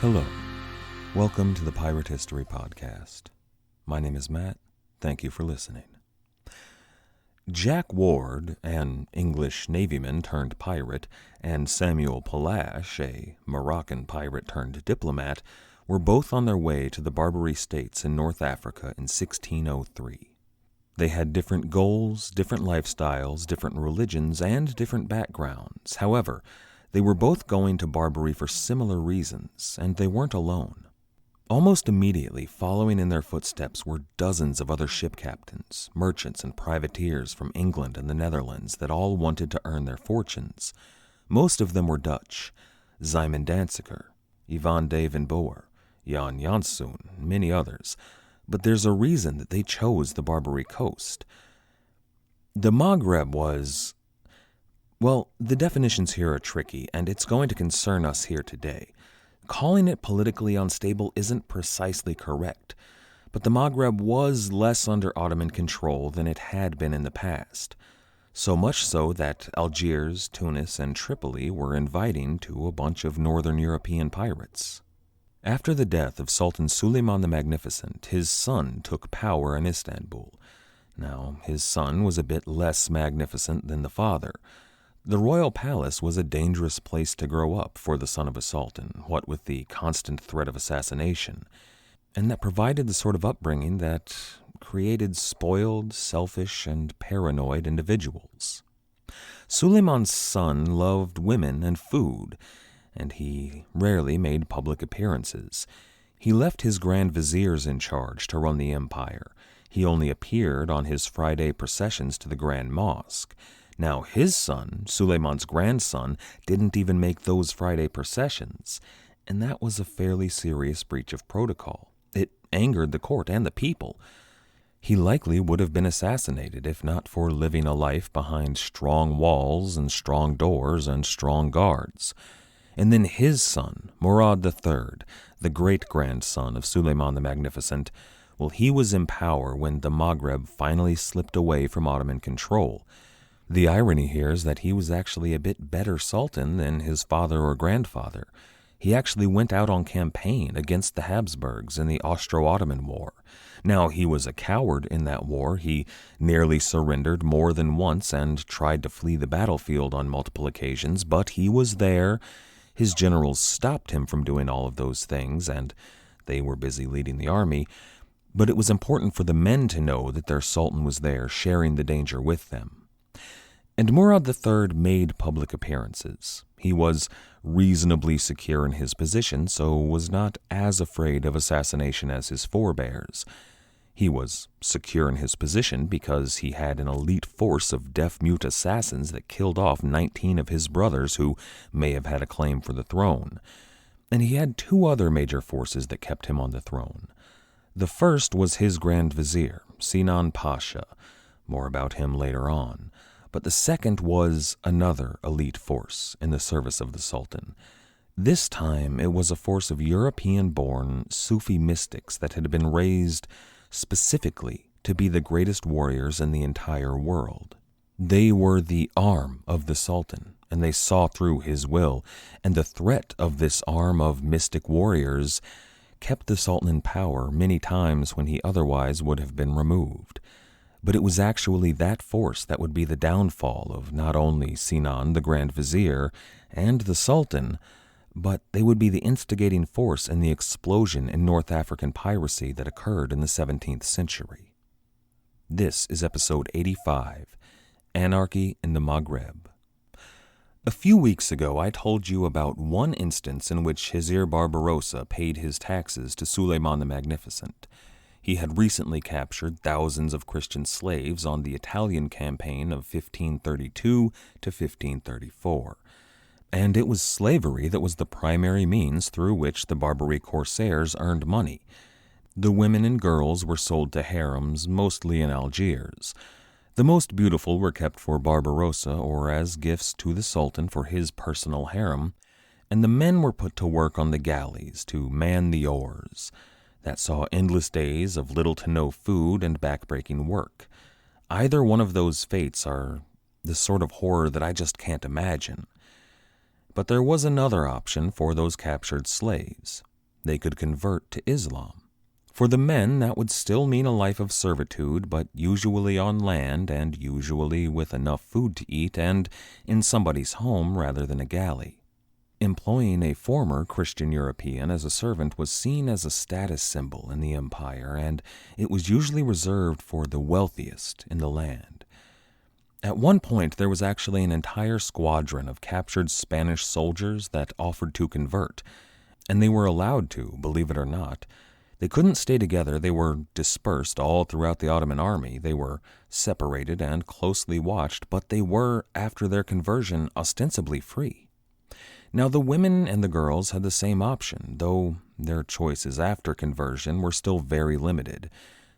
Hello. Welcome to the Pirate History Podcast. My name is Matt. Thank you for listening. Jack Ward, an English navyman turned pirate, and Samuel Palash, a Moroccan pirate turned diplomat, were both on their way to the Barbary States in North Africa in 1603. They had different goals, different lifestyles, different religions, and different backgrounds. However, they were both going to Barbary for similar reasons, and they weren't alone. Almost immediately following in their footsteps were dozens of other ship captains, merchants, and privateers from England and the Netherlands that all wanted to earn their fortunes. Most of them were Dutch: Simon Danziger, Ivan de van Boer, Jan Janssen, many others. But there's a reason that they chose the Barbary Coast. The Maghreb was... Well, the definitions here are tricky, and it's going to concern us here today. Calling it politically unstable isn't precisely correct, but the Maghreb was less under Ottoman control than it had been in the past. So much so that Algiers, Tunis, and Tripoli were inviting to a bunch of northern European pirates. After the death of Sultan Suleiman the Magnificent, his son took power in Istanbul. Now, his son was a bit less magnificent than the father. The royal palace was a dangerous place to grow up for the son of a sultan, what with the constant threat of assassination, and that provided the sort of upbringing that created spoiled, selfish, and paranoid individuals. Suleiman's son loved women and food, and he rarely made public appearances. He left his grand viziers in charge to run the empire. He only appeared on his Friday processions to the Grand Mosque. Now his son, Suleiman's grandson, didn't even make those Friday processions, and that was a fairly serious breach of protocol. It angered the court and the people. He likely would have been assassinated if not for living a life behind strong walls and strong doors and strong guards. And then his son, Murad III, the great-grandson of Suleiman the Magnificent, well, he was in power when the Maghreb finally slipped away from Ottoman control. The irony here is that he was actually a bit better sultan than his father or grandfather. He actually went out on campaign against the Habsburgs in the Austro-Ottoman War. Now, he was a coward in that war. He nearly surrendered more than once and tried to flee the battlefield on multiple occasions, but he was there. His generals stopped him from doing all of those things, and they were busy leading the army. But it was important for the men to know that their sultan was there, sharing the danger with them. And Murad III made public appearances. He was reasonably secure in his position, so was not as afraid of assassination as his forebears. He was secure in his position because he had an elite force of deaf-mute assassins that killed off 19 of his brothers who may have had a claim for the throne. And he had two other major forces that kept him on the throne. The first was his Grand Vizier, Sinan Pasha. More about him later on. But the second was another elite force in the service of the Sultan. This time it was a force of European-born Sufi mystics that had been raised specifically to be the greatest warriors in the entire world. They were the arm of the Sultan, and they saw through his will, and the threat of this arm of mystic warriors kept the Sultan in power many times when he otherwise would have been removed. But it was actually that force that would be the downfall of not only Sinan, the Grand Vizier, and the Sultan, but they would be the instigating force in the explosion in North African piracy that occurred in the 17th century. This is episode 85, Anarchy in the Maghreb. A few weeks ago, I told you about one instance in which Hizir Barbarossa paid his taxes to Suleiman the Magnificent. He had recently captured thousands of Christian slaves on the Italian campaign of 1532 to 1534. And it was slavery that was the primary means through which the Barbary corsairs earned money. The women and girls were sold to harems, mostly in Algiers. The most beautiful were kept for Barbarossa or as gifts to the Sultan for his personal harem, and the men were put to work on the galleys to man the oars. That saw endless days of little to no food and backbreaking work. Either one of those fates are the sort of horror that I just can't imagine. But there was another option for those captured slaves. they could convert to Islam. For the men, that would still mean a life of servitude, but usually on land and usually with enough food to eat and in somebody's home rather than a galley. Employing a former Christian European as a servant was seen as a status symbol in the empire, and it was usually reserved for the wealthiest in the land. At one point, there was actually an entire squadron of captured Spanish soldiers that offered to convert, and they were allowed to, believe it or not. They couldn't stay together. They were dispersed all throughout the Ottoman army. They were separated and closely watched, but they were, after their conversion, ostensibly free. Now, the women and the girls had the same option, though their choices after conversion were still very limited.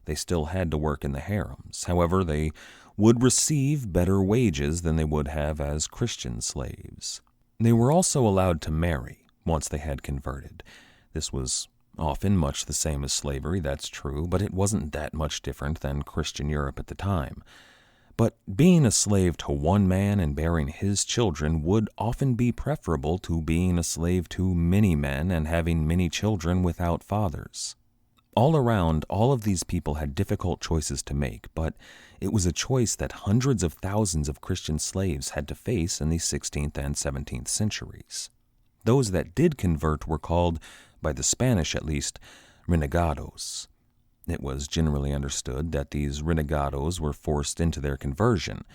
They still had to work in the harems. However, they would receive better wages than they would have as Christian slaves. They were also allowed to marry once they had converted. This was often much the same as slavery, that's true, but it wasn't that much different than Christian Europe at the time. But being a slave to one man and bearing his children would often be preferable to being a slave to many men and having many children without fathers. All around, all of these people had difficult choices to make, but it was a choice that hundreds of thousands of Christian slaves had to face in the 16th and 17th centuries. Those that did convert were called, by the Spanish at least, renegados. It was generally understood that these renegados were forced into their conversion.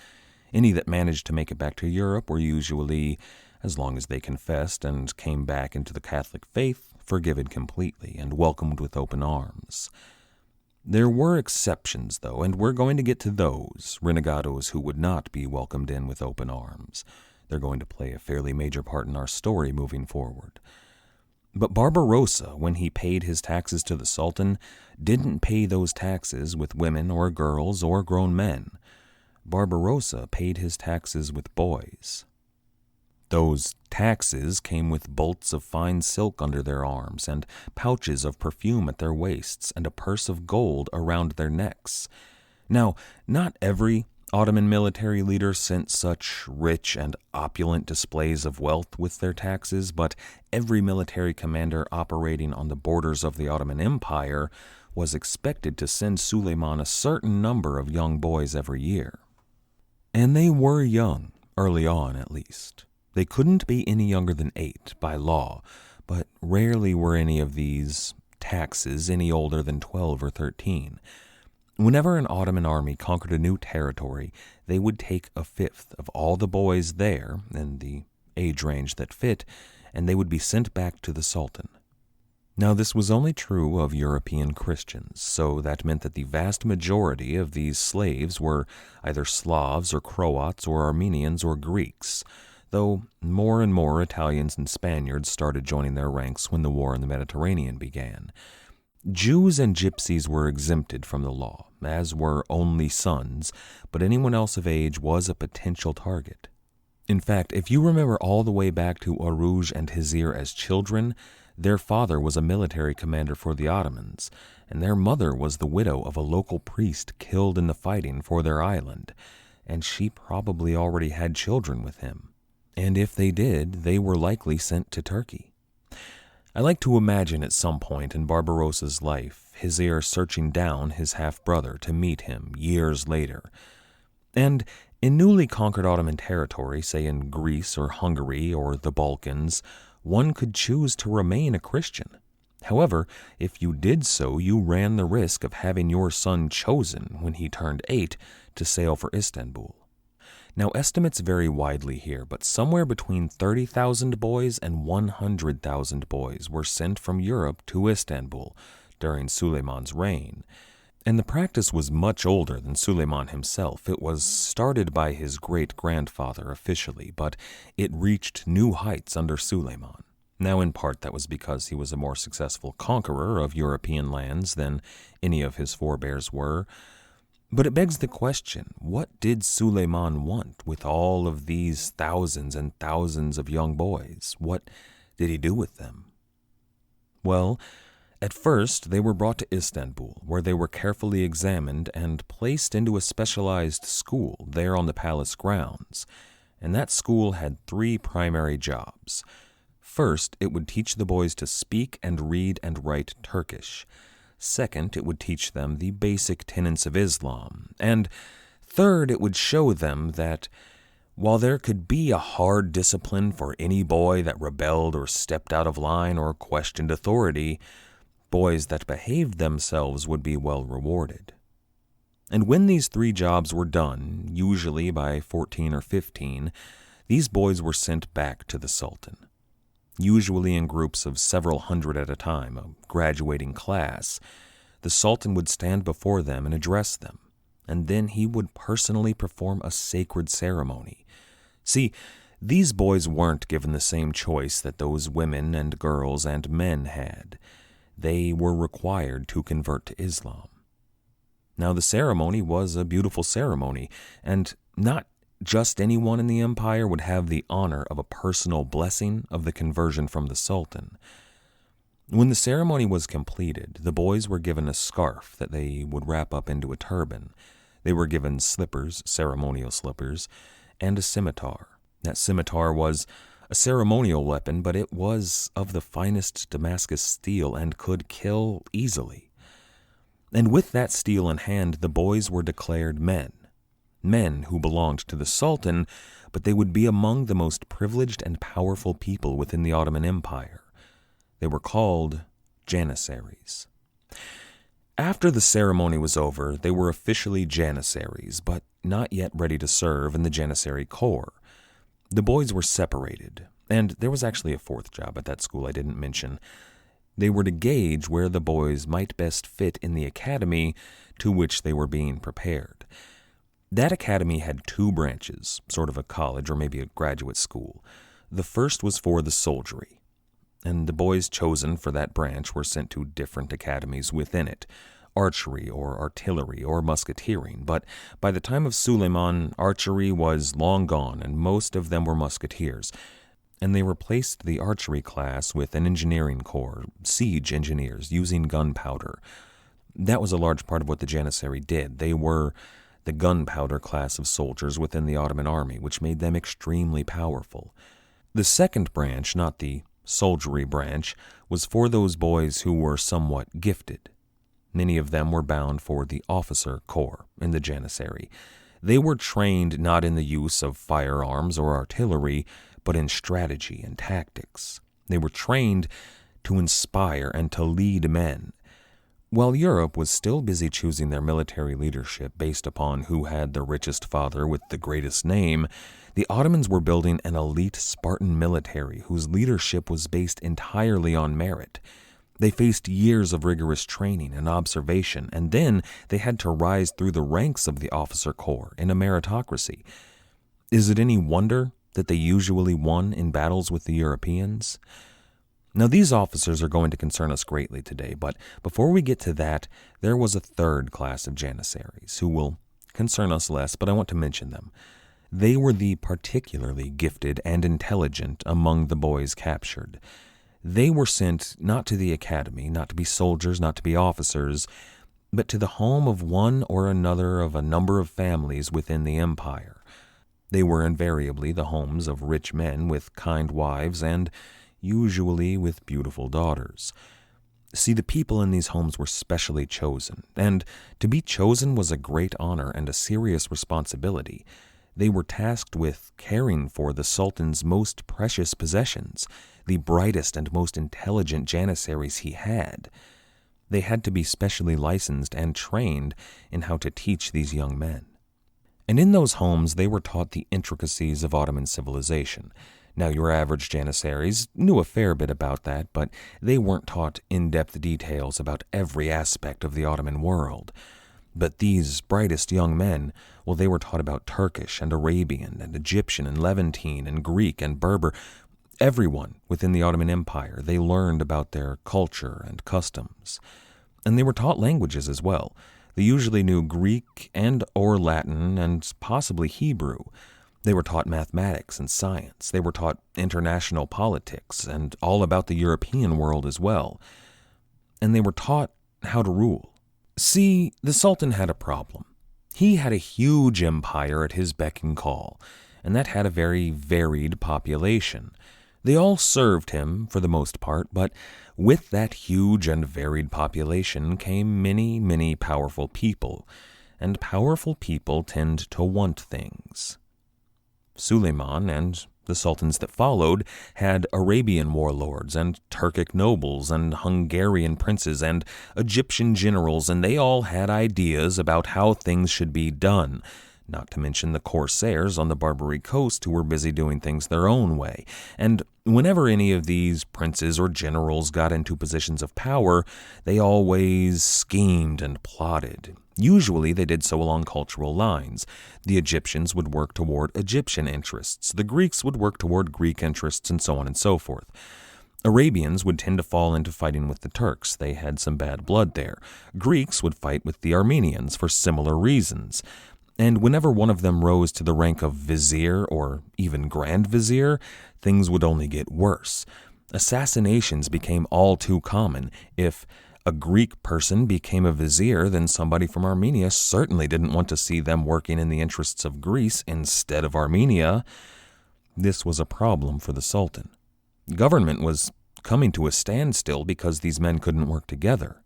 Any that managed to make it back to Europe were usually, as long as they confessed and came back into the Catholic faith, forgiven completely and welcomed with open arms. There were exceptions, though, and we're going to get to those renegados who would not be welcomed in with open arms. They're going to play a fairly major part in our story moving forward. But Barbarossa, when he paid his taxes to the Sultan, didn't pay those taxes with women or girls or grown men. Barbarossa paid his taxes with boys. Those taxes came with bolts of fine silk under their arms and pouches of perfume at their waists and a purse of gold around their necks. Now, not every Ottoman military leader sent such rich and opulent displays of wealth with their taxes, but every military commander operating on the borders of the Ottoman Empire was expected to send Suleiman a certain number of young boys every year. And they were young, early on at least. They couldn't be any younger than 8 by law, but rarely were any of these taxes any older than 12 or 13. Whenever an Ottoman army conquered a new territory, they would take a fifth of all the boys there, in the age range that fit, and they would be sent back to the Sultan. Now, this was only true of European Christians, so that meant that the vast majority of these slaves were either Slavs or Croats or Armenians or Greeks, though more and more Italians and Spaniards started joining their ranks when the war in the Mediterranean began. Jews and gypsies were exempted from the law, as were only sons, but anyone else of age was a potential target. In fact, if you remember all the way back to Arouj and Hizir as children, their father was a military commander for the Ottomans, and their mother was the widow of a local priest killed in the fighting for their island, and she probably already had children with him. And if they did, they were likely sent to Turkey. I like to imagine at some point in Barbarossa's life, Hizir searching down his half-brother to meet him years later. And in newly conquered Ottoman territory, say in Greece or Hungary or the Balkans, one could choose to remain a Christian. However, if you did so, you ran the risk of having your son chosen when he turned 8 to sail for Istanbul. Now, estimates vary widely here, but somewhere between 30,000 boys and 100,000 boys were sent from Europe to Istanbul during Suleiman's reign. And the practice was much older than Suleiman himself. It was started by his great-grandfather officially, but it reached new heights under Suleiman. Now, in part, that was because he was a more successful conqueror of European lands than any of his forebears were. But it begs the question, what did Suleiman want with all of these thousands and thousands of young boys? What did he do with them? Well, at first they were brought to Istanbul, where they were carefully examined and placed into a specialized school there on the palace grounds. And that school had 3 primary jobs. First, it would teach the boys to speak and read and write Turkish. Second, it would teach them the basic tenets of Islam. And third, it would show them that while there could be a hard discipline for any boy that rebelled or stepped out of line or questioned authority, boys that behaved themselves would be well rewarded. And when these 3 jobs were done, usually by 14 or 15, these boys were sent back to the Sultan. Usually in groups of several hundred at a time, a graduating class, the Sultan would stand before them and address them, and then he would personally perform a sacred ceremony. See, these boys weren't given the same choice that those women and girls and men had. They were required to convert to Islam. Now, the ceremony was a beautiful ceremony, and not just anyone in the empire would have the honor of a personal blessing of the conversion from the Sultan. When the ceremony was completed, the boys were given a scarf that they would wrap up into a turban. They were given slippers, ceremonial slippers, and a scimitar. That scimitar was a ceremonial weapon, but it was of the finest Damascus steel and could kill easily. And with that steel in hand, the boys were declared men who belonged to the Sultan, but they would be among the most privileged and powerful people within the Ottoman Empire. They were called Janissaries. After the ceremony was over, they were officially Janissaries, but not yet ready to serve in the Janissary Corps. The boys were separated, and there was actually a 4th job at that school I didn't mention. They were to gauge where the boys might best fit in the academy to which they were being prepared. That academy had 2 branches, sort of a college or maybe a graduate school. The first was for the soldiery, and the boys chosen for that branch were sent to different academies within it, archery or artillery or musketeering. But by the time of Suleiman, archery was long gone, and most of them were musketeers. And they replaced the archery class with an engineering corps, siege engineers, using gunpowder. That was a large part of what the Janissary did. They were the gunpowder class of soldiers within the Ottoman army, which made them extremely powerful. The second branch, not the soldiery branch, was for those boys who were somewhat gifted. Many of them were bound for the officer corps in the Janissary. They were trained not in the use of firearms or artillery, but in strategy and tactics. They were trained to inspire and to lead men. While Europe was still busy choosing their military leadership based upon who had the richest father with the greatest name, the Ottomans were building an elite Spartan military whose leadership was based entirely on merit. They faced years of rigorous training and observation, and then they had to rise through the ranks of the officer corps in a meritocracy. Is it any wonder that they usually won in battles with the Europeans? Now, these officers are going to concern us greatly today, but before we get to that, there was a 3rd class of Janissaries who will concern us less, but I want to mention them. They were the particularly gifted and intelligent among the boys captured. They were sent not to the academy, not to be soldiers, not to be officers, but to the home of one or another of a number of families within the empire. They were invariably the homes of rich men with kind wives and usually with beautiful daughters. See, the people in these homes were specially chosen, and to be chosen was a great honor and a serious responsibility. They were tasked with caring for the Sultan's most precious possessions, the brightest and most intelligent Janissaries he had. They had to be specially licensed and trained in how to teach these young men. And in those homes, they were taught the intricacies of Ottoman civilization. Now, your average Janissaries knew a fair bit about that, but they weren't taught in-depth details about every aspect of the Ottoman world. But these brightest young men, well, they were taught about Turkish and Arabian and Egyptian and Levantine and Greek and Berber. Everyone within the Ottoman Empire, they learned about their culture and customs. And they were taught languages as well. They usually knew Greek and or Latin and possibly Hebrew. They were taught mathematics and science. They were taught international politics and all about the European world as well. And they were taught how to rule. See, the Sultan had a problem. He had a huge empire at his beck and call, and that had a very varied population. They all served him for the most part, but with that huge and varied population came many, many powerful people, and powerful people tend to want things. Suleiman and the sultans that followed had Arabian warlords and Turkic nobles and Hungarian princes and Egyptian generals, and they all had ideas about how things should be done, not to mention the corsairs on the Barbary Coast who were busy doing things their own way. And whenever any of these princes or generals got into positions of power, they always schemed and plotted. Usually they did so along cultural lines. The Egyptians would work toward Egyptian interests, the Greeks would work toward Greek interests, and so on and so forth. Arabians would tend to fall into fighting with the Turks. They had some bad blood there. Greeks would fight with the Armenians for similar reasons. And whenever one of them rose to the rank of vizier or even grand vizier, things would only get worse. Assassinations became all too common. If a Greek person became a vizier, then somebody from Armenia certainly didn't want to see them working in the interests of Greece instead of Armenia. This was a problem for the Sultan. Government was coming to a standstill because these men couldn't work together.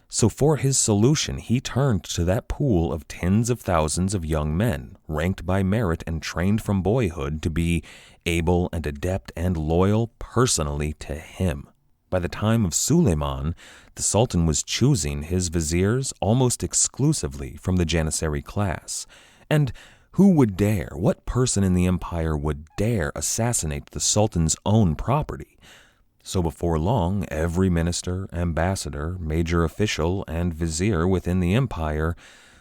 So for his solution, he turned to that pool of tens of thousands of young men, ranked by merit and trained from boyhood to be able and adept and loyal personally to him. By the time of Suleiman, the Sultan was choosing his viziers almost exclusively from the Janissary class. And who would dare, what person in the empire would dare assassinate the Sultan's own property? So before long, every minister, ambassador, major official, and vizier within the empire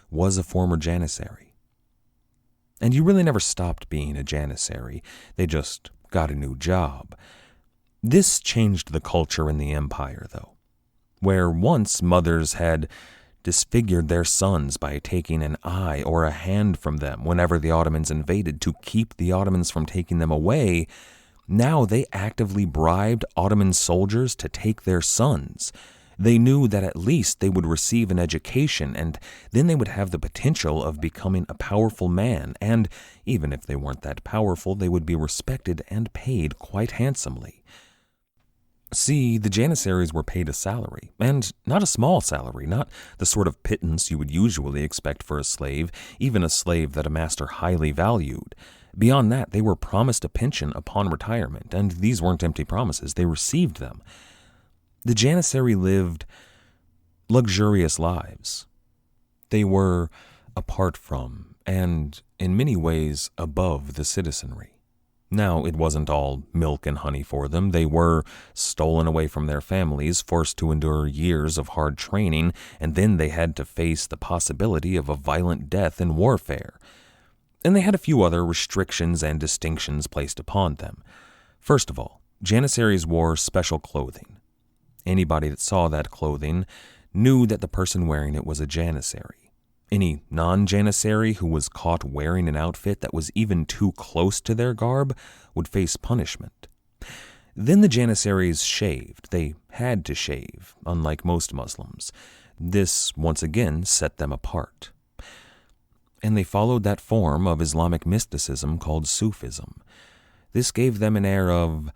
was a former Janissary. And you really never stopped being a Janissary. They just got a new job. This changed the culture in the empire, though, where once mothers had disfigured their sons by taking an eye or a hand from them whenever the Ottomans invaded to keep the Ottomans from taking them away. Now they actively bribed Ottoman soldiers to take their sons. They knew that at least they would receive an education, and then they would have the potential of becoming a powerful man, and even if they weren't that powerful, they would be respected and paid quite handsomely. See, the Janissaries were paid a salary, and not a small salary, not the sort of pittance you would usually expect for a slave, even a slave that a master highly valued. Beyond that, they were promised a pension upon retirement, and these weren't empty promises, they received them. The Janissary lived luxurious lives. They were apart from, and in many ways above the citizenry. Now, it wasn't all milk and honey for them. They were stolen away from their families, forced to endure years of hard training, and then they had to face the possibility of a violent death in warfare. And they had a few other restrictions and distinctions placed upon them. First of all, Janissaries wore special clothing. Anybody that saw that clothing knew that the person wearing it was a Janissary. Any non-Janissary who was caught wearing an outfit that was even too close to their garb would face punishment. Then the Janissaries shaved. They had to shave, unlike most Muslims. This, once again, set them apart. And they followed that form of Islamic mysticism called Sufism. This gave them an air of,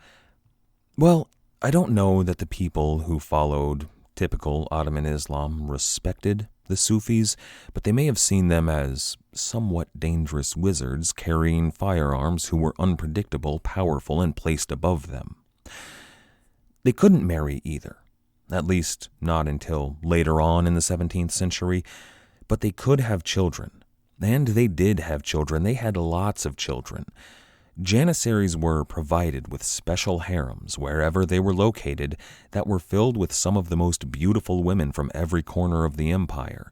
well, I don't know that the people who followed typical Ottoman Islam respected the Sufis, but they may have seen them as somewhat dangerous wizards carrying firearms who were unpredictable, powerful, and placed above them. They couldn't marry either, at least not until later on in the 17th century, but they could have children, and they did have children. They had lots of children. Janissaries were provided with special harems wherever they were located that were filled with some of the most beautiful women from every corner of the empire.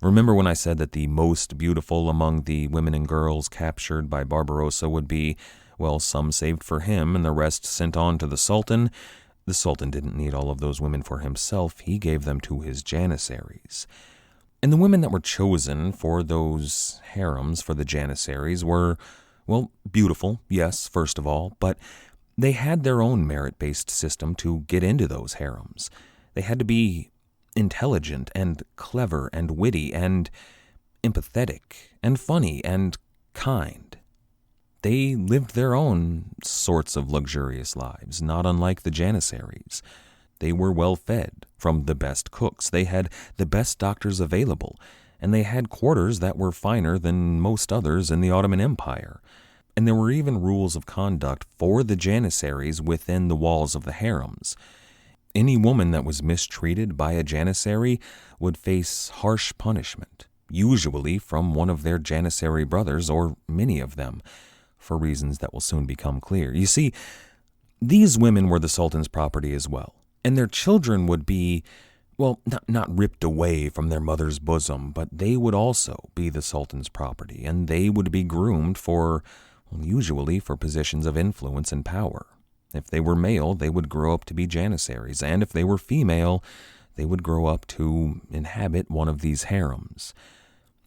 Remember when I said that the most beautiful among the women and girls captured by Barbarossa would be, well, some saved for him and the rest sent on to the Sultan? The Sultan didn't need all of those women for himself. He gave them to his Janissaries. And the women that were chosen for those harems for the Janissaries were, well, beautiful, yes, first of all, but they had their own merit-based system to get into those harems. They had to be intelligent and clever and witty and empathetic and funny and kind. They lived their own sorts of luxurious lives, not unlike the Janissaries. They were well fed from the best cooks. They had the best doctors available, and they had quarters that were finer than most others in the Ottoman Empire. And there were even rules of conduct for the Janissaries within the walls of the harems. Any woman that was mistreated by a Janissary would face harsh punishment, usually from one of their Janissary brothers, or many of them, for reasons that will soon become clear. You see, these women were the Sultan's property as well, and their children would be, well, not ripped away from their mother's bosom, but they would also be the Sultan's property, and they would be groomed for, well, usually for positions of influence and power. If they were male, they would grow up to be Janissaries, and if they were female, they would grow up to inhabit one of these harems.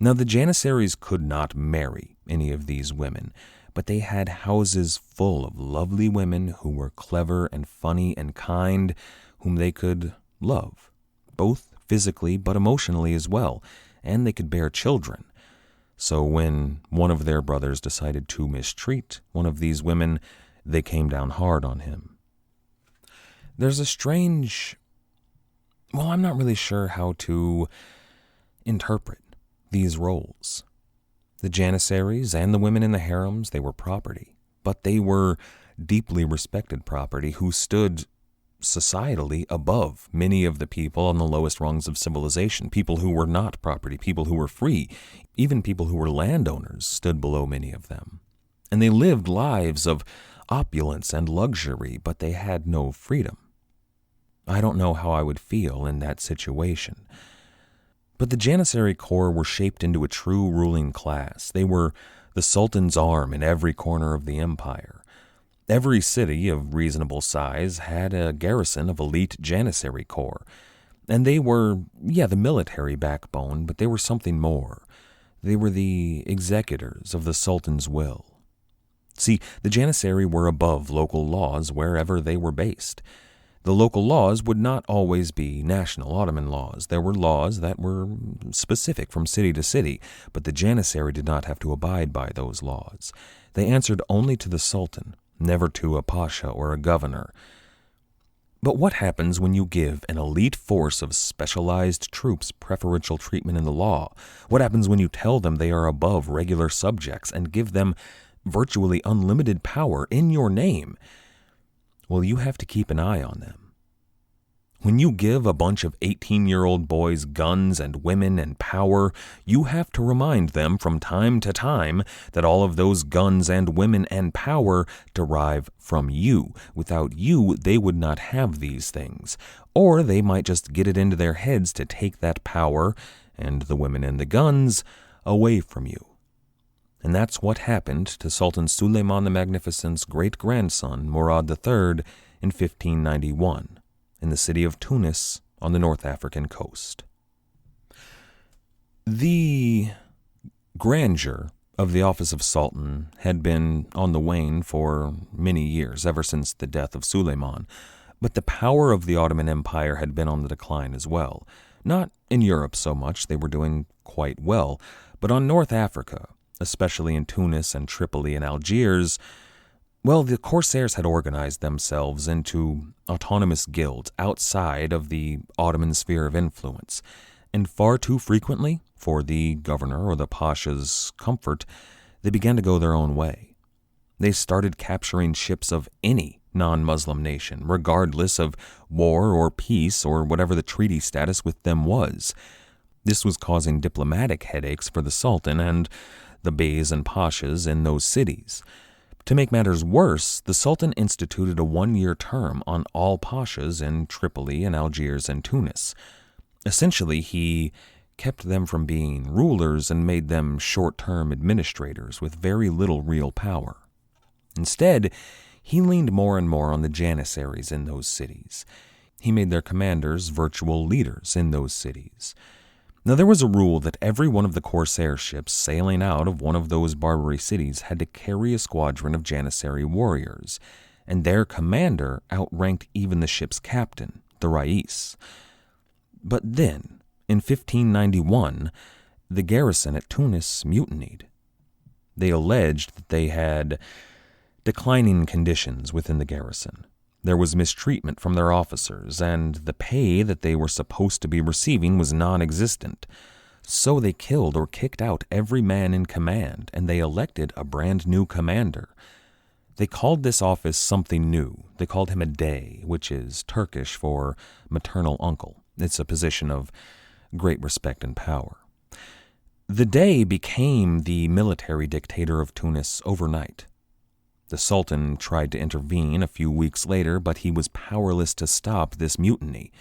Now, the Janissaries could not marry any of these women, but they had houses full of lovely women who were clever and funny and kind, whom they could love, both physically but emotionally as well, and they could bear children. So when one of their brothers decided to mistreat one of these women, they came down hard on him. There's a strange, well, I'm not really sure how to interpret these roles. The Janissaries and the women in the harems, they were property, but they were deeply respected property who stood societally above many of the people on the lowest rungs of civilization. People who were not property, people who were free, even people who were landowners stood below many of them. And they lived lives of opulence and luxury, but they had no freedom. I don't know how I would feel in that situation. But the Janissary corps were shaped into a true ruling class. They were the Sultan's arm in every corner of the empire. Every city of reasonable size had a garrison of elite Janissary corps. And they were, the military backbone, but they were something more. They were the executors of the Sultan's will. See, the Janissary were above local laws wherever they were based. The local laws would not always be national Ottoman laws. There were laws that were specific from city to city, but the Janissary did not have to abide by those laws. They answered only to the Sultan, never to a pasha or a governor. But what happens when you give an elite force of specialized troops preferential treatment in the law? What happens when you tell them they are above regular subjects and give them virtually unlimited power in your name? Well, you have to keep an eye on them. When you give a bunch of 18-year-old boys guns and women and power, you have to remind them from time to time that all of those guns and women and power derive from you. Without you, they would not have these things. Or they might just get it into their heads to take that power and the women and the guns away from you. And that's what happened to Sultan Suleiman the Magnificent's great-grandson, Murad III, in 1591, in the city of Tunis on the North African coast. The grandeur of the office of Sultan had been on the wane for many years, ever since the death of Suleiman, but the power of the Ottoman Empire had been on the decline as well. Not in Europe so much, they were doing quite well, but on North Africa, especially in Tunis and Tripoli and Algiers, well, the Corsairs had organized themselves into autonomous guilds outside of the Ottoman sphere of influence, and far too frequently, for the governor or the pasha's comfort, they began to go their own way. They started capturing ships of any non-Muslim nation, regardless of war or peace or whatever the treaty status with them was. This was causing diplomatic headaches for the Sultan and the beys and pashas in those cities. To make matters worse, the Sultan instituted a 1-year term on all pashas in Tripoli and Algiers and Tunis. Essentially, he kept them from being rulers and made them short-term administrators with very little real power. Instead, he leaned more and more on the Janissaries in those cities. He made their commanders virtual leaders in those cities. Now, there was a rule that every one of the Corsair ships sailing out of one of those Barbary cities had to carry a squadron of Janissary warriors, and their commander outranked even the ship's captain, the Rais. But then, in 1591, the garrison at Tunis mutinied. They alleged that they had declining conditions within the garrison. There was mistreatment from their officers, and the pay that they were supposed to be receiving was non-existent. So they killed or kicked out every man in command, and they elected a brand new commander. They called this office something new. They called him a Dey, which is Turkish for maternal uncle. It's a position of great respect and power. The Dey became the military dictator of Tunis overnight. The Sultan tried to intervene a few weeks later, but he was powerless to stop this mutiny.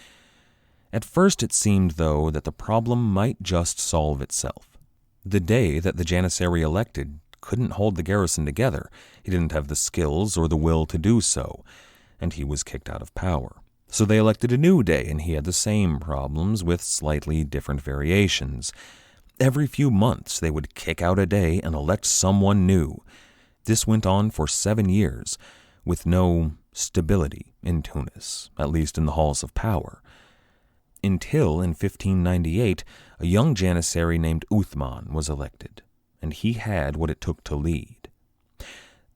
At first it seemed, though, that the problem might just solve itself. The Dey that the Janissary elected couldn't hold the garrison together. He didn't have the skills or the will to do so, and he was kicked out of power. So they elected a new Dey, and he had the same problems with slightly different variations. Every few months they would kick out a Dey and elect someone new. This went on for 7 years, with no stability in Tunis, at least in the halls of power. Until, in 1598, a young Janissary named Uthman was elected, and he had what it took to lead.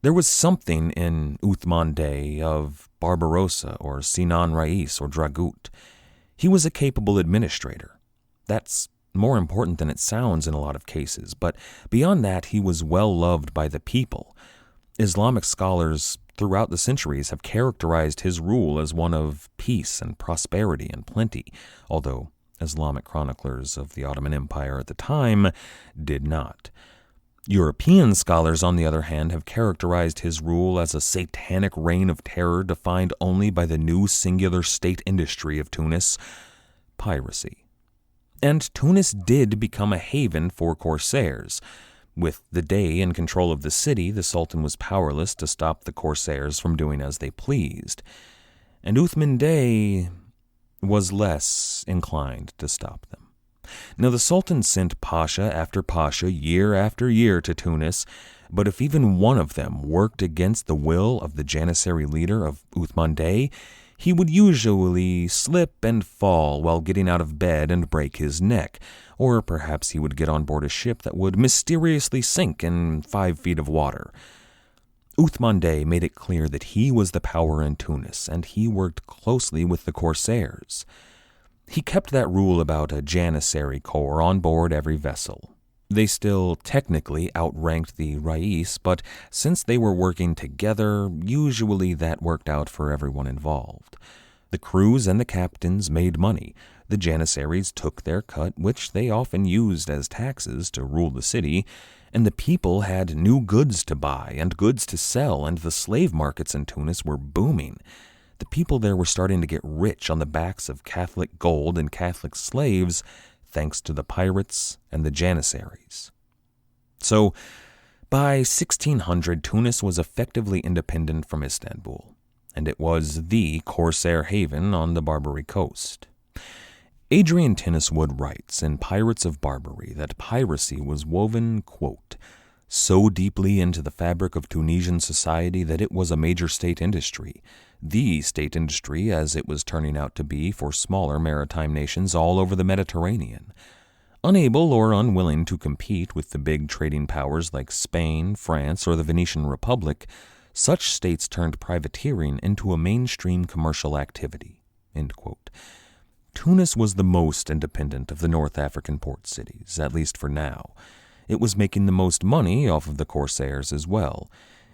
There was something in Uthman Dey of Barbarossa or Sinan Rais or Dragut. He was a capable administrator. That's more important than it sounds in a lot of cases, but beyond that, he was well loved by the people. Islamic scholars throughout the centuries have characterized his rule as one of peace and prosperity and plenty, although Islamic chroniclers of the Ottoman Empire at the time did not. European scholars, on the other hand, have characterized his rule as a satanic reign of terror defined only by the new singular state industry of Tunis, piracy. And Tunis did become a haven for corsairs. With the Dey in control of the city, the Sultan was powerless to stop the corsairs from doing as they pleased. And Uthman Dey was less inclined to stop them. Now, the Sultan sent Pasha after Pasha, year after year, to Tunis, but if even one of them worked against the will of the Janissary leader of Uthman Dey, he would usually slip and fall while getting out of bed and break his neck, or perhaps he would get on board a ship that would mysteriously sink in 5 feet of water. Uthman Dey made it clear that he was the power in Tunis, and he worked closely with the corsairs. He kept that rule about a Janissary corps on board every vessel. They still technically outranked the Rais, but since they were working together, usually that worked out for everyone involved. The crews and the captains made money. The Janissaries took their cut, which they often used as taxes to rule the city, and the people had new goods to buy and goods to sell, and the slave markets in Tunis were booming. The people there were starting to get rich on the backs of Catholic gold and Catholic slaves, thanks to the pirates and the Janissaries. So, by 1600, Tunis was effectively independent from Istanbul, and it was the corsair haven on the Barbary Coast. Adrian Tenniswood writes in Pirates of Barbary that piracy was woven, quote, so deeply into the fabric of Tunisian society that it was a major state industry, the state industry as it was turning out to be for smaller maritime nations all over the Mediterranean. Unable or unwilling to compete with the big trading powers like Spain, France, or the Venetian Republic, such states turned privateering into a mainstream commercial activity, end quote. Tunis was the most independent of the North African port cities, at least for now. It was making the most money off of the corsairs as well.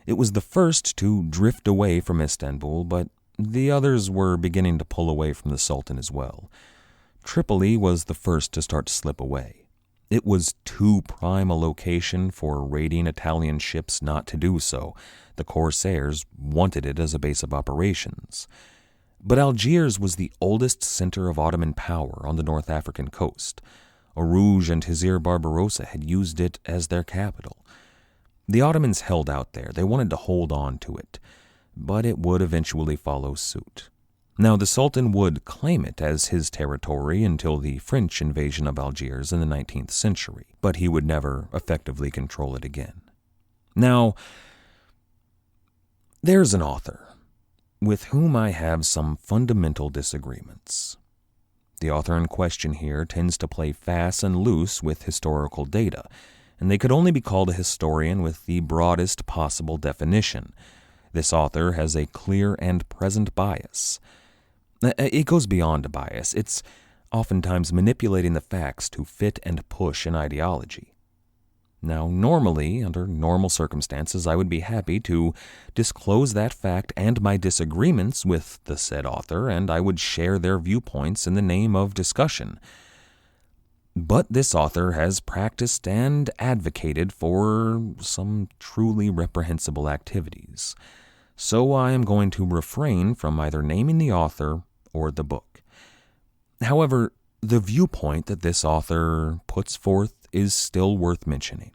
It was the first to drift away from Istanbul, but the others were beginning to pull away from the Sultan as well. Tripoli was the first to start to slip away. It was too prime a location for raiding Italian ships not to do so. The corsairs wanted it as a base of operations. But Algiers was the oldest center of Ottoman power on the North African coast. Orouge and Hizir Barbarossa had used it as their capital. The Ottomans held out there. They wanted to hold on to it, but it would eventually follow suit. Now, the Sultan would claim it as his territory until the French invasion of Algiers in the 19th century, but he would never effectively control it again. Now, there's an author with whom I have some fundamental disagreements. The author in question here tends to play fast and loose with historical data, and they could only be called a historian with the broadest possible definition. This author has a clear and present bias. It goes beyond a bias. It's oftentimes manipulating the facts to fit and push an ideology. Now, normally, under normal circumstances, I would be happy to disclose that fact and my disagreements with the said author, and I would share their viewpoints in the name of discussion. But this author has practiced and advocated for some truly reprehensible activities, so I am going to refrain from either naming the author or the book. However, the viewpoint that this author puts forth is still worth mentioning.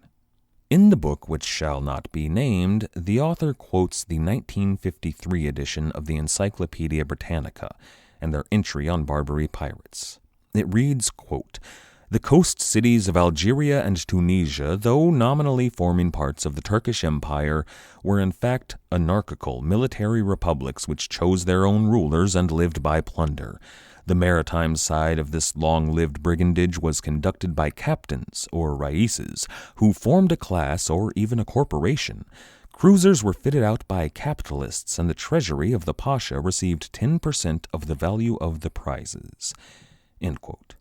In the book, which shall not be named, the author quotes the 1953 edition of the Encyclopedia Britannica and their entry on Barbary pirates. It reads, quote, "The coast cities of Algeria and Tunisia, though nominally forming parts of the Turkish Empire, were in fact anarchical military republics which chose their own rulers and lived by plunder. The maritime side of this long-lived brigandage was conducted by captains, or raises, who formed a class or even a corporation. Cruisers were fitted out by capitalists, and the treasury of the Pasha received 10% of the value of the prizes." End quote.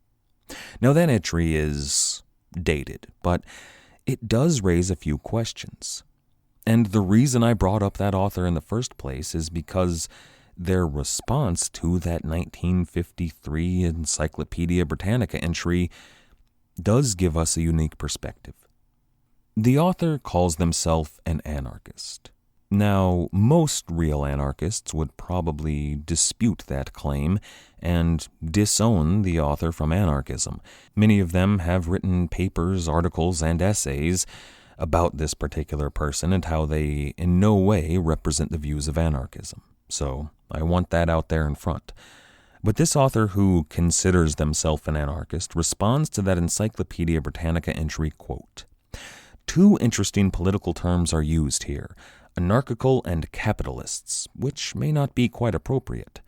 Now, that entry is dated, but it does raise a few questions. And the reason I brought up that author in the first place is because their response to that 1953 Encyclopedia Britannica entry does give us a unique perspective. The author calls themselves an anarchist. Now, most real anarchists would probably dispute that claim and disown the author from anarchism. Many of them have written papers, articles, and essays about this particular person and how they in no way represent the views of anarchism. So, I want that out there in front. But this author, who considers themselves an anarchist, responds to that Encyclopedia Britannica entry, quote, "Two interesting political terms are used here, anarchical and capitalists, which may not be quite appropriate.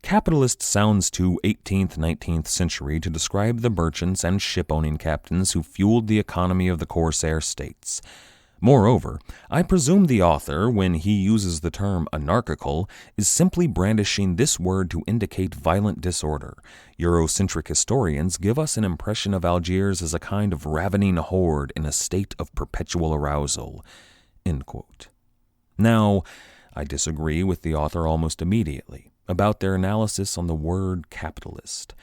Capitalist sounds too 18th, 19th century to describe the merchants and ship-owning captains who fueled the economy of the Corsair states. Moreover, I presume the author, when he uses the term anarchical, is simply brandishing this word to indicate violent disorder. Eurocentric historians give us an impression of Algiers as a kind of ravening horde in a state of perpetual arousal." End quote. Now, I disagree with the author almost immediately about their analysis on the word capitalist.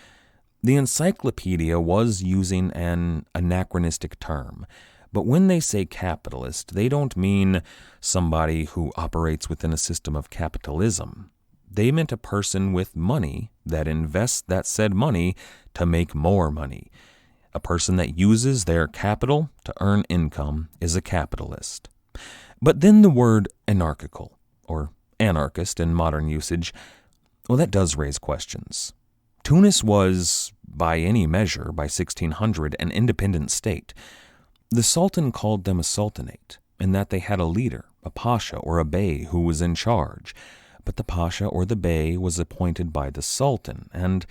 The encyclopedia was using an anachronistic term, but when they say capitalist, they don't mean somebody who operates within a system of capitalism. They meant a person with money that invests that said money to make more money. A person that uses their capital to earn income is a capitalist. But then the word anarchical, or anarchist in modern usage, well, that does raise questions. Tunis was, by any measure, by 1600, an independent state. The Sultan called them a sultanate, in that they had a leader, a pasha or a bey, who was in charge. But the pasha or the bey was appointed by the Sultan, and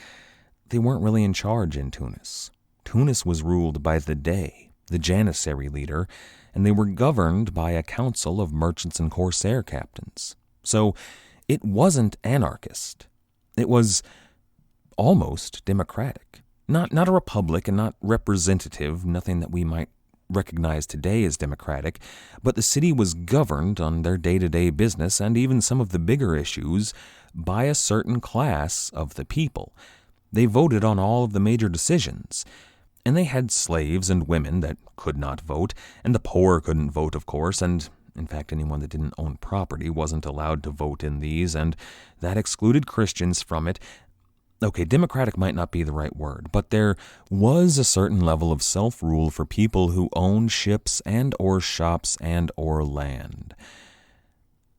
they weren't really in charge in Tunis. Tunis was ruled by the dey, the janissary leader, and they were governed by a council of merchants and corsair captains. So it wasn't anarchist. It was almost democratic. Not a republic and not representative, nothing that we might recognize today as democratic, but the city was governed on their day-to-day business and even some of the bigger issues by a certain class of the people. They voted on all of the major decisions. And they had slaves and women that could not vote, and the poor couldn't vote, of course, and in fact anyone that didn't own property wasn't allowed to vote in these, and that excluded Christians from it. Okay, democratic might not be the right word, but there was a certain level of self-rule for people who owned ships and or shops and or land.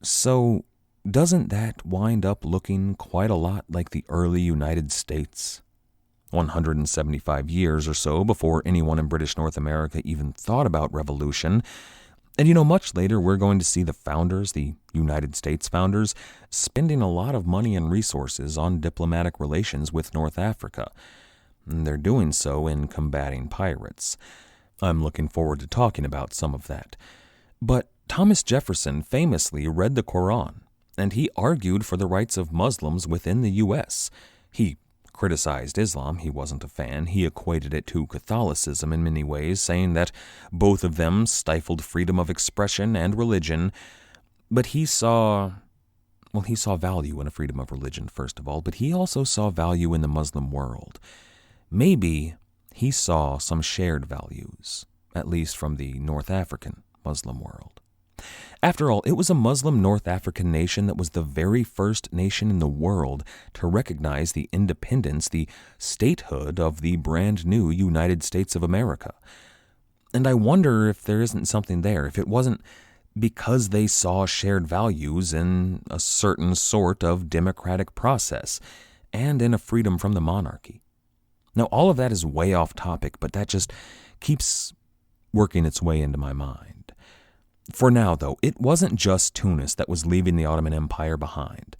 So, doesn't that wind up looking quite a lot like the early United States? 175 years or so before anyone in British North America even thought about revolution. And much later we're going to see the founders, the United States founders, spending a lot of money and resources on diplomatic relations with North Africa. And they're doing so in combating pirates. I'm looking forward to talking about some of that. But Thomas Jefferson famously read the Quran, and he argued for the rights of Muslims within the U.S. He criticized Islam. He wasn't a fan. He equated it to Catholicism in many ways, saying that both of them stifled freedom of expression and religion. But he saw value in a freedom of religion, first of all, but he also saw value in the Muslim world. Maybe he saw some shared values, at least from the North African Muslim world. After all, it was a Muslim North African nation that was the very first nation in the world to recognize the independence, the statehood of the brand new United States of America. And I wonder if there isn't something there, if it wasn't because they saw shared values in a certain sort of democratic process and in a freedom from the monarchy. Now, all of that is way off topic, but that just keeps working its way into my mind. For now, though, it wasn't just Tunis that was leaving the Ottoman Empire behind.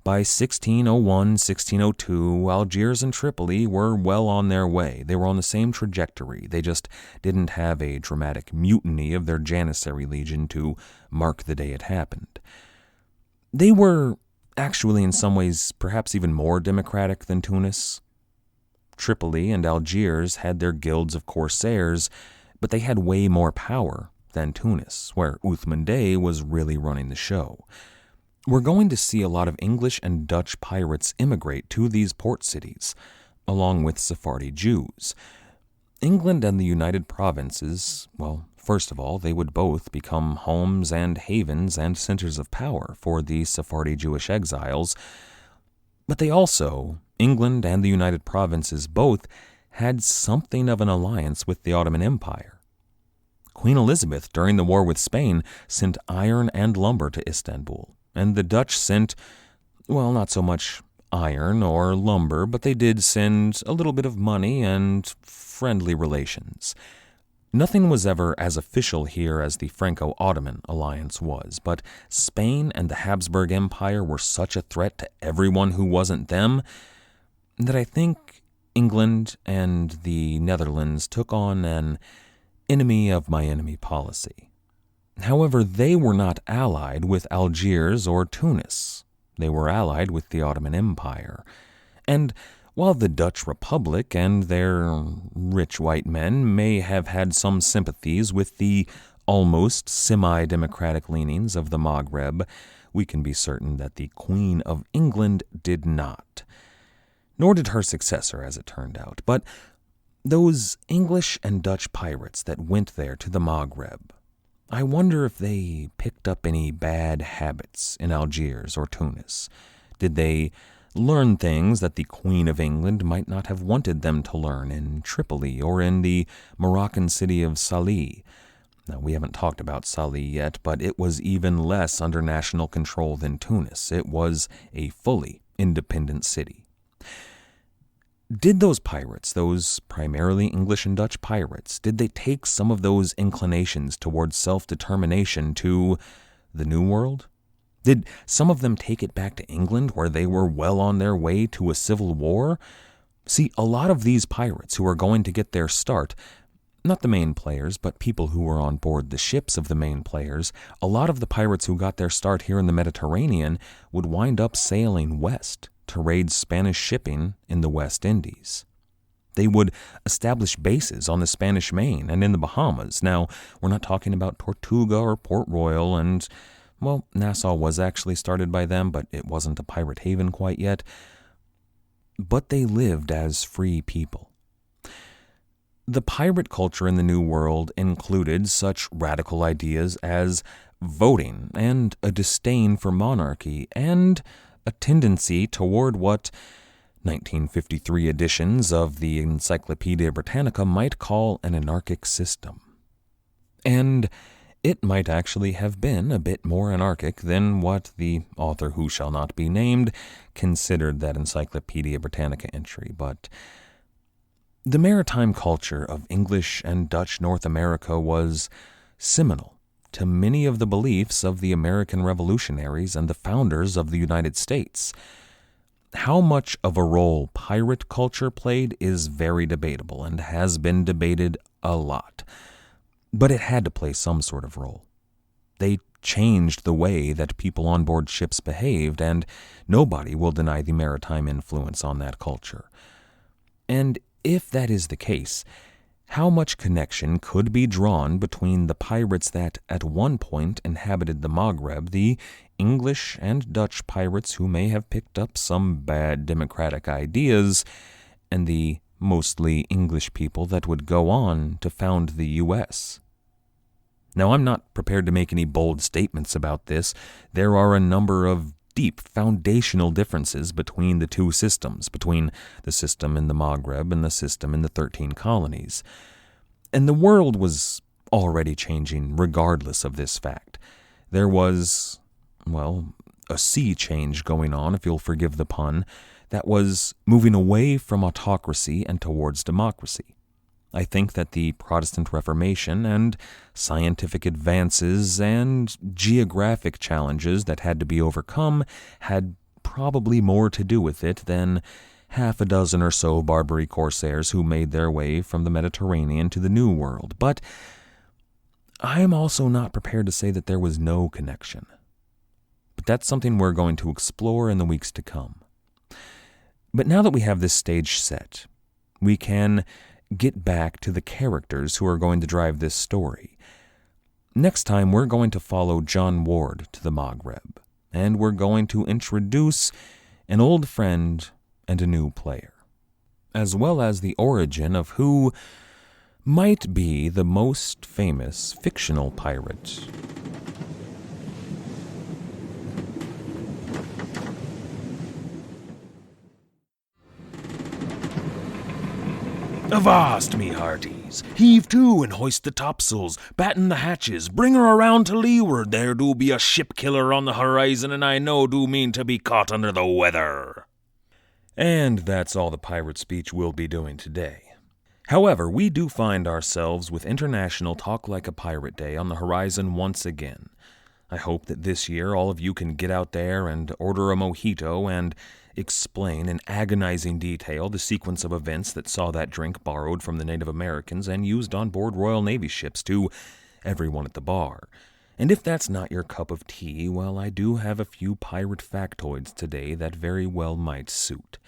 By 1601, 1602, Algiers and Tripoli were well on their way. They were on the same trajectory. They just didn't have a dramatic mutiny of their Janissary Legion to mark the day it happened. They were actually in some ways perhaps even more democratic than Tunis. Tripoli and Algiers had their guilds of corsairs, but they had way more power than Tunis, where Uthman Bey was really running the show. We're going to see a lot of English and Dutch pirates immigrate to these port cities, along with Sephardi Jews. England and the United Provinces, well, first of all, they would both become homes and havens and centers of power for the Sephardi Jewish exiles, but they also, England and the United Provinces both, had something of an alliance with the Ottoman Empire. Queen Elizabeth, during the war with Spain, sent iron and lumber to Istanbul, and the Dutch sent, well, not so much iron or lumber, but they did send a little bit of money and friendly relations. Nothing was ever as official here as the Franco-Ottoman alliance was, but Spain and the Habsburg Empire were such a threat to everyone who wasn't them that I think England and the Netherlands took on an enemy of my enemy policy. However, they were not allied with Algiers or Tunis. They were allied with the Ottoman Empire. And while the Dutch Republic and their rich white men may have had some sympathies with the almost semi-democratic leanings of the Maghreb, we can be certain that the Queen of England did not. Nor did her successor, as it turned out. But those English and Dutch pirates that went there to the Maghreb, I wonder if they picked up any bad habits in Algiers or Tunis. Did they learn things that the Queen of England might not have wanted them to learn in Tripoli or in the Moroccan city of Salih? Now, we haven't talked about Salih yet, but it was even less under national control than Tunis. It was a fully independent city. Did those pirates, those primarily English and Dutch pirates, did they take some of those inclinations towards self-determination to the New World? Did some of them take it back to England, where they were well on their way to a civil war? See, a lot of these pirates who are going to get their start, not the main players, but people who were on board the ships of the main players, a lot of the pirates who got their start here in the Mediterranean would wind up sailing west to raid Spanish shipping in the West Indies. They would establish bases on the Spanish Main and in the Bahamas. Now, we're not talking about Tortuga or Port Royal, and, well, Nassau was actually started by them, but it wasn't a pirate haven quite yet. But they lived as free people. The pirate culture in the New World included such radical ideas as voting and a disdain for monarchy and a tendency toward what 1953 editions of the Encyclopedia Britannica might call an anarchic system. And it might actually have been a bit more anarchic than what the author who shall not be named considered that Encyclopedia Britannica entry, but the maritime culture of English and Dutch North America was seminal to many of the beliefs of the American revolutionaries and the founders of the United States. How much of a role pirate culture played is very debatable and has been debated a lot. But it had to play some sort of role. They changed the way that people on board ships behaved, and nobody will deny the maritime influence on that culture. And if that is the case, how much connection could be drawn between the pirates that at one point inhabited the Maghreb, the English and Dutch pirates who may have picked up some bad democratic ideas, and the mostly English people that would go on to found the U.S.? Now, I'm not prepared to make any bold statements about this. There are a number of deep foundational differences between the two systems, between the system in the Maghreb and the system in the 13 colonies. And the world was already changing regardless of this fact. There was, a sea change going on, if you'll forgive the pun, that was moving away from autocracy and towards democracy. I think that the Protestant Reformation and scientific advances and geographic challenges that had to be overcome had probably more to do with it than half a dozen or so Barbary corsairs who made their way from the Mediterranean to the New World. But I am also not prepared to say that there was no connection. But that's something we're going to explore in the weeks to come. But now that we have this stage set, we can get back to the characters who are going to drive this story. Next time, we're going to follow John Ward to the Maghreb, and we're going to introduce an old friend and a new player, as well as the origin of who might be the most famous fictional pirate. Avast, me hearties! Heave to and hoist the topsails, batten the hatches, bring her around to leeward. There do be a ship killer on the horizon, and I know do mean to be caught under the weather. And that's all the pirate speech we'll be doing today. However, we do find ourselves with International Talk Like a Pirate Day on the horizon once again. I hope that this year all of you can get out there and order a mojito and explain in agonizing detail the sequence of events that saw that drink borrowed from the Native Americans and used on board Royal Navy ships to everyone at the bar. And if that's not your cup of tea, well, I do have a few pirate factoids today that very well might suit.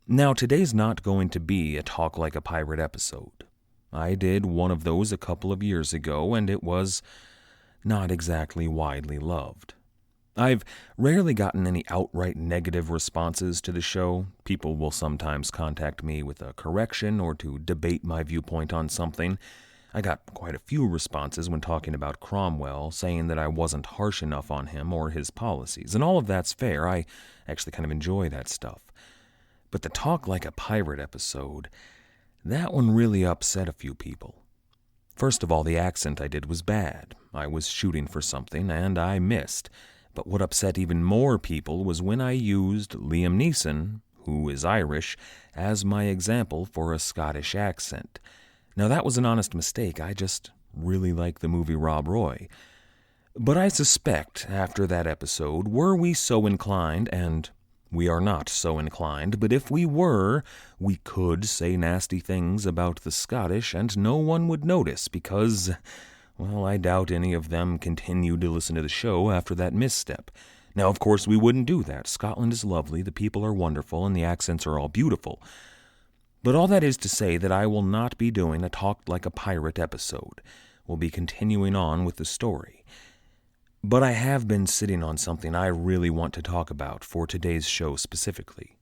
Now, today's not going to be a Talk Like a Pirate episode. I did one of those a couple of years ago, and it was not exactly widely loved. I've rarely gotten any outright negative responses to the show. People will sometimes contact me with a correction or to debate my viewpoint on something. I got quite a few responses when talking about Cromwell, saying that I wasn't harsh enough on him or his policies, and all of that's fair. I actually kind of enjoy that stuff. But the Talk Like a Pirate episode, that one really upset a few people. First of all, the accent I did was bad. I was shooting for something, and I missed. But what upset even more people was when I used Liam Neeson, who is Irish, as my example for a Scottish accent. Now, that was an honest mistake. I just really like the movie Rob Roy. But I suspect, after that episode, were we so inclined, and we are not so inclined, but if we were, we could say nasty things about the Scottish, and no one would notice, because, well, I doubt any of them continued to listen to the show after that misstep. Now, of course, we wouldn't do that. Scotland is lovely, the people are wonderful, and the accents are all beautiful. But all that is to say that I will not be doing a Talk Like a Pirate episode. We'll be continuing on with the story. But I have been sitting on something I really want to talk about for today's show specifically.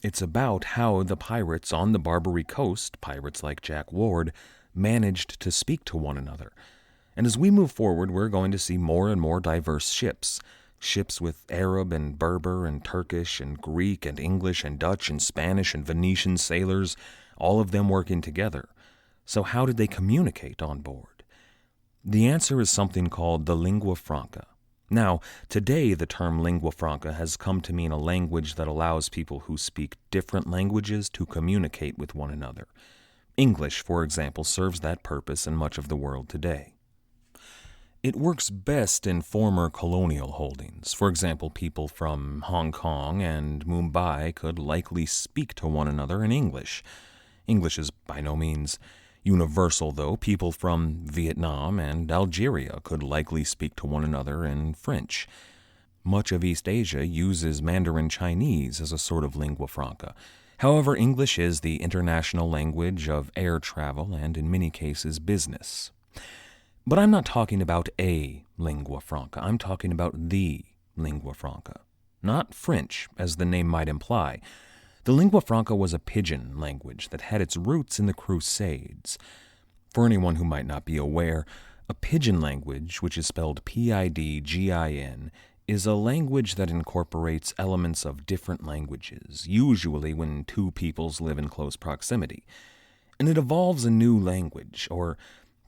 It's about how the pirates on the Barbary Coast, pirates like Jack Ward, managed to speak to one another. And as we move forward, we're going to see more and more diverse ships. Ships with Arab and Berber and Turkish and Greek and English and Dutch and Spanish and Venetian sailors, all of them working together. So how did they communicate on board? The answer is something called the lingua franca. Now, today the term lingua franca has come to mean a language that allows people who speak different languages to communicate with one another. English, for example, serves that purpose in much of the world today. It works best in former colonial holdings. For example, people from Hong Kong and Mumbai could likely speak to one another in English. English is by no means universal, though. People from Vietnam and Algeria could likely speak to one another in French. Much of East Asia uses Mandarin Chinese as a sort of lingua franca. However, English is the international language of air travel and, in many cases, business. But I'm not talking about a lingua franca. I'm talking about the lingua franca. Not French, as the name might imply. The lingua franca was a pidgin language that had its roots in the Crusades. For anyone who might not be aware, a pidgin language, which is spelled Pidgin, is a language that incorporates elements of different languages, usually when two peoples live in close proximity. And it evolves a new language, or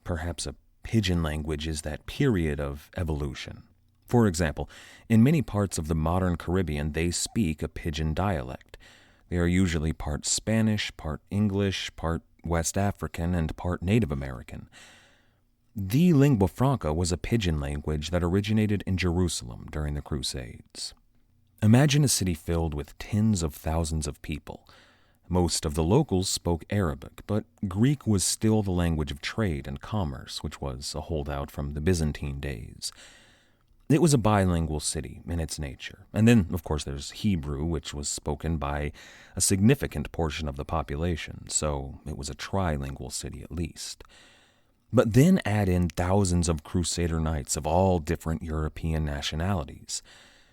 perhaps a pidgin language is that period of evolution. For example, in many parts of the modern Caribbean, they speak a pidgin dialect. They are usually part Spanish, part English, part West African, and part Native American. The lingua franca was a pidgin language that originated in Jerusalem during the Crusades. Imagine a city filled with tens of thousands of people. Most of the locals spoke Arabic, but Greek was still the language of trade and commerce, which was a holdout from the Byzantine days. It was a bilingual city in its nature. And then, of course, there's Hebrew, which was spoken by a significant portion of the population, so it was a trilingual city at least. But then add in thousands of Crusader knights of all different European nationalities.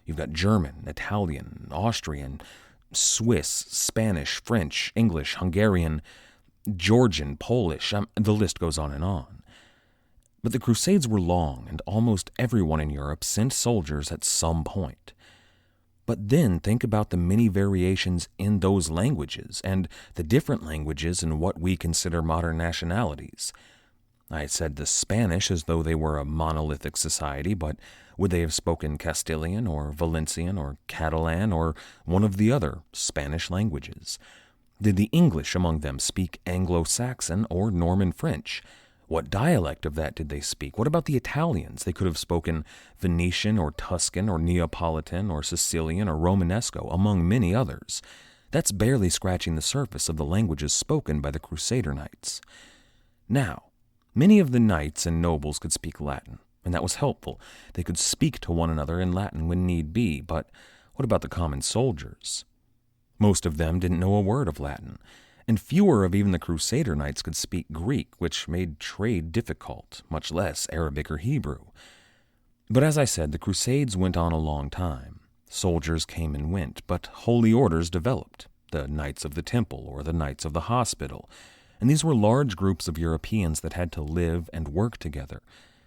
You've got German, Italian, Austrian, Swiss, Spanish, French, English, Hungarian, Georgian, Polish, the list goes on and on. But the Crusades were long, and almost everyone in Europe sent soldiers at some point. But then think about the many variations in those languages, and the different languages in what we consider modern nationalities. I said the Spanish as though they were a monolithic society, but would they have spoken Castilian or Valencian or Catalan or one of the other Spanish languages? Did the English among them speak Anglo-Saxon or Norman French? What dialect of that did they speak? What about the Italians? They could have spoken Venetian or Tuscan or Neapolitan or Sicilian or Romanesco, among many others. That's barely scratching the surface of the languages spoken by the Crusader knights. Now, many of the knights and nobles could speak Latin, and that was helpful. They could speak to one another in Latin when need be, but what about the common soldiers? Most of them didn't know a word of Latin, and fewer of even the Crusader knights could speak Greek, which made trade difficult, much less Arabic or Hebrew. But as I said, the Crusades went on a long time. Soldiers came and went, but holy orders developed, the Knights of the Temple or the Knights of the Hospital, and these were large groups of Europeans that had to live and work together.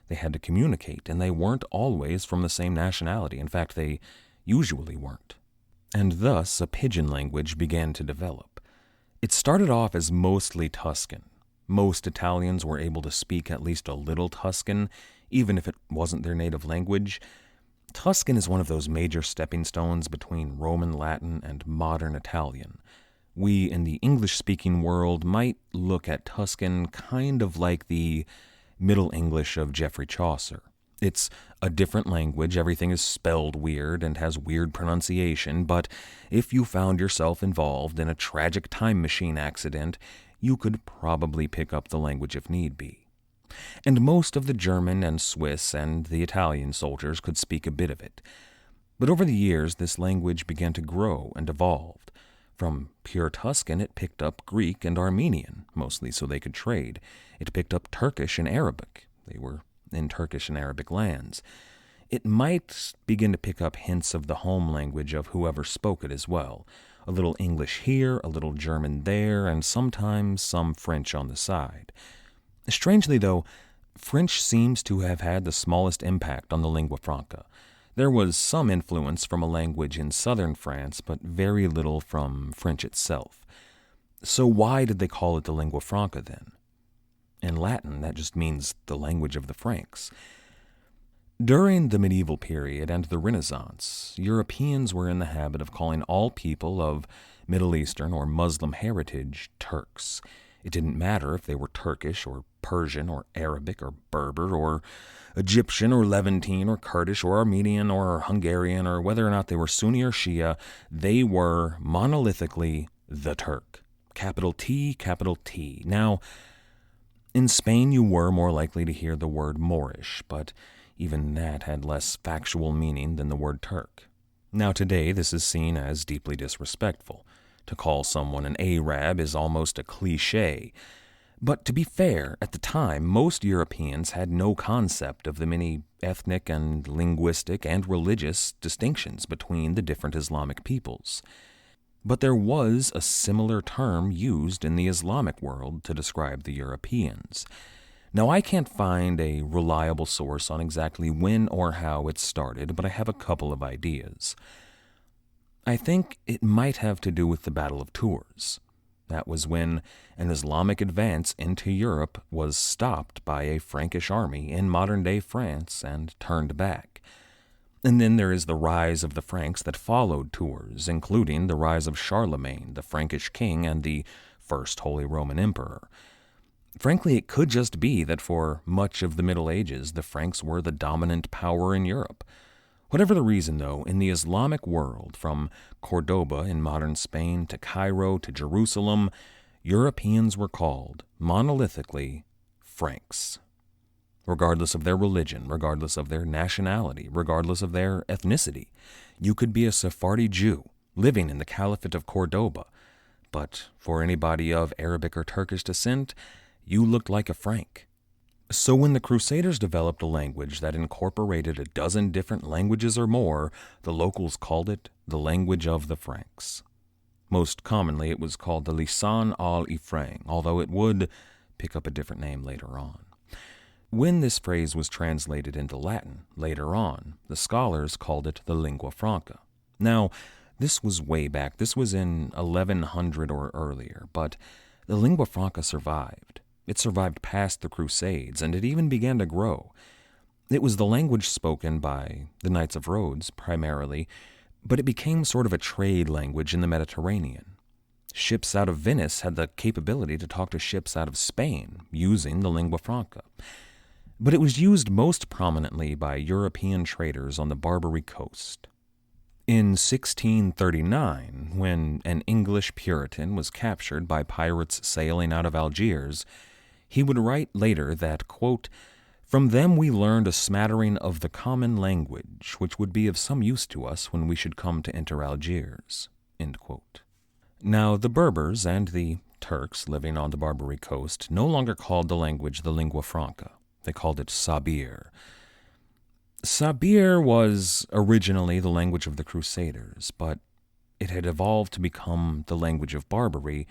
They had to communicate, and they weren't always from the same nationality. In fact, they usually weren't. And thus, a pidgin language began to develop. It started off as mostly Tuscan. Most Italians were able to speak at least a little Tuscan, even if it wasn't their native language. Tuscan is one of those major stepping stones between Roman Latin and modern Italian. We in the English-speaking world might look at Tuscan kind of like the Middle English of Geoffrey Chaucer. It's a different language, everything is spelled weird and has weird pronunciation, but if you found yourself involved in a tragic time machine accident, you could probably pick up the language if need be. And most of the German and Swiss and the Italian soldiers could speak a bit of it. But over the years, this language began to grow and evolved. From pure Tuscan, it picked up Greek and Armenian, mostly so they could trade. It picked up Turkish and Arabic. They were in Turkish and Arabic lands. It might begin to pick up hints of the home language of whoever spoke it as well. A little English here, a little German there, and sometimes some French on the side. Strangely, though, French seems to have had the smallest impact on the lingua franca. There was some influence from a language in southern France, but very little from French itself. So why did they call it the lingua franca then? In Latin, that just means the language of the Franks. During the medieval period and the Renaissance, Europeans were in the habit of calling all people of Middle Eastern or Muslim heritage Turks. It didn't matter if they were Turkish or Persian or Arabic or Berber or Egyptian or Levantine or Kurdish or Armenian or Hungarian, or whether or not they were Sunni or Shia, they were monolithically the Turk. Capital T, capital T. Now, in Spain you were more likely to hear the word Moorish, but even that had less factual meaning than the word Turk. Now today this is seen as deeply disrespectful. To call someone an Arab is almost a cliché. But to be fair, at the time, most Europeans had no concept of the many ethnic and linguistic and religious distinctions between the different Islamic peoples. But there was a similar term used in the Islamic world to describe the Europeans. Now, I can't find a reliable source on exactly when or how it started, but I have a couple of ideas. I think it might have to do with the Battle of Tours. That was when an Islamic advance into Europe was stopped by a Frankish army in modern-day France and turned back. And then there is the rise of the Franks that followed Tours, including the rise of Charlemagne, the Frankish king and the First Holy Roman Emperor. Frankly, it could just be that for much of the Middle Ages, the Franks were the dominant power in Europe. Whatever the reason, though, in the Islamic world, from Cordoba in modern Spain to Cairo to Jerusalem, Europeans were called, monolithically, Franks. Regardless of their religion, regardless of their nationality, regardless of their ethnicity, you could be a Sephardi Jew living in the Caliphate of Cordoba, but for anybody of Arabic or Turkish descent, you looked like a Frank. So when the Crusaders developed a language that incorporated a dozen different languages or more, the locals called it the language of the Franks. Most commonly it was called the Lisan al-Ifrang, although it would pick up a different name later on. When this phrase was translated into Latin later on, the scholars called it the lingua franca. Now, this was way back. This was in 1100 or earlier, but the lingua franca survived. It survived past the Crusades, and it even began to grow. It was the language spoken by the Knights of Rhodes, primarily, but it became sort of a trade language in the Mediterranean. Ships out of Venice had the capability to talk to ships out of Spain using the lingua franca. But it was used most prominently by European traders on the Barbary Coast. In 1639, when an English Puritan was captured by pirates sailing out of Algiers, he would write later that, quote, "From them we learned a smattering of the common language, which would be of some use to us when we should come to enter Algiers." End quote. Now, the Berbers and the Turks living on the Barbary Coast no longer called the language the lingua franca. They called it Sabir. Sabir was originally the language of the Crusaders, but it had evolved to become the language of Barbary,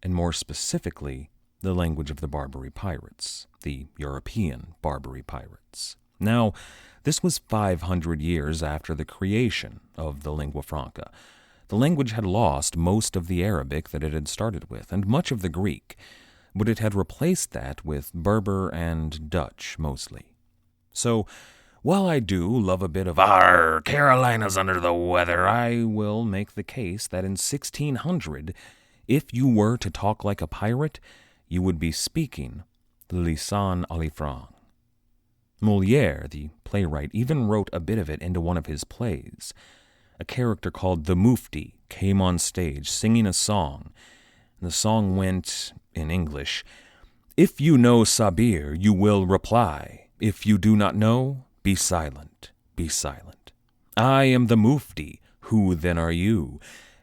and more specifically, the language of the Barbary pirates, the European Barbary pirates. Now, this was 500 years after the creation of the lingua franca. The language had lost most of the Arabic that it had started with, and much of the Greek, but it had replaced that with Berber and Dutch mostly. So, while I do love a bit of "Arr, Carolina's under the weather," I will make the case that in 1600, if you were to talk like a pirate, you would be speaking the Lisan al-Ifrang. Molière, the playwright, even wrote a bit of it into one of his plays. A character called the Mufti came on stage singing a song. The song went, in English, "If you know Sabir, you will reply. If you do not know, be silent, be silent. I am the Mufti. Who then are you?"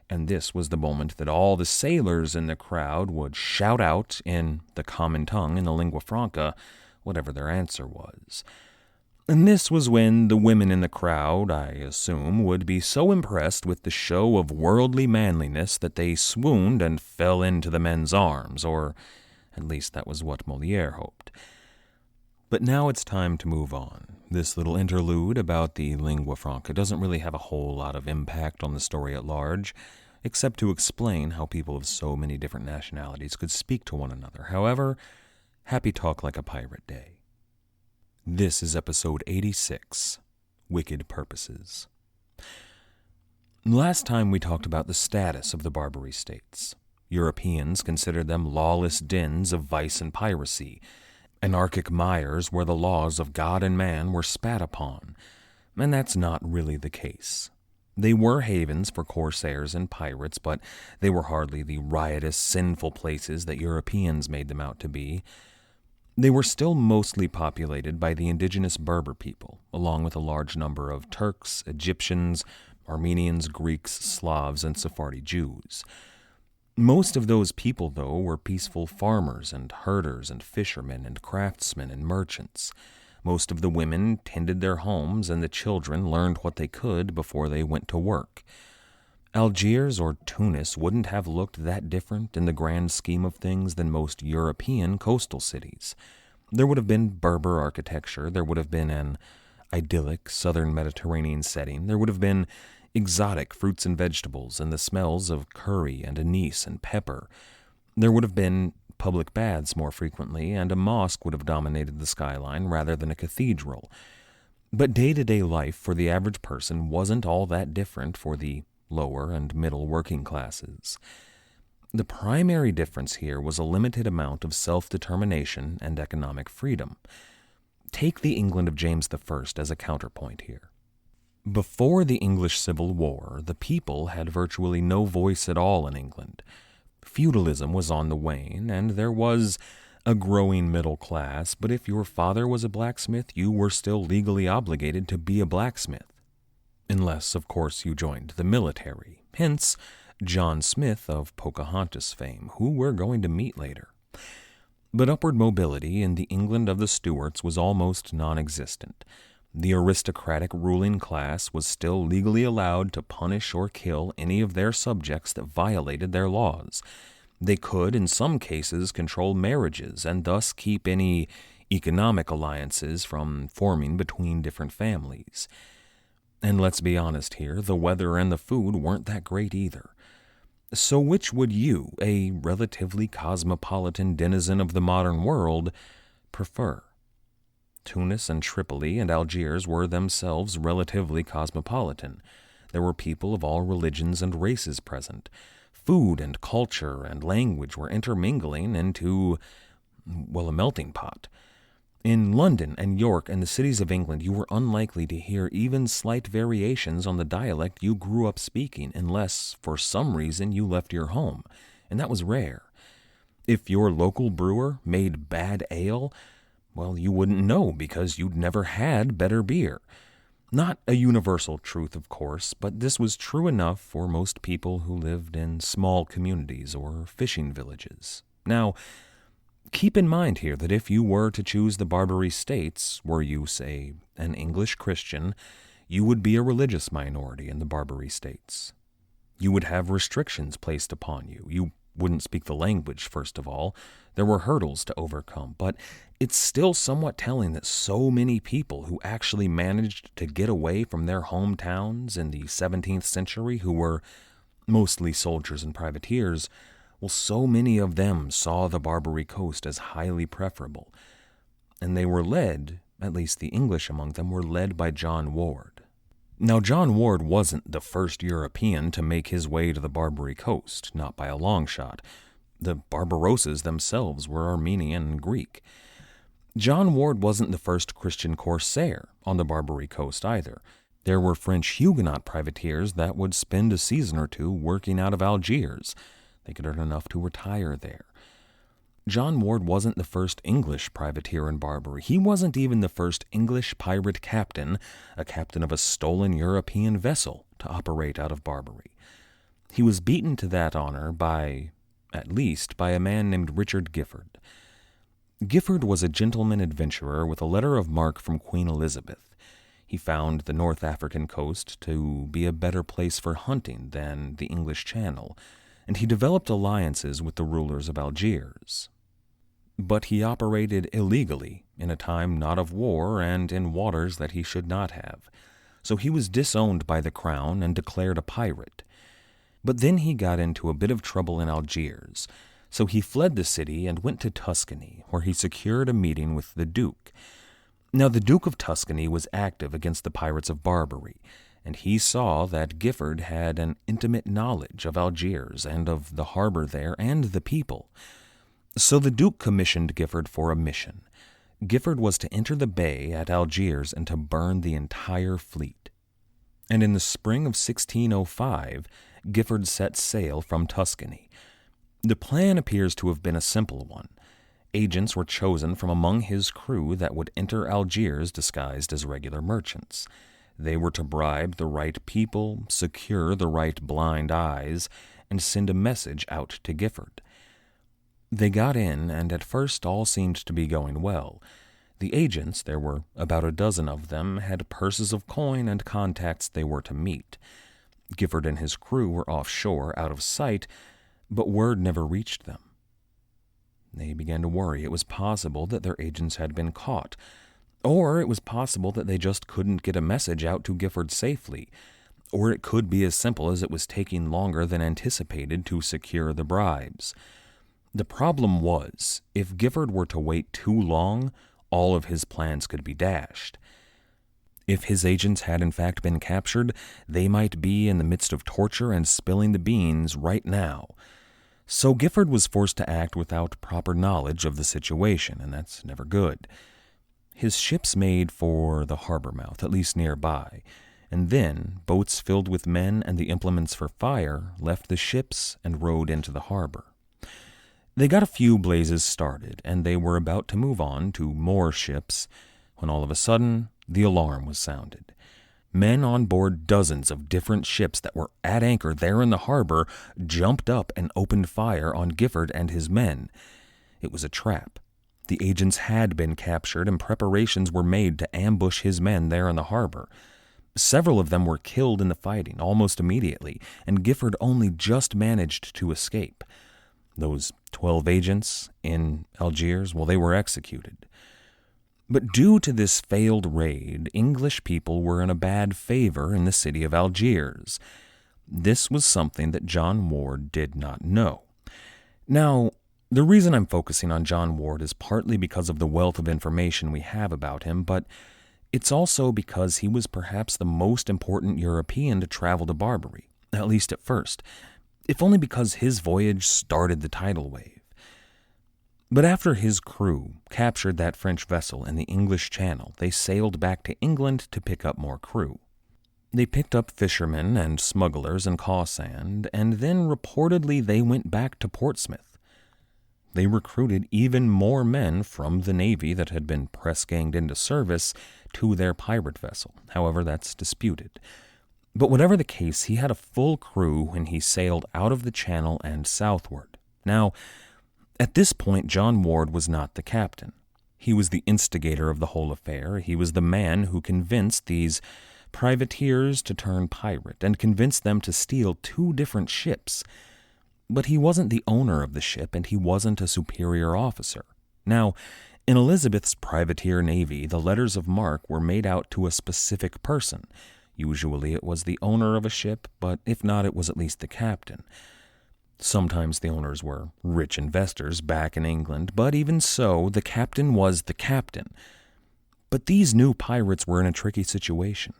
And this was the moment that all the sailors in the crowd would shout out in the common tongue, in the lingua franca, whatever their answer was. And this was when the women in the crowd, I assume, would be so impressed with the show of worldly manliness that they swooned and fell into the men's arms, or at least that was what Molière hoped. But now it's time to move on. This little interlude about the lingua franca doesn't really have a whole lot of impact on the story at large, except to explain how people of so many different nationalities could speak to one another. However, happy Talk Like a Pirate Day. This is episode 86, Wicked Purposes. Last time we talked about the status of the Barbary states. Europeans considered them lawless dens of vice and piracy, anarchic mires where the laws of God and man were spat upon, and that's not really the case. They were havens for corsairs and pirates, but they were hardly the riotous, sinful places that Europeans made them out to be. They were still mostly populated by the indigenous Berber people, along with a large number of Turks, Egyptians, Armenians, Greeks, Slavs, and Sephardi Jews. Most of those people, though, were peaceful farmers and herders and fishermen and craftsmen and merchants. Most of the women tended their homes, and the children learned what they could before they went to work. Algiers or Tunis wouldn't have looked that different in the grand scheme of things than most European coastal cities. There would have been Berber architecture, there would have been an idyllic southern Mediterranean setting, there would have been exotic fruits and vegetables and the smells of curry and anise and pepper. There would have been public baths more frequently, and a mosque would have dominated the skyline rather than a cathedral. But day-to-day life for the average person wasn't all that different for the lower and middle working classes. The primary difference here was a limited amount of self-determination and economic freedom. Take the England of James I as a counterpoint here. Before the English Civil War, the people had virtually no voice at all in England. Feudalism was on the wane, and there was a growing middle class, but if your father was a blacksmith, you were still legally obligated to be a blacksmith. Unless, of course, you joined the military. Hence, John Smith of Pocahontas fame, who we're going to meet later. But upward mobility in the England of the Stuarts was almost non-existent. The aristocratic ruling class was still legally allowed to punish or kill any of their subjects that violated their laws. They could, in some cases, control marriages and thus keep any economic alliances from forming between different families. And let's be honest here, the weather and the food weren't that great either. So which would you, a relatively cosmopolitan denizen of the modern world, prefer? Tunis and Tripoli and Algiers were themselves relatively cosmopolitan. There were people of all religions and races present. Food and culture and language were intermingling into, well, a melting pot. In London and York and the cities of England, you were unlikely to hear even slight variations on the dialect you grew up speaking unless, for some reason, you left your home, and that was rare. If your local brewer made bad ale, well, you wouldn't know because you'd never had better beer. Not a universal truth, of course, but this was true enough for most people who lived in small communities or fishing villages. Now, keep in mind here that if you were to choose the Barbary States, were you, say, an English Christian, you would be a religious minority in the Barbary States. You would have restrictions placed upon you. You wouldn't speak the language, first of all. There were hurdles to overcome, but it's still somewhat telling that so many people who actually managed to get away from their hometowns in the 17th century, who were mostly soldiers and privateers, well, so many of them saw the Barbary Coast as highly preferable. And they were led, at least the English among them, were led by John Ward. Now, John Ward wasn't the first European to make his way to the Barbary Coast, not by a long shot. The Barbarossas themselves were Armenian and Greek. John Ward wasn't the first Christian corsair on the Barbary Coast either. There were French Huguenot privateers that would spend a season or two working out of Algiers. They could earn enough to retire there. John Ward wasn't the first English privateer in Barbary. He wasn't even the first English pirate captain, a captain of a stolen European vessel, to operate out of Barbary. He was beaten to that honor at least by a man named Richard Gifford. Gifford was a gentleman adventurer with a letter of marque from Queen Elizabeth. He found the North African coast to be a better place for hunting than the English Channel, and he developed alliances with the rulers of Algiers. But he operated illegally in a time not of war and in waters that he should not have, so he was disowned by the crown and declared a pirate. But then he got into a bit of trouble in Algiers, so he fled the city and went to Tuscany, where he secured a meeting with the Duke. Now, the Duke of Tuscany was active against the pirates of Barbary, and he saw that Gifford had an intimate knowledge of Algiers and of the harbor there and the people. So the Duke commissioned Gifford for a mission. Gifford was to enter the bay at Algiers and to burn the entire fleet. And in the spring of 1605, Gifford set sail from Tuscany. The plan appears to have been a simple one. Agents were chosen from among his crew that would enter Algiers disguised as regular merchants. They were to bribe the right people, secure the right blind eyes, and send a message out to Gifford. They got in, and at first all seemed to be going well. The agents, there were about a dozen of them, had purses of coin and contacts they were to meet. Gifford and his crew were offshore, out of sight, but word never reached them. They began to worry. It was possible that their agents had been caught, or it was possible that they just couldn't get a message out to Gifford safely, or it could be as simple as it was taking longer than anticipated to secure the bribes. The problem was, if Gifford were to wait too long, all of his plans could be dashed. If his agents had in fact been captured, they might be in the midst of torture and spilling the beans right now. So Gifford was forced to act without proper knowledge of the situation, and that's never good. His ships made for the harbor mouth, at least nearby, and then boats filled with men and the implements for fire left the ships and rowed into the harbor. They got a few blazes started, and they were about to move on to more ships, when all of a sudden the alarm was sounded. Men on board dozens of different ships that were at anchor there in the harbor jumped up and opened fire on Gifford and his men. It was a trap. The agents had been captured, and preparations were made to ambush his men there in the harbor. Several of them were killed in the fighting almost immediately, and Gifford only just managed to escape. Those 12 agents in Algiers, well, they were executed. But due to this failed raid, English people were in a bad favor in the city of Algiers. This was something that John Ward did not know. Now, the reason I'm focusing on John Ward is partly because of the wealth of information we have about him, but it's also because he was perhaps the most important European to travel to Barbary, at least at first, if only because his voyage started the tidal wave. But after his crew captured that French vessel in the English Channel, they sailed back to England to pick up more crew. They picked up fishermen and smugglers in Cawsand, and then reportedly they went back to Portsmouth. They recruited even more men from the Navy that had been press-ganged into service to their pirate vessel. However, that's disputed. But whatever the case, he had a full crew when he sailed out of the Channel and southward. Now, at this point, John Ward was not the captain. He was the instigator of the whole affair. He was the man who convinced these privateers to turn pirate and convinced them to steal 2 different ships. But he wasn't the owner of the ship, and he wasn't a superior officer. Now, in Elizabeth's privateer navy, the letters of marque were made out to a specific person. Usually it was the owner of a ship, but if not, it was at least the captain. Sometimes the owners were rich investors back in England, but even so, the captain was the captain. But these new pirates were in a tricky situation.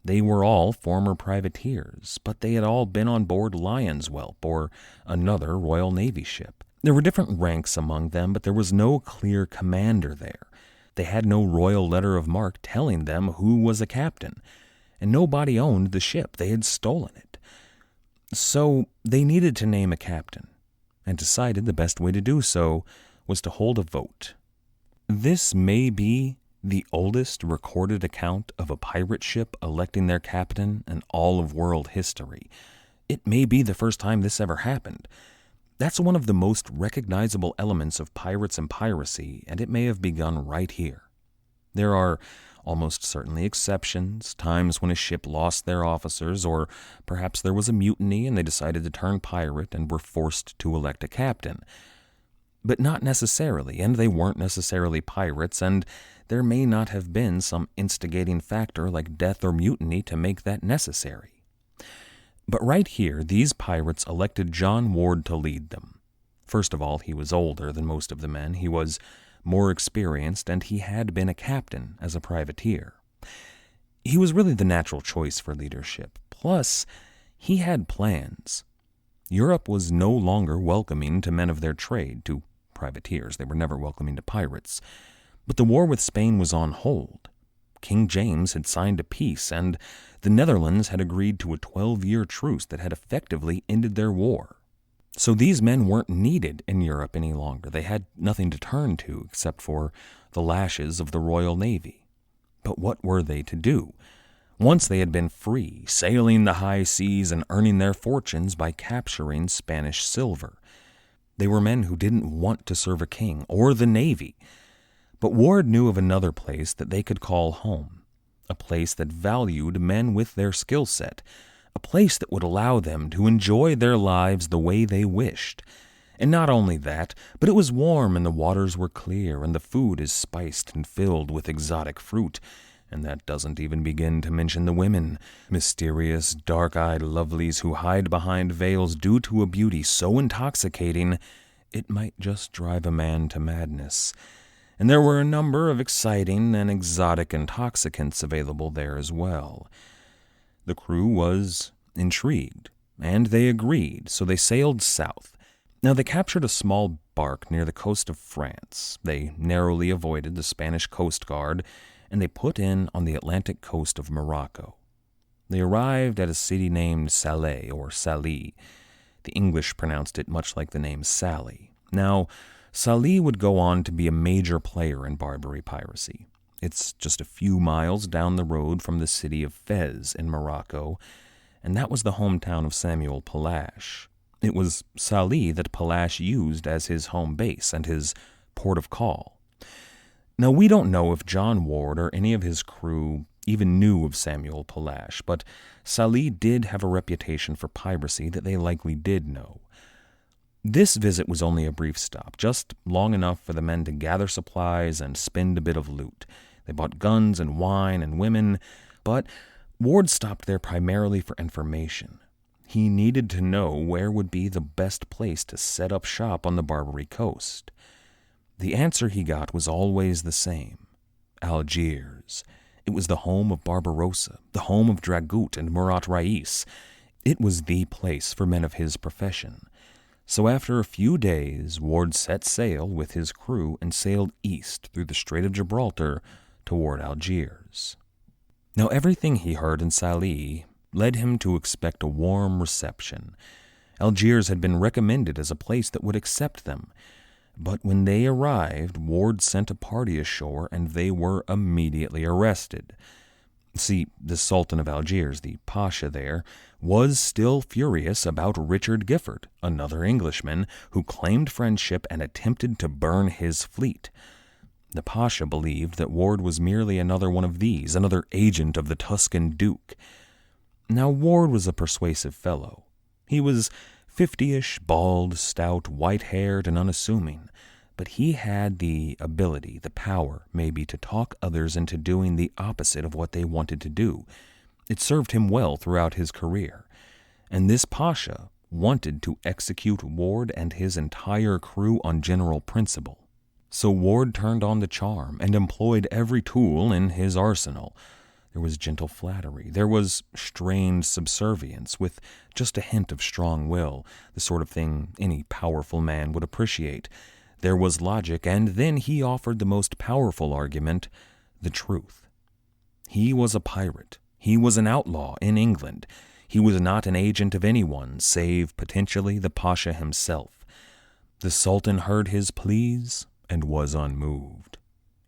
They were all former privateers, but they had all been on board Lion's Whelp or another Royal Navy ship. There were different ranks among them, but there was no clear commander there. They had no royal letter of marque telling them who was a captain, and nobody owned the ship. They had stolen it. So they needed to name a captain, and decided the best way to do so was to hold a vote. This may be the oldest recorded account of a pirate ship electing their captain in all of world history. It may be the first time this ever happened. That's one of the most recognizable elements of pirates and piracy, and it may have begun right here. There are almost certainly exceptions, times when a ship lost their officers, or perhaps there was a mutiny and they decided to turn pirate and were forced to elect a captain. But not necessarily, and they weren't necessarily pirates, and there may not have been some instigating factor like death or mutiny to make that necessary. But right here, these pirates elected John Ward to lead them. First of all, he was older than most of the men. He was more experienced, and he had been a captain as a privateer. He was really the natural choice for leadership. Plus, he had plans. Europe was no longer welcoming to men of their trade, to privateers. They were never welcoming to pirates. But the war with Spain was on hold. King James had signed a peace, and the Netherlands had agreed to a 12-year truce that had effectively ended their war. So these men weren't needed in Europe any longer. They had nothing to turn to except for the lashes of the Royal Navy. But what were they to do? Once they had been free, sailing the high seas and earning their fortunes by capturing Spanish silver. They were men who didn't want to serve a king or the Navy. But Ward knew of another place that they could call home, a place that valued men with their skill set, a place that would allow them to enjoy their lives the way they wished. And not only that, but it was warm and the waters were clear and the food is spiced and filled with exotic fruit. And that doesn't even begin to mention the women, mysterious, dark-eyed lovelies who hide behind veils due to a beauty so intoxicating it might just drive a man to madness. And there were a number of exciting and exotic intoxicants available there as well. The crew was intrigued, and they agreed, so they sailed south. Now, they captured a small bark near the coast of France. They narrowly avoided the Spanish Coast Guard, and they put in on the Atlantic coast of Morocco. They arrived at a city named Salé, or Salih. The English pronounced it much like the name Sally. Now, Salih would go on to be a major player in Barbary piracy. It's just a few miles down the road from the city of Fez in Morocco, and that was the hometown of Samuel Palash. It was Salih that Palash used as his home base and his port of call. Now, we don't know if John Ward or any of his crew even knew of Samuel Palash, but Salih did have a reputation for piracy that they likely did know. This visit was only a brief stop, just long enough for the men to gather supplies and spend a bit of loot. They bought guns and wine and women, but Ward stopped there primarily for information. He needed to know where would be the best place to set up shop on the Barbary Coast. The answer he got was always the same: Algiers. It was the home of Barbarossa, the home of Dragut and Murat Rais. It was the place for men of his profession. So after a few days, Ward set sail with his crew and sailed east through the Strait of Gibraltar toward Algiers. Now, everything he heard in Salih led him to expect a warm reception. Algiers had been recommended as a place that would accept them. But when they arrived, Ward sent a party ashore, and they were immediately arrested. See, the Sultan of Algiers, the Pasha there, was still furious about Richard Giffard, another Englishman, who claimed friendship and attempted to burn his fleet. The Pasha believed that Ward was merely another one of these, another agent of the Tuscan Duke. Now, Ward was a persuasive fellow. He was 50-ish, bald, stout, white-haired, and unassuming, but he had the ability, the power, maybe, to talk others into doing the opposite of what they wanted to do. It served him well throughout his career, and this Pasha wanted to execute Ward and his entire crew on general principle. So Ward turned on the charm and employed every tool in his arsenal. There was gentle flattery. There was strained subservience with just a hint of strong will, the sort of thing any powerful man would appreciate. There was logic, and then he offered the most powerful argument, the truth. He was a pirate. He was an outlaw in England. He was not an agent of anyone, save potentially the Pasha himself. The Sultan heard his pleas and was unmoved.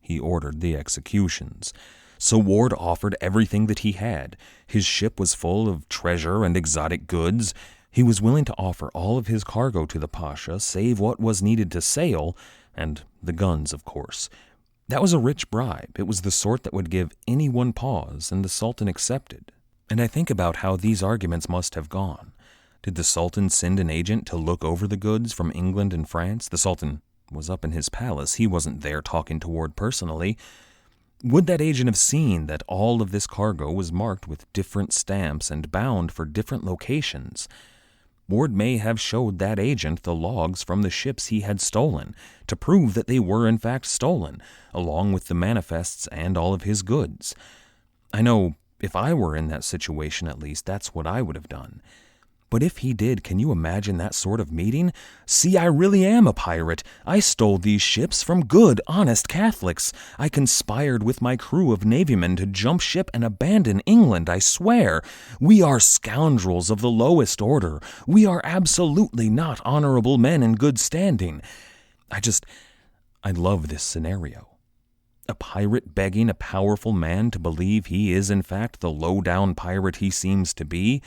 He ordered the executions. So Ward offered everything that he had. His ship was full of treasure and exotic goods. He was willing to offer all of his cargo to the Pasha, save what was needed to sail, and the guns, of course. That was a rich bribe. It was the sort that would give anyone pause, and the Sultan accepted. And I think about how these arguments must have gone. Did the Sultan send an agent to look over the goods from England and France? The Sultan was up in his palace. He wasn't there talking to Ward personally. Would that agent have seen that all of this cargo was marked with different stamps and bound for different locations? Ward may have showed that agent the logs from the ships he had stolen to prove that they were in fact stolen, along with the manifests and all of his goods. I know If I were in that situation, at least, that's what I would have done. But if he did, can you imagine that sort of meeting? See, I really am a pirate. I stole these ships from good, honest Catholics. I conspired with my crew of navymen to jump ship and abandon England, I swear. We are scoundrels of the lowest order. We are absolutely not honorable men in good standing. I love this scenario. A pirate begging a powerful man to believe he is in fact the low-down pirate he seems to be.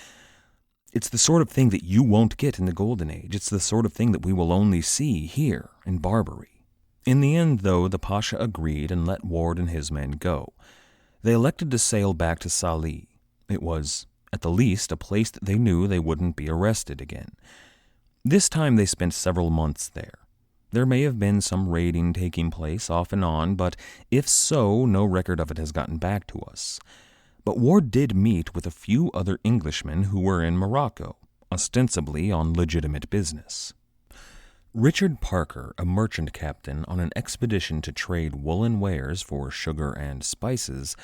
It's the sort of thing that you won't get in the Golden Age. It's the sort of thing that we will only see here in Barbary. In the end, though, the Pasha agreed and let Ward and his men go. They elected to sail back to Salih. It was, at the least, a place that they knew they wouldn't be arrested again. This time they spent several months there. There may have been some raiding taking place off and on, but if so, no record of it has gotten back to us. But Ward did meet with a few other Englishmen who were in Morocco, ostensibly on legitimate business. Richard Parker, a merchant captain on an expedition to trade woolen wares for sugar and spices,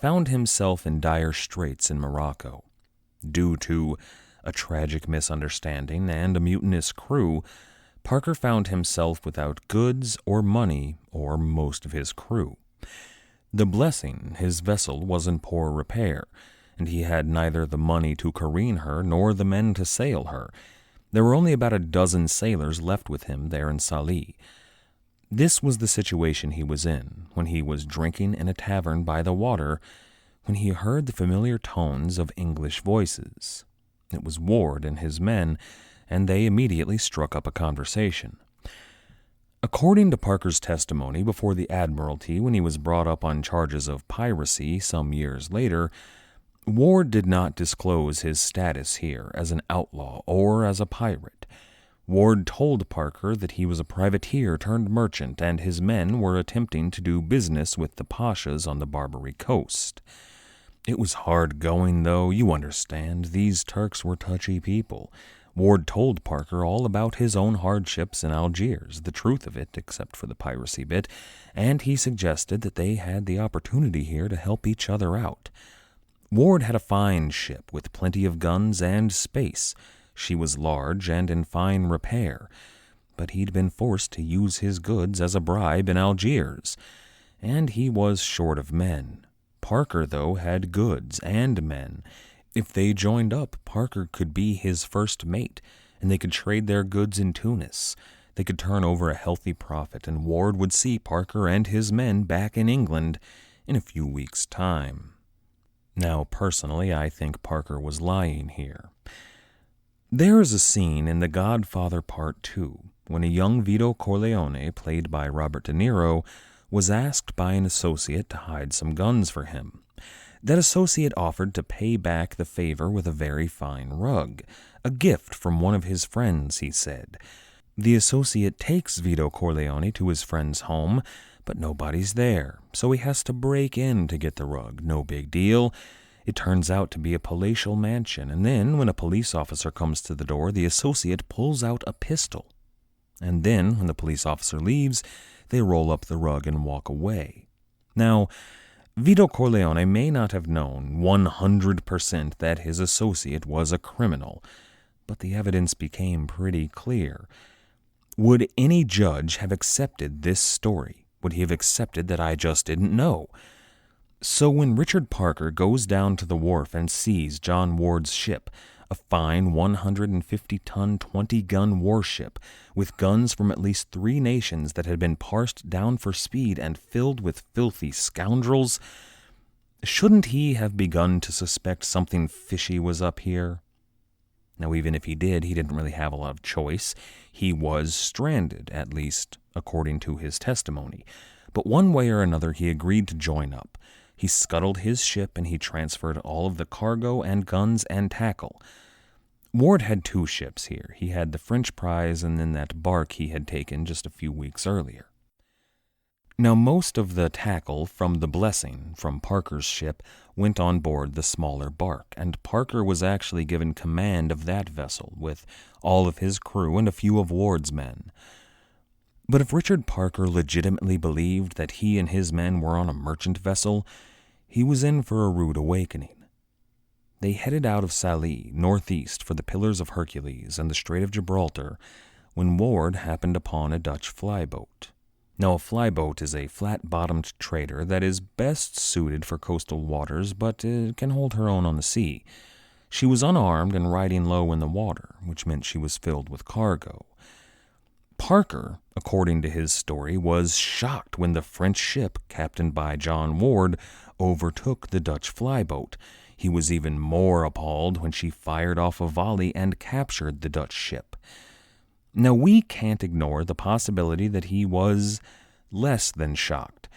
found himself in dire straits in Morocco. Due to a tragic misunderstanding and a mutinous crew, Parker found himself without goods or money or most of his crew. The Blessing, his vessel, was in poor repair, and he had neither the money to careen her nor the men to sail her. There were only about a dozen sailors left with him there in Salih. This was the situation he was in when he was drinking in a tavern by the water, when he heard the familiar tones of English voices. It was Ward and his men, and they immediately struck up a conversation. According to Parker's testimony before the Admiralty when he was brought up on charges of piracy some years later, Ward did not disclose his status here as an outlaw or as a pirate. Ward told Parker that he was a privateer turned merchant and his men were attempting to do business with the Pashas on the Barbary Coast. It was hard going, though, you understand. These Turks were touchy people. Ward told Parker all about his own hardships in Algiers, the truth of it, except for the piracy bit, and he suggested that they had the opportunity here to help each other out. Ward had a fine ship with plenty of guns and space. She was large and in fine repair, but he'd been forced to use his goods as a bribe in Algiers, and he was short of men. Parker, though, had goods and men. If they joined up, Parker could be his first mate, and they could trade their goods in Tunis. They could turn over a healthy profit, and Ward would see Parker and his men back in England in a few weeks' time. Now, personally, I think Parker was lying here. There is a scene in The Godfather Part 2 when a young Vito Corleone, played by Robert De Niro, was asked by an associate to hide some guns for him. That associate offered to pay back the favor with a very fine rug, a gift from one of his friends, he said. The associate takes Vito Corleone to his friend's home, but nobody's there, so he has to break in to get the rug. No big deal. It turns out to be a palatial mansion, and then, when a police officer comes to the door, the associate pulls out a pistol. And then, when the police officer leaves, they roll up the rug and walk away. Now, Vito Corleone may not have known 100% that his associate was a criminal, but the evidence became pretty clear. Would any judge have accepted this story? Would he have accepted that I just didn't know? So when Richard Parker goes down to the wharf and sees John Ward's ship, a fine 150-ton, 20-gun warship with guns from at least 3 nations that had been parsed down for speed and filled with filthy scoundrels, shouldn't he have begun to suspect something fishy was up here? Now, even if he did, he didn't really have a lot of choice. He was stranded, at least according to his testimony. But one way or another, he agreed to join up. He scuttled his ship and he transferred all of the cargo and guns and tackle. Ward had 2 ships here. He had the French prize and then that bark he had taken just a few weeks earlier. Now, most of the tackle from the Blessing, from Parker's ship, went on board the smaller bark, and Parker was actually given command of that vessel with all of his crew and a few of Ward's men. But if Richard Parker legitimately believed that he and his men were on a merchant vessel, he was in for a rude awakening. They headed out of Salé, northeast, for the Pillars of Hercules and the Strait of Gibraltar, when Ward happened upon a Dutch flyboat. Now, a flyboat is a flat-bottomed trader that is best suited for coastal waters, but can hold her own on the sea. She was unarmed and riding low in the water, which meant she was filled with cargo. Parker, according to his story, was shocked when the French ship, captained by John Ward, overtook the Dutch flyboat. He was even more appalled when she fired off a volley and captured the Dutch ship. Now, we can't ignore the possibility that he was less than shocked.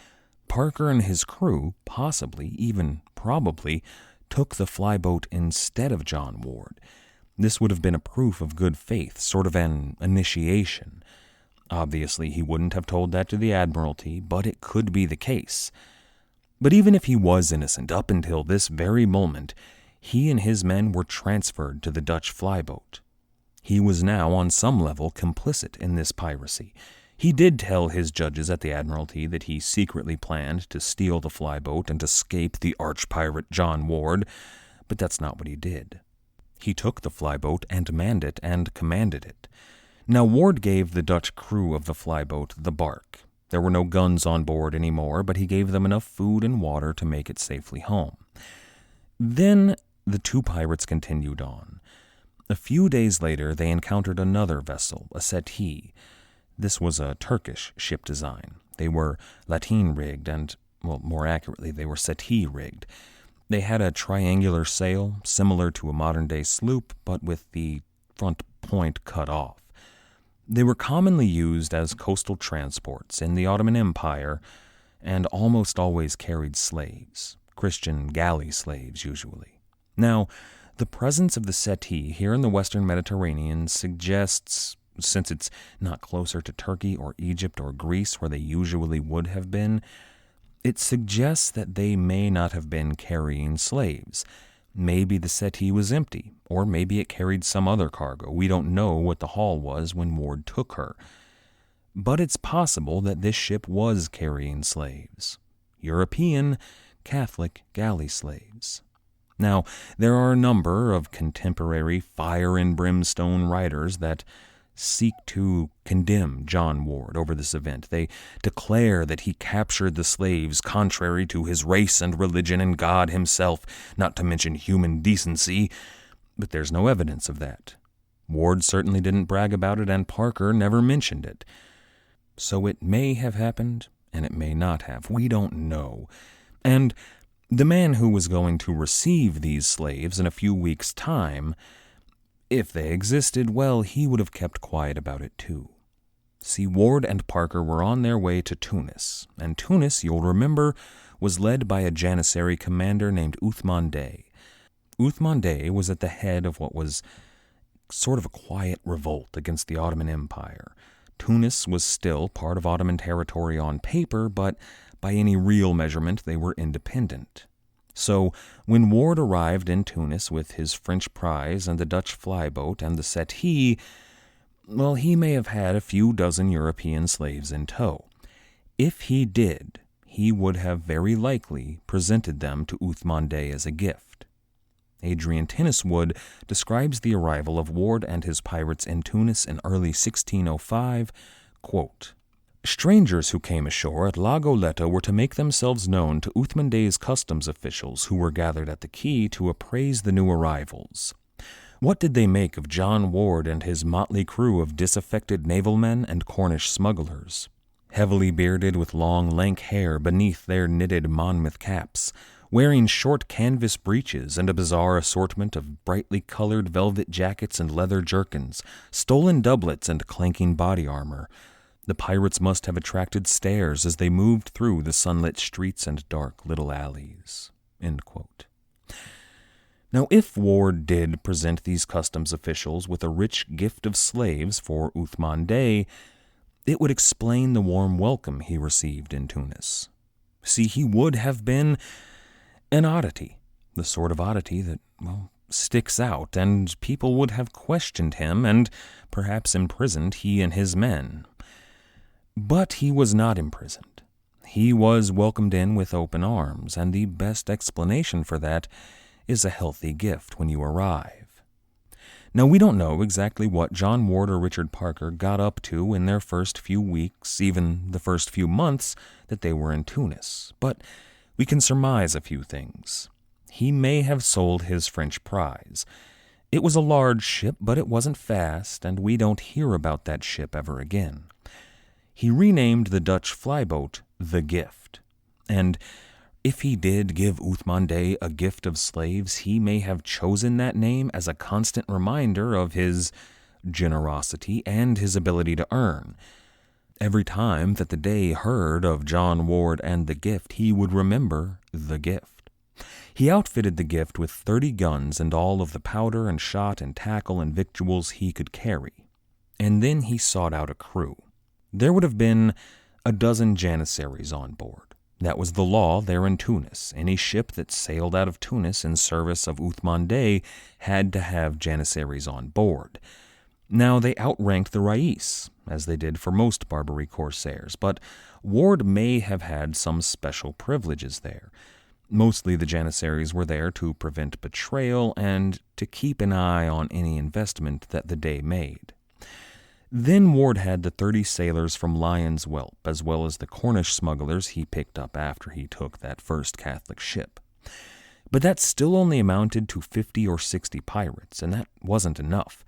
Parker and his crew, possibly, even probably, took the flyboat instead of John Ward. This would have been a proof of good faith, sort of an initiation. Obviously, he wouldn't have told that to the Admiralty, but it could be the case. But even if he was innocent up until this very moment, he and his men were transferred to the Dutch flyboat. He was now, on some level, complicit in this piracy. He did tell his judges at the Admiralty that he secretly planned to steal the flyboat and escape the arch-pirate John Ward, but that's not what he did. He took the flyboat and manned it and commanded it. Now, Ward gave the Dutch crew of the flyboat the bark. There were no guns on board anymore, but he gave them enough food and water to make it safely home. Then the two pirates continued on. A few days later, they encountered another vessel, a settee. This was a Turkish ship design. They were lateen-rigged and, well, more accurately, they were settee-rigged. They had a triangular sail, similar to a modern-day sloop, but with the front point cut off. They were commonly used as coastal transports in the Ottoman Empire and almost always carried slaves, Christian galley slaves usually. Now, the presence of the settee here in the western Mediterranean suggests, since it's not closer to Turkey or Egypt or Greece where they usually would have been, it suggests that they may not have been carrying slaves. Maybe the settee was empty, or maybe it carried some other cargo. We don't know what the haul was when Ward took her. But it's possible that this ship was carrying slaves. European, Catholic galley slaves. Now, there are a number of contemporary fire and brimstone writers that seek to condemn John Ward over this event. They declare that he captured the slaves contrary to his race and religion and God himself, not to mention human decency, but there's no evidence of that. Ward certainly didn't brag about it, and Parker never mentioned it. So it may have happened, and it may not have. We don't know. And the man who was going to receive these slaves in a few weeks' time, if they existed, well, he would have kept quiet about it too. See, Ward and Parker were on their way to Tunis, and Tunis, you'll remember, was led by a Janissary commander named Uthman Dey. Uthman Dey was at the head of what was sort of a quiet revolt against the Ottoman Empire. Tunis was still part of Ottoman territory on paper, but by any real measurement, they were independent. So, when Ward arrived in Tunis with his French prize and the Dutch flyboat and the settee, well, he may have had a few dozen European slaves in tow. If he did, he would have very likely presented them to Uthman Dey as a gift. Adrian Tenniswood describes the arrival of Ward and his pirates in Tunis in early 1605, quote, "Strangers who came ashore at La Goleta were to make themselves known to Uthman Dey's customs officials who were gathered at the quay to appraise the new arrivals. What did they make of John Ward and his motley crew of disaffected naval men and Cornish smugglers? Heavily bearded with long, lank hair beneath their knitted Monmouth caps, wearing short canvas breeches and a bizarre assortment of brightly colored velvet jackets and leather jerkins, stolen doublets and clanking body armor. The pirates must have attracted stares as they moved through the sunlit streets and dark little alleys." End quote. Now, if Ward did present these customs officials with a rich gift of slaves for Uthman Dey, it would explain the warm welcome he received in Tunis. See, he would have been an oddity, the sort of oddity that, well, sticks out, and people would have questioned him and perhaps imprisoned he and his men. But he was not imprisoned. He was welcomed in with open arms, and the best explanation for that is a healthy gift when you arrive. Now, we don't know exactly what John Ward or Richard Parker got up to in their first few weeks, even the first few months that they were in Tunis, but we can surmise a few things. He may have sold his French prize. It was a large ship, but it wasn't fast, and we don't hear about that ship ever again. He renamed the Dutch flyboat the Gift, and if he did give Uthman Dey a gift of slaves, he may have chosen that name as a constant reminder of his generosity and his ability to earn. Every time that the Dey heard of John Ward and the Gift, he would remember the Gift. He outfitted the Gift with 30 guns and all of the powder and shot and tackle and victuals he could carry. And then he sought out a crew. There would have been a dozen janissaries on board. That was the law there in Tunis. Any ship that sailed out of Tunis in service of Uthman Dey had to have janissaries on board. Now, they outranked the Rais, as they did for most Barbary corsairs, but Ward may have had some special privileges there. Mostly the janissaries were there to prevent betrayal and to keep an eye on any investment that the Dey made. Then Ward had the 30 sailors from Lion's Whelp, as well as the Cornish smugglers he picked up after he took that first Catholic ship. But that still only amounted to 50 or 60 pirates, and that wasn't enough.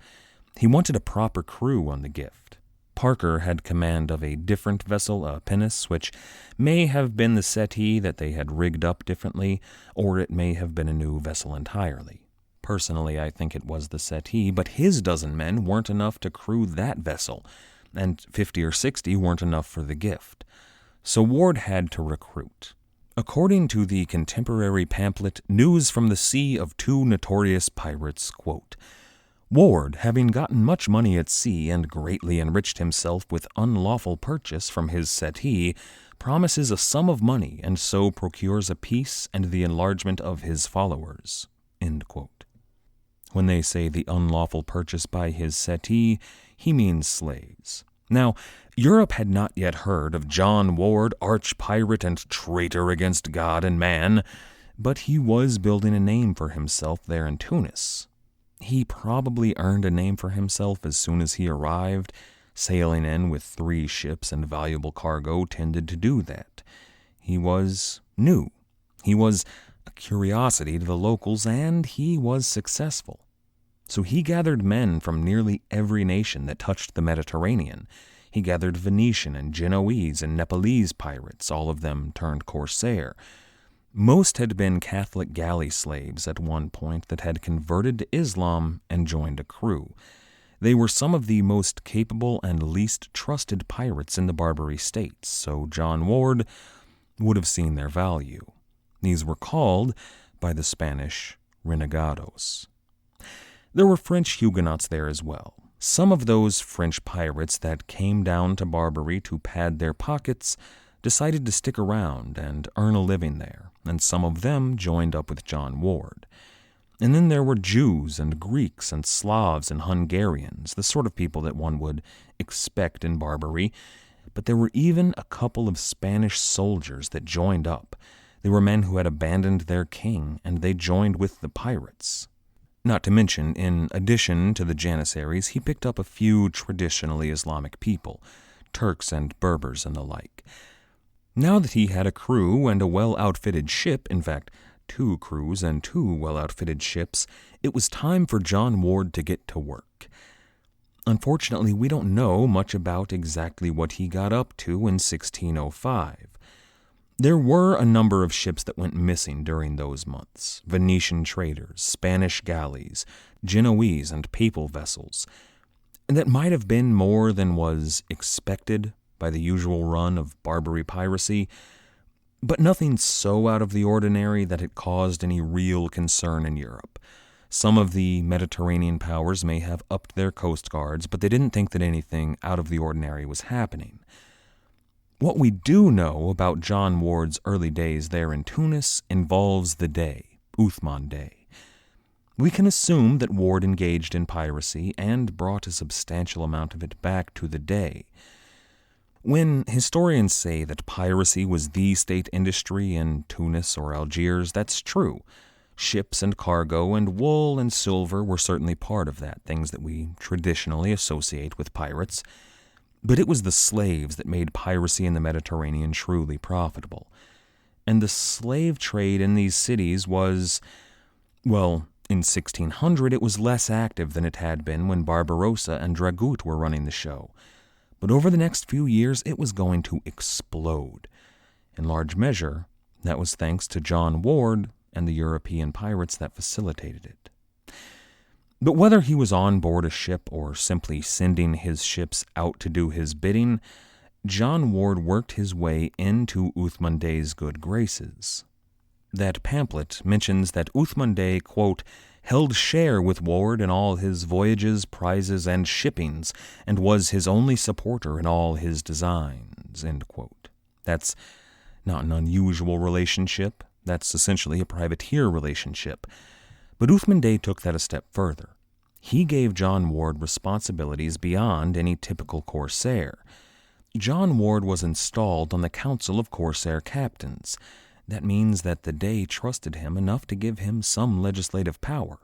He wanted a proper crew on the Gift. Parker had command of a different vessel, a pinnace, which may have been the settee that they had rigged up differently, or it may have been a new vessel entirely. Personally, I think it was the settee, but his dozen men weren't enough to crew that vessel, and 50 or 60 weren't enough for the Gift. So Ward had to recruit. According to the contemporary pamphlet News from the Sea of Two Notorious Pirates, quote, Ward, having gotten much money at sea and greatly enriched himself with unlawful purchase from his settee, promises a sum of money and so procures a peace and the enlargement of his followers. End quote. When they say the unlawful purchase by his settee, he means slaves. Now, Europe had not yet heard of John Ward, arch-pirate and traitor against God and man, but he was building a name for himself there in Tunis. He probably earned a name for himself as soon as he arrived. Sailing in with 3 ships and valuable cargo tended to do that. He was new. He was a curiosity to the locals, and he was successful. So he gathered men from nearly every nation that touched the Mediterranean. He gathered Venetian and Genoese and Nepalese pirates, all of them turned corsair. Most had been Catholic galley slaves at one point that had converted to Islam and joined a crew. They were some of the most capable and least trusted pirates in the Barbary States, so John Ward would have seen their value. These were called, by the Spanish, renegados. There were French Huguenots there as well. Some of those French pirates that came down to Barbary to pad their pockets decided to stick around and earn a living there, and some of them joined up with John Ward. And then there were Jews and Greeks and Slavs and Hungarians, the sort of people that one would expect in Barbary, but there were even a couple of Spanish soldiers that joined up. They were men who had abandoned their king, and they joined with the pirates. Not to mention, in addition to the Janissaries, he picked up a few traditionally Islamic people, Turks and Berbers and the like. Now that he had a crew and a well-outfitted ship, in fact, 2 crews and 2 well-outfitted ships, it was time for John Ward to get to work. Unfortunately, we don't know much about exactly what he got up to in 1605. There were a number of ships that went missing during those months: Venetian traders, Spanish galleys, Genoese and papal vessels. And that might have been more than was expected by the usual run of Barbary piracy, but nothing so out of the ordinary that it caused any real concern in Europe. Some of the Mediterranean powers may have upped their coast guards, but they didn't think that anything out of the ordinary was happening. What we do know about John Ward's early days there in Tunis involves the Dey, Uthman Dey. We can assume that Ward engaged in piracy and brought a substantial amount of it back to the Dey. When historians say that piracy was the state industry in Tunis or Algiers, that's true. Ships and cargo and wool and silver were certainly part of that, things that we traditionally associate with pirates. But it was the slaves that made piracy in the Mediterranean truly profitable. And the slave trade in these cities was, well, in 1600 it was less active than it had been when Barbarossa and Dragut were running the show. But over the next few years it was going to explode. In large measure, that was thanks to John Ward and the European pirates that facilitated it. But whether he was on board a ship or simply sending his ships out to do his bidding, John Ward worked his way into Uthman Dey's good graces. That pamphlet mentions that Uthman Dey, quote, held share with Ward in all his voyages, prizes, and shippings, and was his only supporter in all his designs, end quote. That's not an unusual relationship. That's essentially a privateer relationship. But Uthman Dey took that a step further. He gave John Ward responsibilities beyond any typical corsair. John Ward was installed on the Council of Corsair Captains. That means that the Dey trusted him enough to give him some legislative power.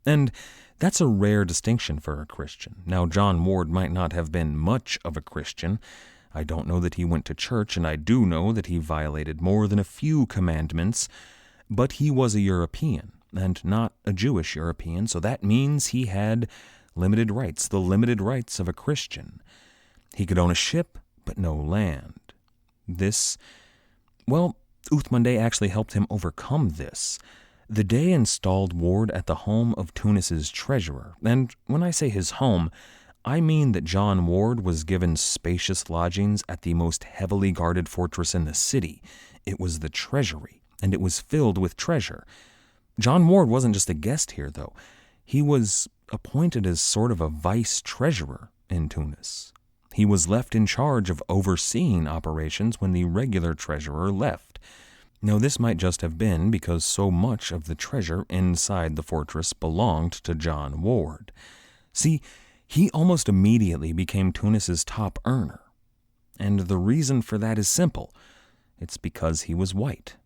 And that's a rare distinction for a Christian. Now, John Ward might not have been much of a Christian. I don't know that he went to church, and I do know that he violated more than a few commandments, but he was a European, and not a Jewish European, so that means he had limited rights, the limited rights of a Christian. He could own a ship, but no land. Uthman Dey actually helped him overcome this. The Dey installed Ward at the home of Tunis's treasurer, and when I say his home, I mean that John Ward was given spacious lodgings at the most heavily guarded fortress in the city. It was the treasury, and it was filled with treasure. John Ward wasn't just a guest here, though. He was appointed as sort of a vice-treasurer in Tunis. He was left in charge of overseeing operations when the regular treasurer left. Now, this might just have been because so much of the treasure inside the fortress belonged to John Ward. See, he almost immediately became Tunis's top earner. And the reason for that is simple. It's because he was white.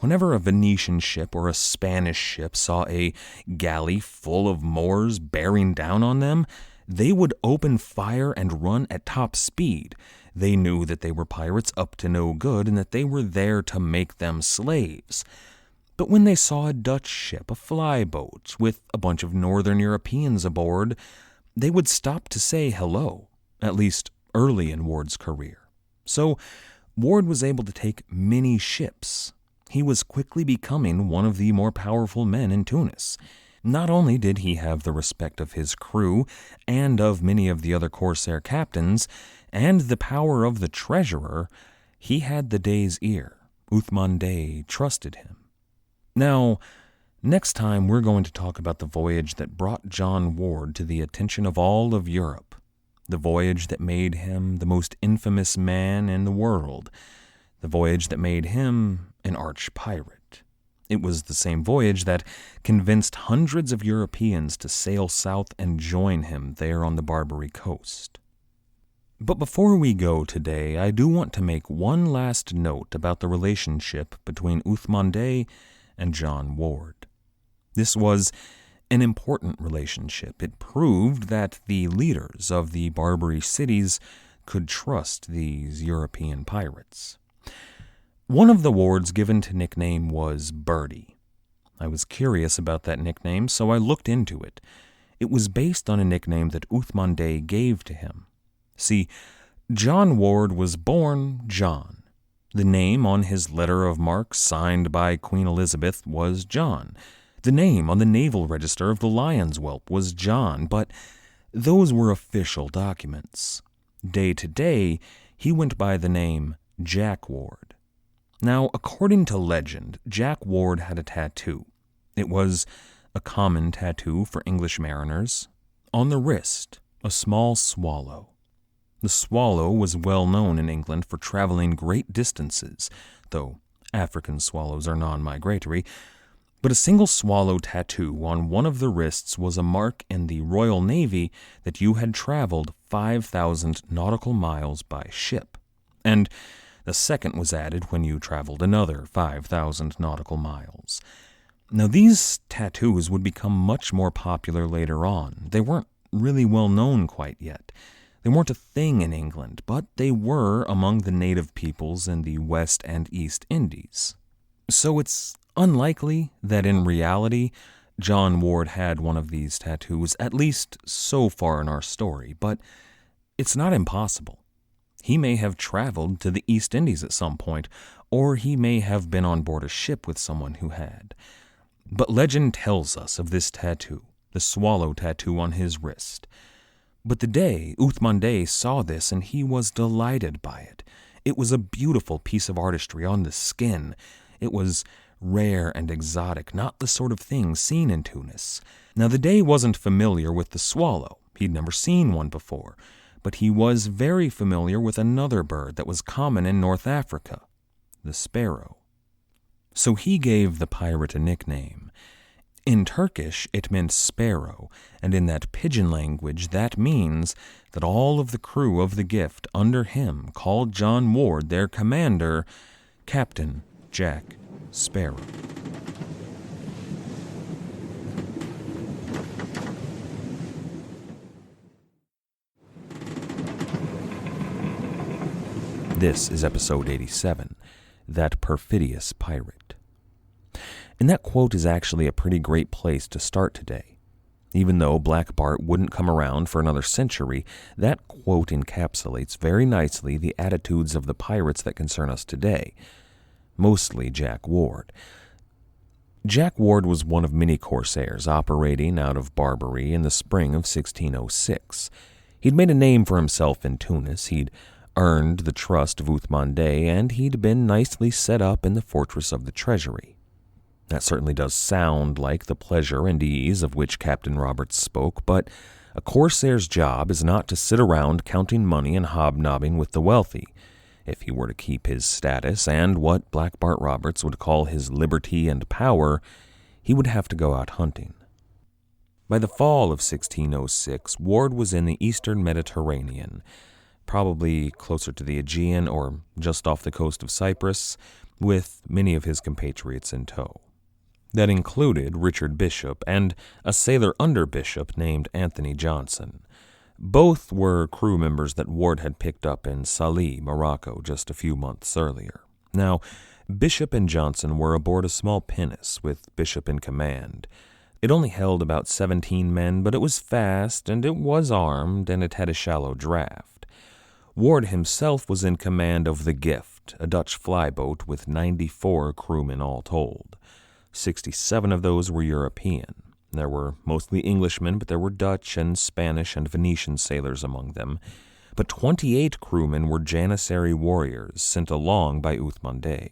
Whenever a Venetian ship or a Spanish ship saw a galley full of Moors bearing down on them, they would open fire and run at top speed. They knew that they were pirates up to no good and that they were there to make them slaves. But when they saw a Dutch ship, a flyboat, with a bunch of Northern Europeans aboard, they would stop to say hello, at least early in Ward's career. So Ward was able to take many ships. He was quickly becoming one of the more powerful men in Tunis. Not only did he have the respect of his crew and of many of the other corsair captains, and the power of the treasurer, he had the Dey's ear. Uthman Dey trusted him. Now, next time we're going to talk about the voyage that brought John Ward to the attention of all of Europe, the voyage that made him the most infamous man in the world, the voyage that made him an arch-pirate. It was the same voyage that convinced hundreds of Europeans to sail south and join him there on the Barbary Coast. But before we go today, I do want to make one last note about the relationship between Uthman Dey and John Ward. This was an important relationship. It proved that the leaders of the Barbary cities could trust these European pirates. One of the Wards given to nickname was Birdie. I was curious about that nickname, so I looked into it. It was based on a nickname that Uthman Dey gave to him. See, John Ward was born John. The name on his letter of marque signed by Queen Elizabeth was John. The name on the naval register of the Lion's Whelp was John, but those were official documents. Day to day, he went by the name Jack Ward. Now, according to legend, Jack Ward had a tattoo. It was a common tattoo for English mariners. On the wrist, a small swallow. The swallow was well known in England for traveling great distances, though African swallows are non-migratory. But a single swallow tattoo on one of the wrists was a mark in the Royal Navy that you had traveled 5,000 nautical miles by ship. And the second was added when you traveled another 5,000 nautical miles. Now, these tattoos would become much more popular later on. They weren't really well known quite yet. They weren't a thing in England, but they were among the native peoples in the West and East Indies. So it's unlikely that in reality, John Ward had one of these tattoos, at least so far in our story, but it's not impossible. He may have traveled to the East Indies at some point, or he may have been on board a ship with someone who had. But legend tells us of this tattoo, the swallow tattoo on his wrist. But the day Uthman saw this, and he was delighted by it. It was a beautiful piece of artistry on the skin. It was rare and exotic, not the sort of thing seen in Tunis. Now, the Dey wasn't familiar with the swallow. He'd never seen one before, but he was very familiar with another bird that was common in North Africa, the sparrow. So he gave the pirate a nickname. In Turkish, it meant sparrow, and in that pidgin language, that means that all of the crew of the Gift under him called John Ward their commander, Captain Jack Sparrow. This is episode 87, That Perfidious Pirate. And that quote is actually a pretty great place to start today. Even though Black Bart wouldn't come around for another century, that quote encapsulates very nicely the attitudes of the pirates that concern us today. Mostly Jack Ward. Jack Ward was one of many corsairs operating out of Barbary in the spring of 1606. He'd made a name for himself in Tunis, he'd earned the trust of Uthman, and he'd been nicely set up in the fortress of the treasury. That certainly does sound like the pleasure and ease of which Captain Roberts spoke, but a corsair's job is not to sit around counting money and hobnobbing with the wealthy. If he were to keep his status and what Black Bart Roberts would call his liberty and power, he would have to go out hunting. By the fall of 1606, Ward was in the eastern Mediterranean, probably closer to the Aegean or just off the coast of Cyprus, with many of his compatriots in tow. That included Richard Bishop and a sailor under Bishop named Anthony Johnson. Both were crew members that Ward had picked up in Salih, Morocco, just a few months earlier. Now, Bishop and Johnson were aboard a small pinnace with Bishop in command. It only held about 17 men, but it was fast, and it was armed, and it had a shallow draft. Ward himself was in command of the Gift, a Dutch flyboat with 94 crewmen all told. 67 of those were European. There were mostly Englishmen, but there were Dutch and Spanish and Venetian sailors among them. But 28 crewmen were Janissary warriors sent along by Uthman.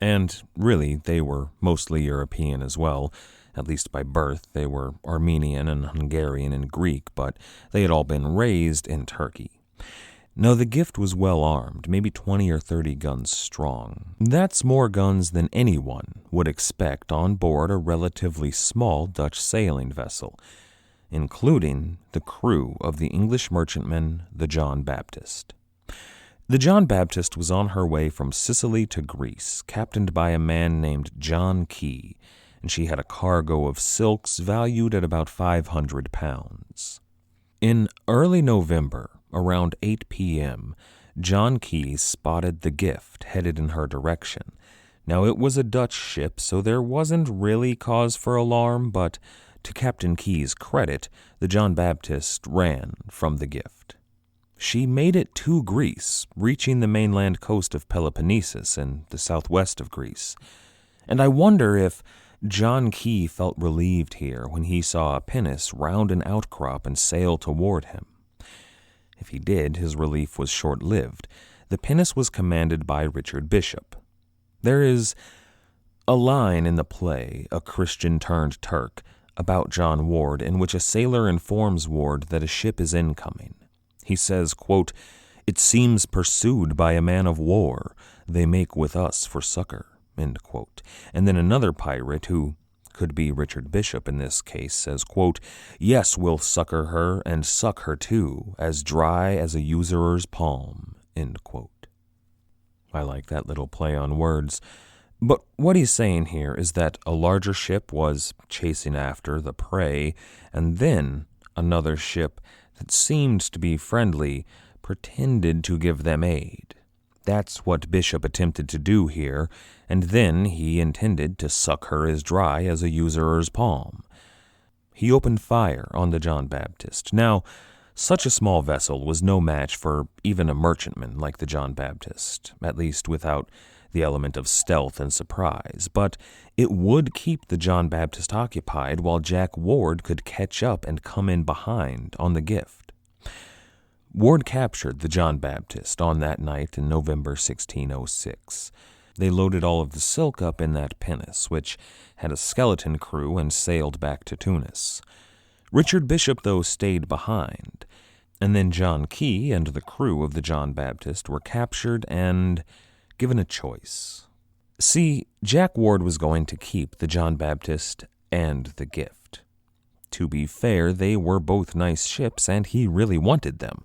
And really, they were mostly European as well, at least by birth. They were Armenian and Hungarian and Greek, but they had all been raised in Turkey. Now, the Gift was well armed, maybe 20 or 30 guns strong. That's more guns than anyone would expect on board a relatively small Dutch sailing vessel, including the crew of the English merchantman, the John Baptist. The John Baptist was on her way from Sicily to Greece, captained by a man named John Key, and she had a cargo of silks valued at about 500 pounds. In early November, around 8 p.m., John Key spotted the Gift headed in her direction. Now, it was a Dutch ship, so there wasn't really cause for alarm, but to Captain Key's credit, the John Baptist ran from the Gift. She made it to Greece, reaching the mainland coast of Peloponnesus in the southwest of Greece. And I wonder if John Key felt relieved here when he saw a pinnace round an outcrop and sail toward him. If he did, his relief was short-lived. The pinnace was commanded by Richard Bishop. There is a line in the play, A Christian Turned Turk, about John Ward, in which a sailor informs Ward that a ship is incoming. He says, quote, "It seems pursued by a man of war, they make with us for succor," end quote. And then another pirate, who could be Richard Bishop in this case, says, quote, "Yes, we'll succor her, and suck her too, as dry as a usurer's palm," end quote. I like that little play on words. But what he's saying here is that a larger ship was chasing after the prey, and then another ship that seemed to be friendly pretended to give them aid. That's what Bishop attempted to do here, and then he intended to suck her as dry as a usurer's palm. He opened fire on the John Baptist. Now, such a small vessel was no match for even a merchantman like the John Baptist, at least without the element of stealth and surprise, but it would keep the John Baptist occupied while Jack Ward could catch up and come in behind on the gift. Ward captured the John Baptist on that night in November 1606. They loaded all of the silk up in that pinnace, which had a skeleton crew, and sailed back to Tunis. Richard Bishop, though, stayed behind, and then John Key and the crew of the John Baptist were captured and given a choice. See, Jack Ward was going to keep the John Baptist and the gift. To be fair, they were both nice ships, and he really wanted them.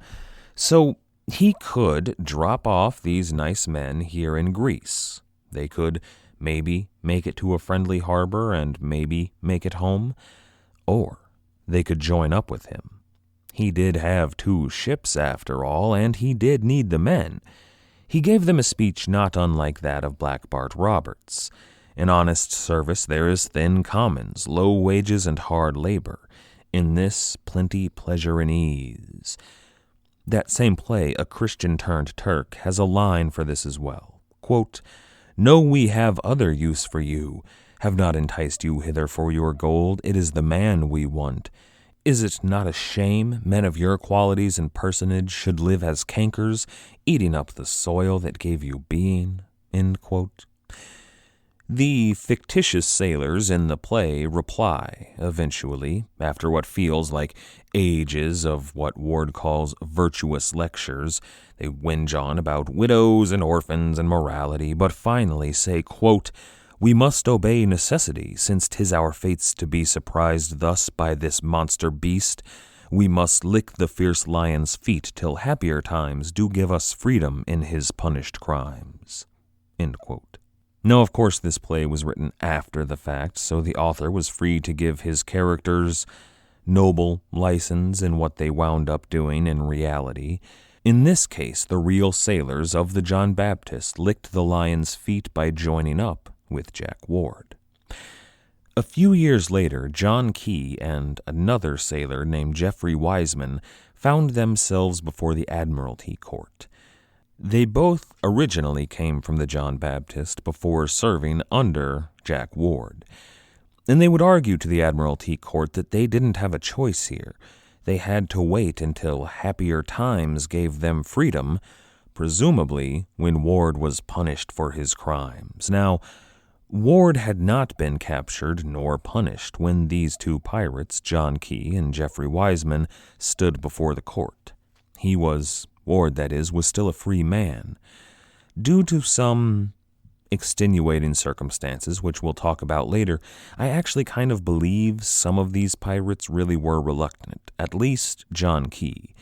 So he could drop off these nice men here in Greece. They could maybe make it to a friendly harbor and maybe make it home, or they could join up with him. He did have 2 ships after all, and he did need the men. He gave them a speech not unlike that of Black Bart Roberts. In honest service there is thin commons, low wages, and hard labor. In this plenty, pleasure, and ease. That same play, A Christian Turned Turk, has a line for this as well. Quote, "Know we have other use for you, have not enticed you hither for your gold, it is the man we want. Is it not a shame men of your qualities and personage should live as cankers, eating up the soil that gave you being?" End quote. The fictitious sailors in the play reply, eventually, after what feels like ages of what Ward calls virtuous lectures. They whinge on about widows and orphans and morality, but finally say, quote, "We must obey necessity, since 'tis our fates to be surprised thus by this monster beast. We must lick the fierce lion's feet till happier times do give us freedom in his punished crimes." End quote. Now, of course, this play was written after the fact, so the author was free to give his characters noble license in what they wound up doing in reality. In this case, the real sailors of the John Baptist licked the lion's feet by joining up with Jack Ward. A few years later, John Key and another sailor named Geoffrey Wiseman found themselves before the Admiralty Court. They both originally came from the John Baptist before serving under Jack Ward, and they would argue to the Admiralty Court that they didn't have a choice here. They had to wait until happier times gave them freedom, presumably when Ward was punished for his crimes. Now, Ward had not been captured nor punished when these 2 pirates, John Key and Geoffrey Wiseman, stood before the court. Ward, that is, was still a free man. Due to some extenuating circumstances, which we'll talk about later, I actually kind of believe some of these pirates really were reluctant, at least John Key.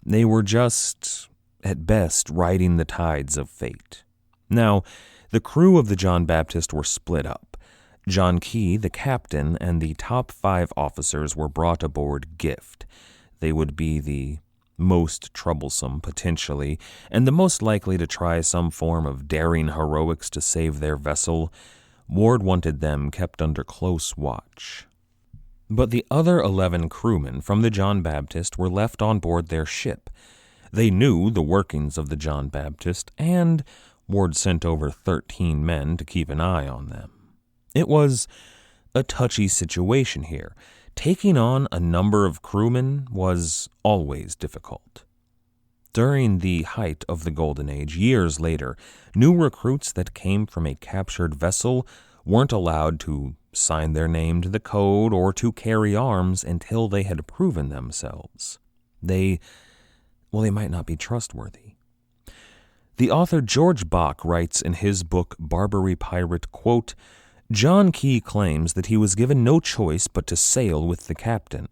They were just, at best, riding the tides of fate. Now, the crew of the John Baptist were split up. John Key, the captain, and the top 5 officers were brought aboard Gift. They would be the most troublesome, potentially, and the most likely to try some form of daring heroics to save their vessel. Ward wanted them kept under close watch. But the other 11 crewmen from the John Baptist were left on board their ship. They knew the workings of the John Baptist, and Ward sent over 13 men to keep an eye on them. It was a touchy situation here. Taking on a number of crewmen was always difficult. During the height of the Golden Age, years later, new recruits that came from a captured vessel weren't allowed to sign their name to the code or to carry arms until they had proven themselves. They might not be trustworthy. The author George Bach writes in his book Barbary Pirate, quote, John Key claims that he was given no choice but to sail with the captain.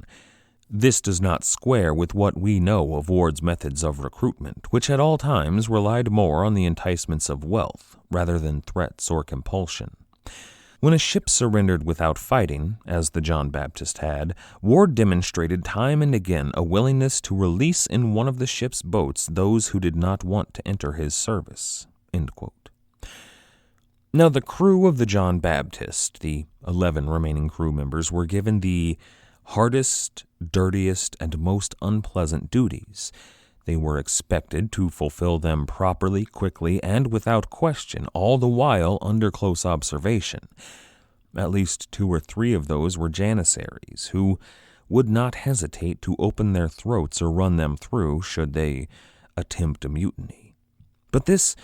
This does not square with what we know of Ward's methods of recruitment, which at all times relied more on the enticements of wealth rather than threats or compulsion. When a ship surrendered without fighting, as the John Baptist had, Ward demonstrated time and again a willingness to release in one of the ship's boats those who did not want to enter his service. End quote. Now, the crew of the John Baptist, the 11 remaining crew members, were given the hardest, dirtiest, and most unpleasant duties. They were expected to fulfill them properly, quickly, and without question, all the while under close observation. At least 2 or 3 of those were janissaries, who would not hesitate to open their throats or run them through should they attempt a mutiny. But this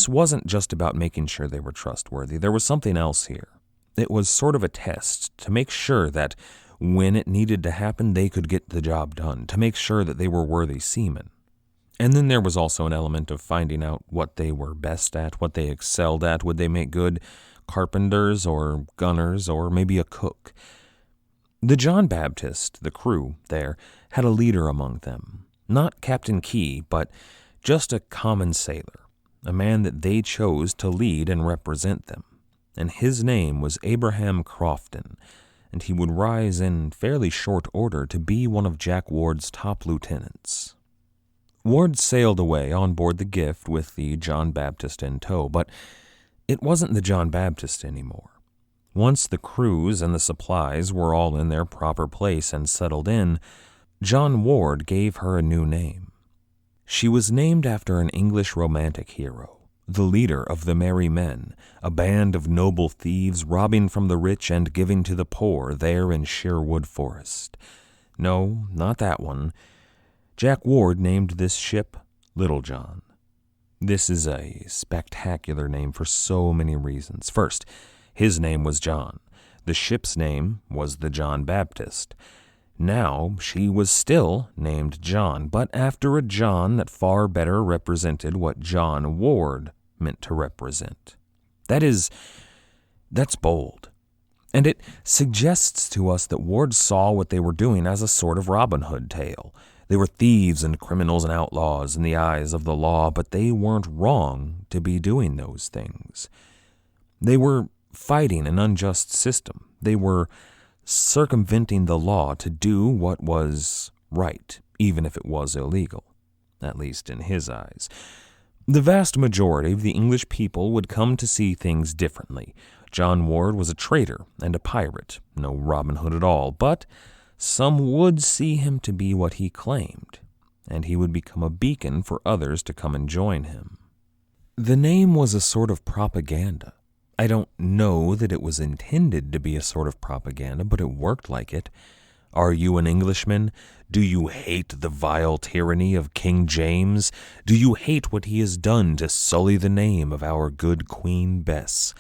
wasn't just about making sure they were trustworthy. There was something else here. It was sort of a test to make sure that when it needed to happen, they could get the job done, to make sure that they were worthy seamen. And then there was also an element of finding out what they were best at, what they excelled at. Would they make good carpenters or gunners or maybe a cook? The John Baptist, the crew there, had a leader among them. Not Captain Key, but just a common sailor, a man that they chose to lead and represent them. And his name was Abraham Crofton, and he would rise in fairly short order to be one of Jack Ward's top lieutenants. Ward sailed away on board the Gift with the John Baptist in tow, but it wasn't the John Baptist anymore. Once the crews and the supplies were all in their proper place and settled in, John Ward gave her a new name. She was named after an English romantic hero, the leader of the Merry Men, a band of noble thieves robbing from the rich and giving to the poor there in Sherwood Forest. No, not that one. Jack Ward named this ship Little John. This is a spectacular name for so many reasons. First, his name was John. The ship's name was the John Baptist. Now she was still named John, but after a John that far better represented what John Ward meant to represent. That's bold. And it suggests to us that Ward saw what they were doing as a sort of Robin Hood tale. They were thieves and criminals and outlaws in the eyes of the law, but they weren't wrong to be doing those things. They were fighting an unjust system. They were circumventing the law to do what was right, even if it was illegal, at least in his eyes. The vast majority of the English people would come to see things differently. John Ward was a traitor and a pirate, no Robin Hood at all, but some would see him to be what he claimed, and he would become a beacon for others to come and join him. The name was a sort of propaganda. I don't know that it was intended to be a sort of propaganda, but it worked like it. Are you an Englishman? Do you hate the vile tyranny of King James? Do you hate what he has done to sully the name of our good Queen Bess?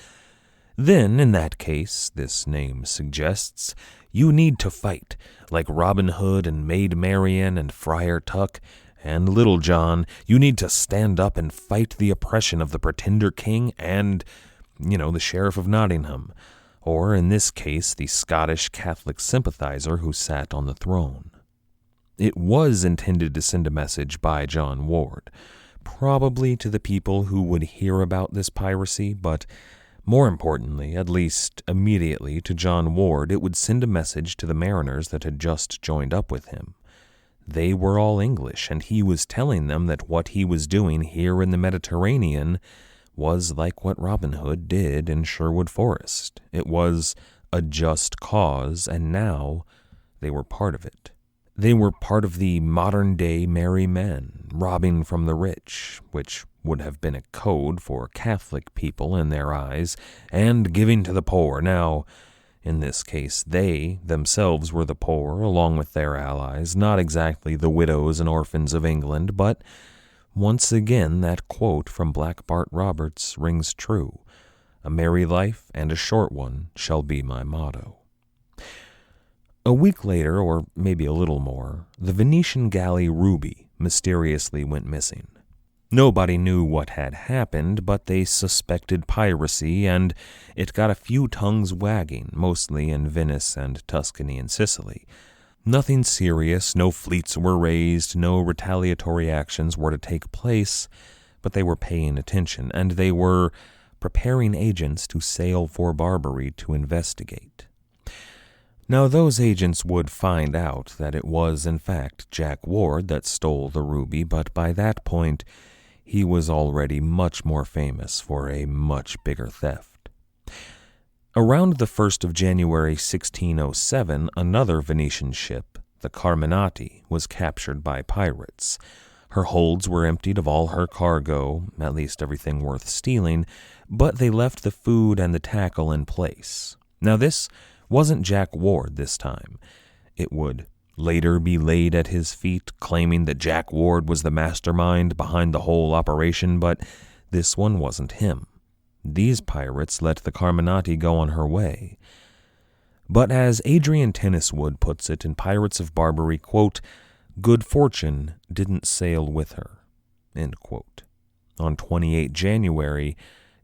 Then, in that case, this name suggests, you need to fight, like Robin Hood and Maid Marian and Friar Tuck and Little John. You need to stand up and fight the oppression of the Pretender King and, the Sheriff of Nottingham, or in this case, the Scottish Catholic sympathizer who sat on the throne. It was intended to send a message by John Ward, probably to the people who would hear about this piracy, but more importantly, at least immediately to John Ward, it would send a message to the mariners that had just joined up with him. They were all English, and he was telling them that what he was doing here in the Mediterranean was like what Robin Hood did in Sherwood Forest. It was a just cause, and now they were part of it. They were part of the modern-day merry men, robbing from the rich, which would have been a code for Catholic people in their eyes, and giving to the poor. Now, in this case, they themselves were the poor, along with their allies, not exactly the widows and orphans of England, but once again that quote from Black Bart Roberts rings true. A merry life and a short one shall be my motto. A week later, or maybe a little more, the Venetian galley Ruby mysteriously went missing. Nobody knew what had happened, but they suspected piracy, and it got a few tongues wagging, mostly in Venice and Tuscany and Sicily. Nothing serious, no fleets were raised, no retaliatory actions were to take place, but they were paying attention, and they were preparing agents to sail for Barbary to investigate. Now, those agents would find out that it was, in fact, Jack Ward that stole the ruby, but by that point, he was already much more famous for a much bigger theft. Around the 1st of January 1607, another Venetian ship, the Carminati, was captured by pirates. Her holds were emptied of all her cargo, at least everything worth stealing, but they left the food and the tackle in place. Now, this wasn't Jack Ward this time. It would later be laid at his feet, claiming that Jack Ward was the mastermind behind the whole operation, but this one wasn't him. These pirates let the Carminati go on her way. But as Adrian Tenniswood puts it in Pirates of Barbary, quote, "Good fortune didn't sail with her," end quote. On 28 January,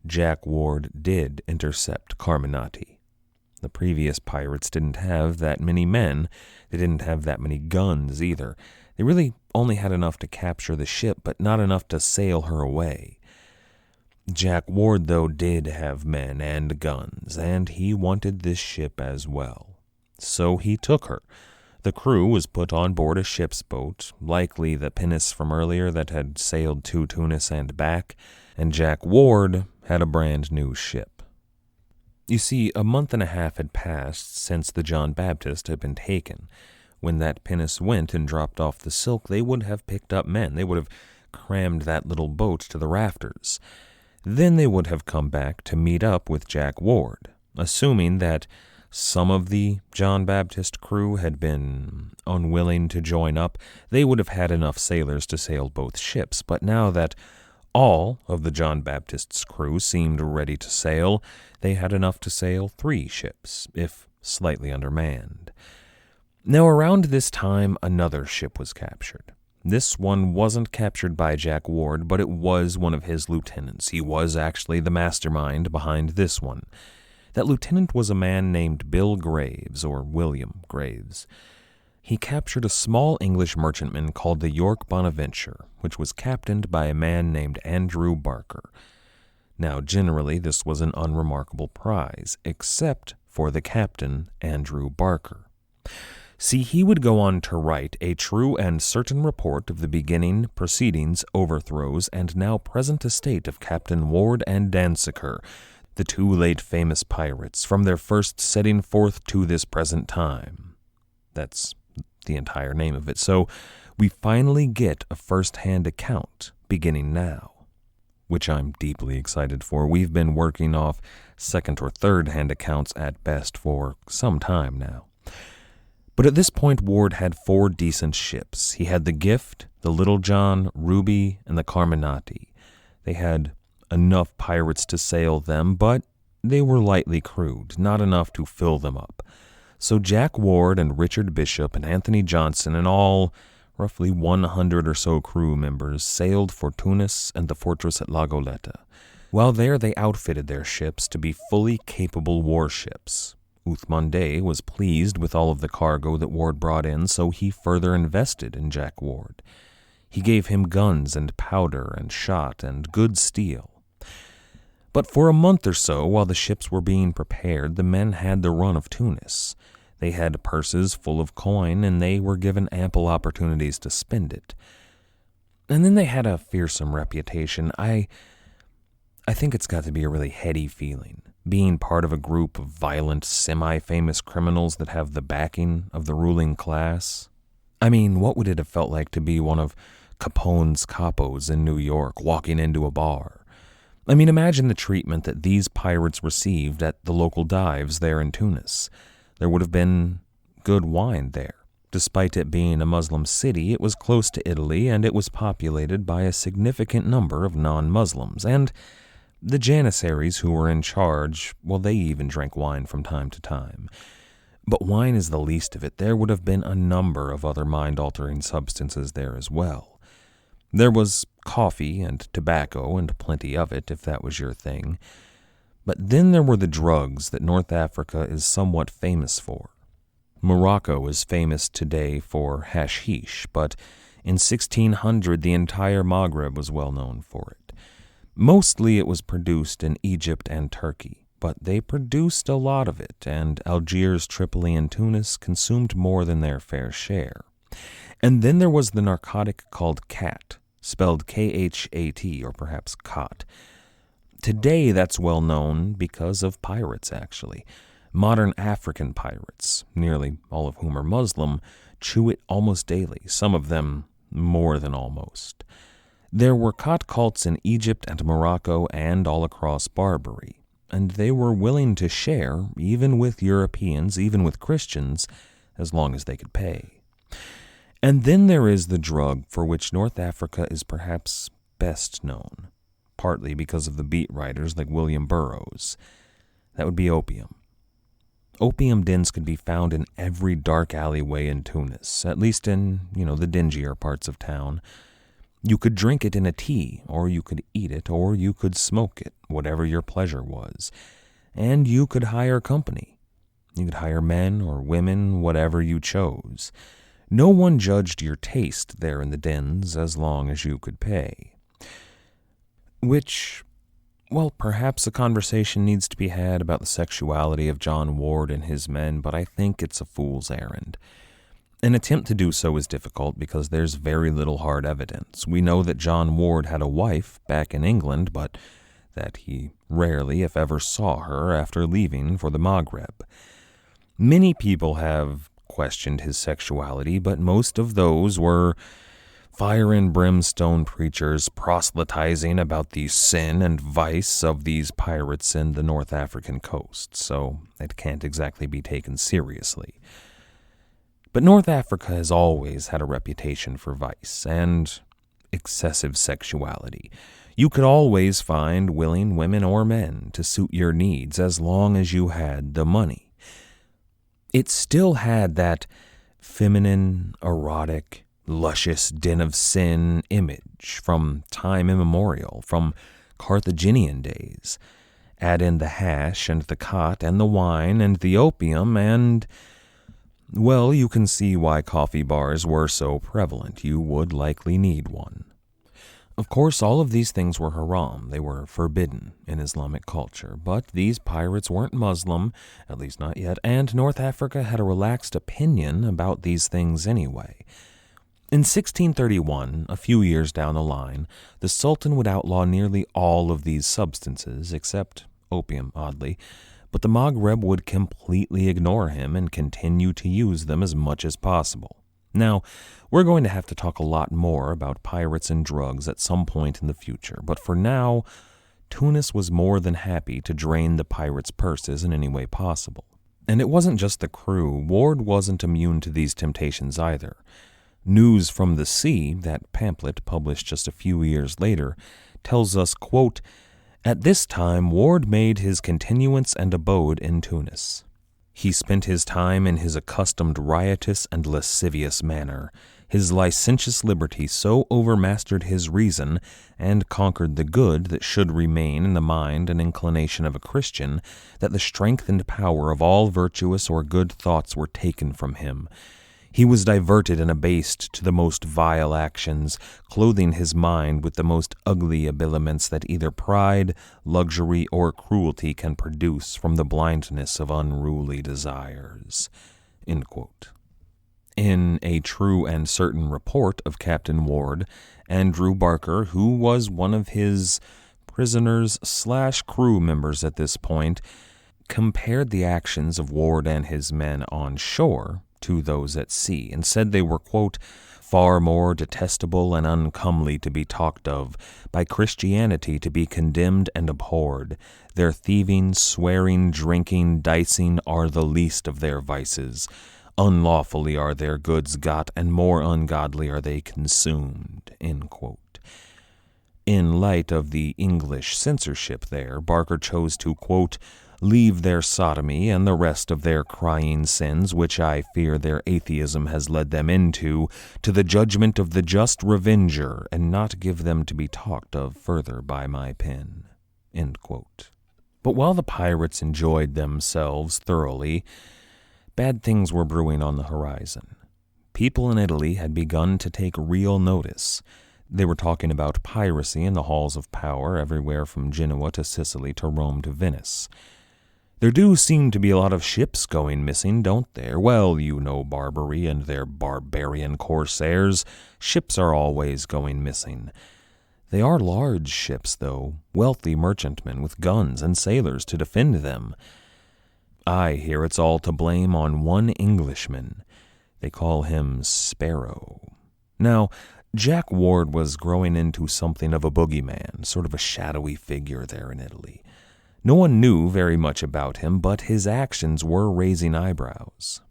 Jack Ward did intercept Carminati. The previous pirates didn't have that many men. They didn't have that many guns either. They really only had enough to capture the ship, but not enough to sail her away. Jack Ward, though, did have men and guns, and he wanted this ship as well. So he took her. The crew was put on board a ship's boat, likely the pinnace from earlier that had sailed to Tunis and back, and Jack Ward had a brand new ship. You see, a month and a half had passed since the John Baptist had been taken. When that pinnace went and dropped off the silk, they would have picked up men. They would have crammed that little boat to the rafters. Then they would have come back to meet up with Jack Ward, assuming that some of the John Baptist crew had been unwilling to join up. They would have had enough sailors to sail both ships, but now that all of the John Baptist's crew seemed ready to sail, they had enough to sail 3 ships, if slightly undermanned. Now, around this time, another ship was captured. This one wasn't captured by Jack Ward, but it was one of his lieutenants. He was actually the mastermind behind this one. That lieutenant was a man named Bill Graves, or William Graves. He captured a small English merchantman called the York Bonaventure, which was captained by a man named Andrew Barker. Now, generally, this was an unremarkable prize, except for the captain, Andrew Barker. See, he would go on to write a true and certain report of the beginning, proceedings, overthrows, and now present estate of Captain Ward and Dancyker, the 2 late famous pirates, from their first setting forth to this present time. That's the entire name of it. So we finally get a first-hand account beginning now, which I'm deeply excited for. We've been working off second or third-hand accounts at best for some time now. But at this point, Ward had 4 decent ships. He had the Gift, the Little John, Ruby, and the Carminati. They had enough pirates to sail them, but they were lightly crewed, not enough to fill them up. So Jack Ward and Richard Bishop and Anthony Johnson and all roughly 100 or so crew members sailed for Tunis and the fortress at La Goleta. While there, they outfitted their ships to be fully capable warships. Uthman Dey was pleased with all of the cargo that Ward brought in, so he further invested in Jack Ward. He gave him guns and powder and shot and good steel. But for a month or so, while the ships were being prepared, the men had the run of Tunis. They had purses full of coin, and they were given ample opportunities to spend it. And then they had a fearsome reputation. I think it's got to be a really heady feeling, being part of a group of violent, semi-famous criminals that have the backing of the ruling class. I mean, what would it have felt like to be one of Capone's capos in New York, walking into a bar? I mean, imagine the treatment that these pirates received at the local dives there in Tunis. There would have been good wine there. Despite it being a Muslim city, it was close to Italy, and it was populated by a significant number of non-Muslims, and the Janissaries who were in charge, well, they even drank wine from time to time. But wine is the least of it. There would have been a number of other mind-altering substances there as well. There was coffee and tobacco and plenty of it, if that was your thing. But then there were the drugs that North Africa is somewhat famous for. Morocco is famous today for hashish, but in 1600 the entire Maghreb was well known for it. Mostly it was produced in Egypt and Turkey, but they produced a lot of it, and Algiers, Tripoli, and Tunis consumed more than their fair share. And then there was the narcotic called khat, spelled Khat, or perhaps khat. Today that's well known because of pirates, actually. Modern African pirates, nearly all of whom are Muslim, chew it almost daily, some of them more than almost. There were khat cults in Egypt and Morocco and all across Barbary, and they were willing to share, even with Europeans, even with Christians, as long as they could pay. And then there is the drug for which North Africa is perhaps best known, partly because of the beat writers like William Burroughs. That would be opium. Opium dens could be found in every dark alleyway in Tunis, at least in, the dingier parts of town. You could drink it in a tea, or you could eat it, or you could smoke it, whatever your pleasure was. And you could hire company. You could hire men or women, whatever you chose. No one judged your taste there in the dens as long as you could pay. Which, well, perhaps a conversation needs to be had about the sexuality of John Ward and his men, but I think it's a fool's errand. An attempt to do so is difficult because there's very little hard evidence. We know that John Ward had a wife back in England, but that he rarely, if ever, saw her after leaving for the Maghreb. Many people have questioned his sexuality, but most of those were fire and brimstone preachers proselytizing about the sin and vice of these pirates in the North African coast, so it can't exactly be taken seriously. But North Africa has always had a reputation for vice and excessive sexuality. You could always find willing women or men to suit your needs as long as you had the money. It still had that feminine, erotic, luscious den of sin image from time immemorial, from Carthaginian days. Add in the hash and the khat and the wine and the opium and, well, you can see why coffee bars were so prevalent. You would likely need one. Of course, all of these things were haram. They were forbidden in Islamic culture. But these pirates weren't Muslim, at least not yet, and North Africa had a relaxed opinion about these things anyway. In 1631, a few years down the line, the Sultan would outlaw nearly all of these substances, except opium, oddly, but the Maghreb would completely ignore him and continue to use them as much as possible. Now, we're going to have to talk a lot more about pirates and drugs at some point in the future, but for now, Tunis was more than happy to drain the pirates' purses in any way possible. And it wasn't just the crew. Ward wasn't immune to these temptations either. News from the Sea, that pamphlet published just a few years later, tells us, quote, "At this time Ward made his continuance and abode in Tunis. He spent his time in his accustomed riotous and lascivious manner. His licentious liberty so overmastered his reason and conquered the good that should remain in the mind and inclination of a Christian, that the strength and power of all virtuous or good thoughts were taken from him. He was diverted and abased to the most vile actions, clothing his mind with the most ugly habiliments that either pride, luxury, or cruelty can produce from the blindness of unruly desires." End quote. In a true and certain report of Captain Ward, Andrew Barker, who was one of his prisoners/crew members at this point, compared the actions of Ward and his men on shore to those at sea, and said they were, quote, "far more detestable and uncomely to be talked of, by Christianity to be condemned and abhorred. Their thieving, swearing, drinking, dicing are the least of their vices. Unlawfully are their goods got, and more ungodly are they consumed." End quote. In light of the English censorship there, Barker chose to, quote, leave their sodomy and the rest of their crying sins, which I fear their atheism has led them into, to the judgment of the just revenger, and not give them to be talked of further by my pen. End quote. But while the pirates enjoyed themselves thoroughly, bad things were brewing on the horizon. People in Italy had begun to take real notice. They were talking about piracy in the halls of power everywhere from Genoa to Sicily to Rome to Venice. There do seem to be a lot of ships going missing, don't there? Well, you know Barbary and their barbarian corsairs. Ships are always going missing. They are large ships, though, wealthy merchantmen with guns and sailors to defend them. I hear it's all to blame on one Englishman. They call him Sparrow. Now, Jack Ward was growing into something of a boogeyman, sort of a shadowy figure there in Italy. No one knew very much about him, but his actions were raising eyebrows.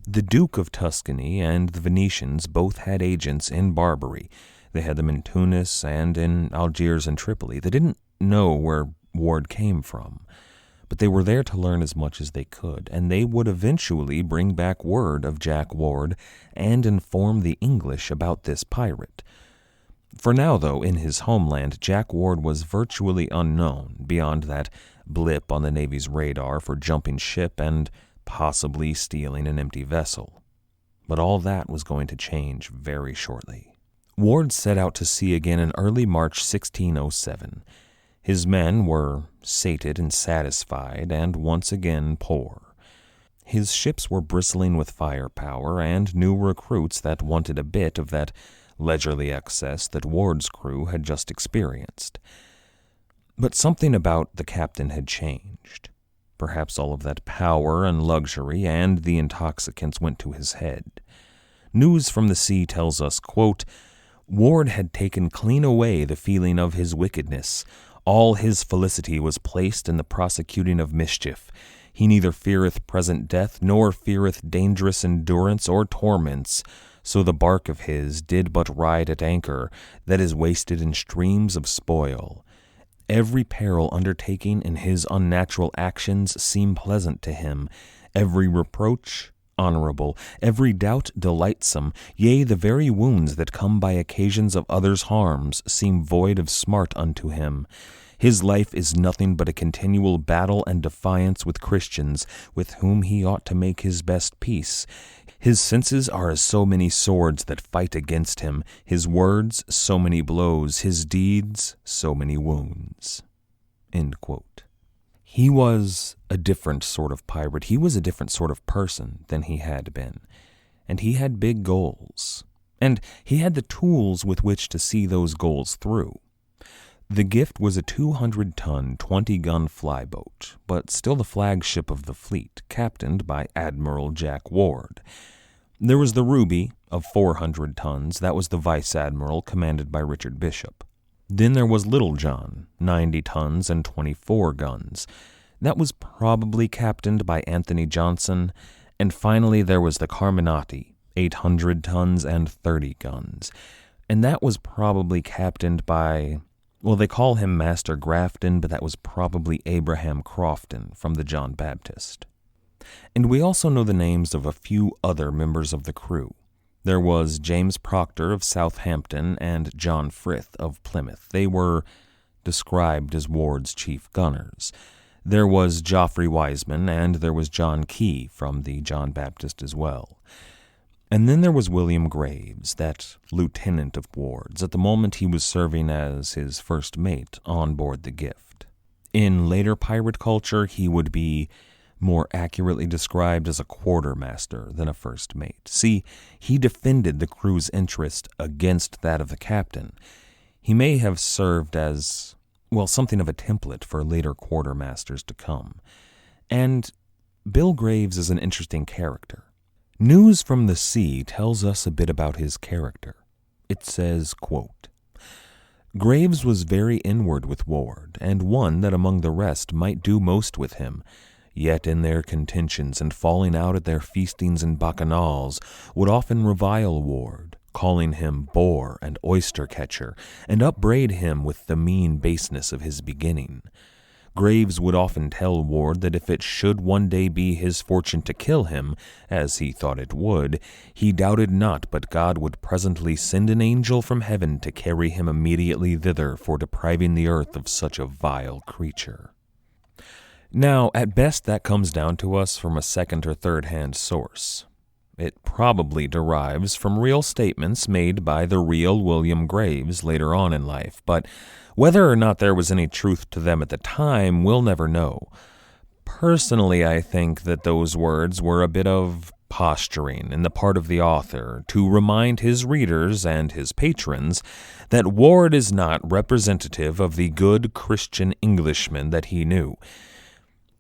The Duke of Tuscany and the Venetians both had agents in Barbary. They had them in Tunis and in Algiers and Tripoli. They didn't know where Ward came from, but they were there to learn as much as they could, and they would eventually bring back word of Jack Ward and inform the English about this pirate. For now, though, in his homeland, Jack Ward was virtually unknown beyond that blip on the Navy's radar for jumping ship and possibly stealing an empty vessel. But all that was going to change very shortly. Ward set out to sea again in early March 1607. His men were sated and satisfied, and once again poor. His ships were bristling with firepower and new recruits that wanted a bit of that leisurely excess that Ward's crew had just experienced. But something about the captain had changed. Perhaps all of that power and luxury and the intoxicants went to his head. News from the sea tells us, quote, Ward had taken clean away the feeling of his wickedness. All his felicity was placed in the prosecuting of mischief. He neither feareth present death, nor feareth dangerous endurance or torments. So the bark of his did but ride at anchor, that is wasted in streams of spoil. Every peril undertaking in his unnatural actions seem pleasant to him, every reproach honorable, every doubt delightsome, yea, the very wounds that come by occasions of others' harms seem void of smart unto him. His life is nothing but a continual battle and defiance with Christians, with whom he ought to make his best peace. His senses are as so many swords that fight against him, his words so many blows, his deeds so many wounds. End quote. He was a different sort of pirate. He was a different sort of person than he had been. And he had big goals. And he had the tools with which to see those goals through. The gift was a 200-ton, 20-gun flyboat, but still the flagship of the fleet, captained by Admiral Jack Ward. There was the Ruby, of 400 tons. That was the vice admiral, commanded by Richard Bishop. Then there was Little John, 90 tons and 24 guns. That was probably captained by Anthony Johnson. And finally there was the Carminati, 800 tons and 30 guns. And that was probably captained by... well, they call him Master Grafton, but that was probably Abraham Crofton from the John Baptist. And we also know the names of a few other members of the crew. There was James Proctor of Southampton and John Frith of Plymouth. They were described as Ward's chief gunners. There was Geoffrey Wiseman, and there was John Key from the John Baptist as well. And then there was William Graves, that lieutenant of Ward's. At the moment he was serving as his first mate on board the Gift. In later pirate culture, he would be more accurately described as a quartermaster than a first mate. See, he defended the crew's interest against that of the captain. He may have served as, well, something of a template for later quartermasters to come. And Bill Graves is an interesting character. News from the sea tells us a bit about his character. It says, quote, Graves was very inward with Ward, and one that among the rest might do most with him, yet in their contentions and falling out at their feastings and bacchanals would often revile Ward, calling him boar and oyster-catcher, and upbraid him with the mean baseness of his beginning. Graves would often tell Ward that if it should one day be his fortune to kill him, as he thought it would, he doubted not but God would presently send an angel from heaven to carry him immediately thither for depriving the earth of such a vile creature. Now, at best that comes down to us from a second or third-hand source. It probably derives from real statements made by the real William Graves later on in life, but whether or not there was any truth to them at the time, we'll never know. Personally, I think that those words were a bit of posturing in the part of the author to remind his readers and his patrons that Ward is not representative of the good Christian Englishman that he knew.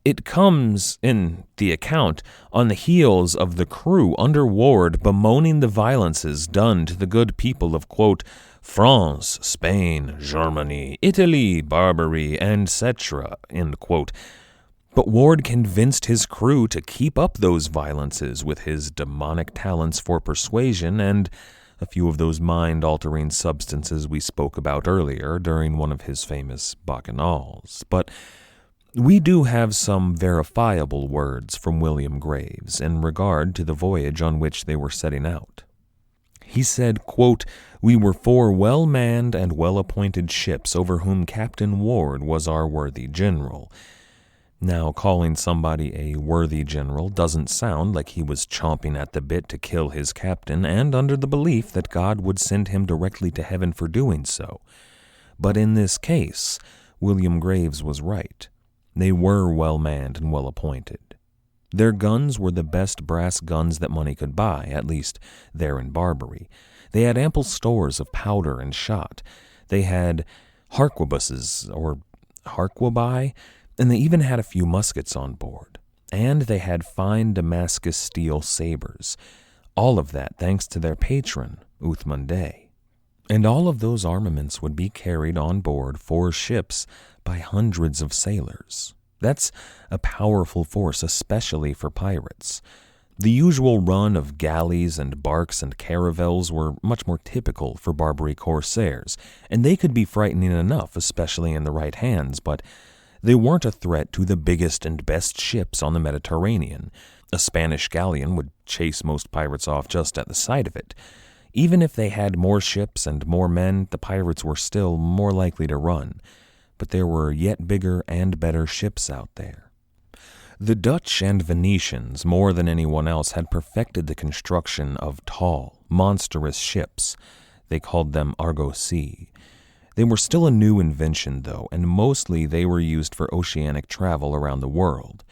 It comes, in the account, on the heels of the crew under Ward bemoaning the violences done to the good people of, quote, France, Spain, Germany, Italy, Barbary, and etc., end quote. But Ward convinced his crew to keep up those violences with his demonic talents for persuasion and a few of those mind-altering substances we spoke about earlier during one of his famous bacchanals. But we do have some verifiable words from William Graves in regard to the voyage on which they were setting out. He said, quote, "We were 4 well-manned and well-appointed ships over whom Captain Ward was our worthy general." Now, calling somebody a worthy general doesn't sound like he was chomping at the bit to kill his captain and under the belief that God would send him directly to heaven for doing so. But in this case, William Graves was right. They were well-manned and well-appointed. Their guns were the best brass guns that money could buy, at least there in Barbary. They had ample stores of powder and shot. They had harquebuses, or harquebuy, and they even had a few muskets on board. And they had fine Damascus steel sabers. All of that thanks to their patron, Uthman. And all of those armaments would be carried on board 4 ships by hundreds of sailors. That's a powerful force, especially for pirates. The usual run of galleys and barks and caravels were much more typical for Barbary corsairs, and they could be frightening enough, especially in the right hands, but they weren't a threat to the biggest and best ships on the Mediterranean. A Spanish galleon would chase most pirates off just at the sight of it. Even if they had more ships and more men, the pirates were still more likely to run. But there were yet bigger and better ships out there. The Dutch and Venetians, more than anyone else, had perfected the construction of tall, monstrous ships. They called them argosy. They were still a new invention, though, and mostly they were used for oceanic travel around the world.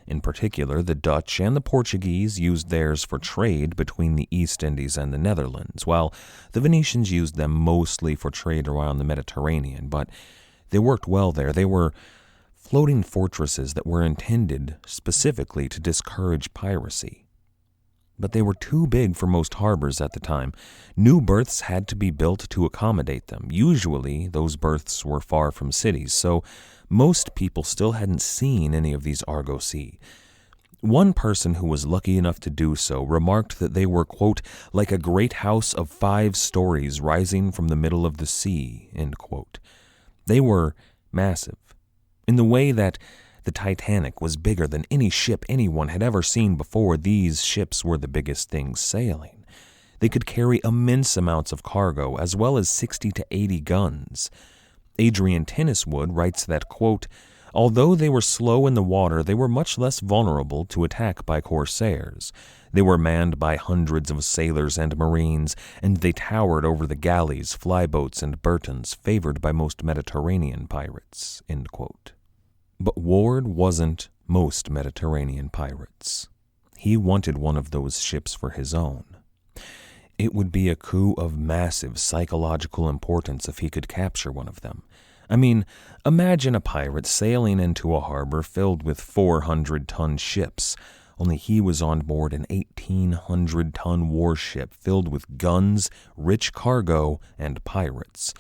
In particular, the Dutch and the Portuguese used theirs for trade between the East Indies and the Netherlands, while the Venetians used them mostly for trade around the Mediterranean, but they worked well there. They were floating fortresses that were intended specifically to discourage piracy. But they were too big for most harbors at the time. New berths had to be built to accommodate them. Usually, those berths were far from cities, so most people still hadn't seen any of these argosy. One person who was lucky enough to do so remarked that they were, quote, like a great house of 5 stories rising from the middle of the sea, end quote. They were massive, in the way that the Titanic was bigger than any ship anyone had ever seen before. These ships were the biggest things sailing. They could carry immense amounts of cargo, as well as 60 to 80 guns. Adrian Tenniswood writes that, quote, although they were slow in the water, they were much less vulnerable to attack by corsairs. They were manned by hundreds of sailors and marines, and they towered over the galleys, flyboats, and Burtons favored by most Mediterranean pirates, end quote. But Ward wasn't most Mediterranean pirates. He wanted one of those ships for his own. It would be a coup of massive psychological importance if he could capture one of them. I mean, imagine a pirate sailing into a harbor filled with 400-ton ships, only he was on board an 1,800-ton warship filled with guns, rich cargo, and pirates.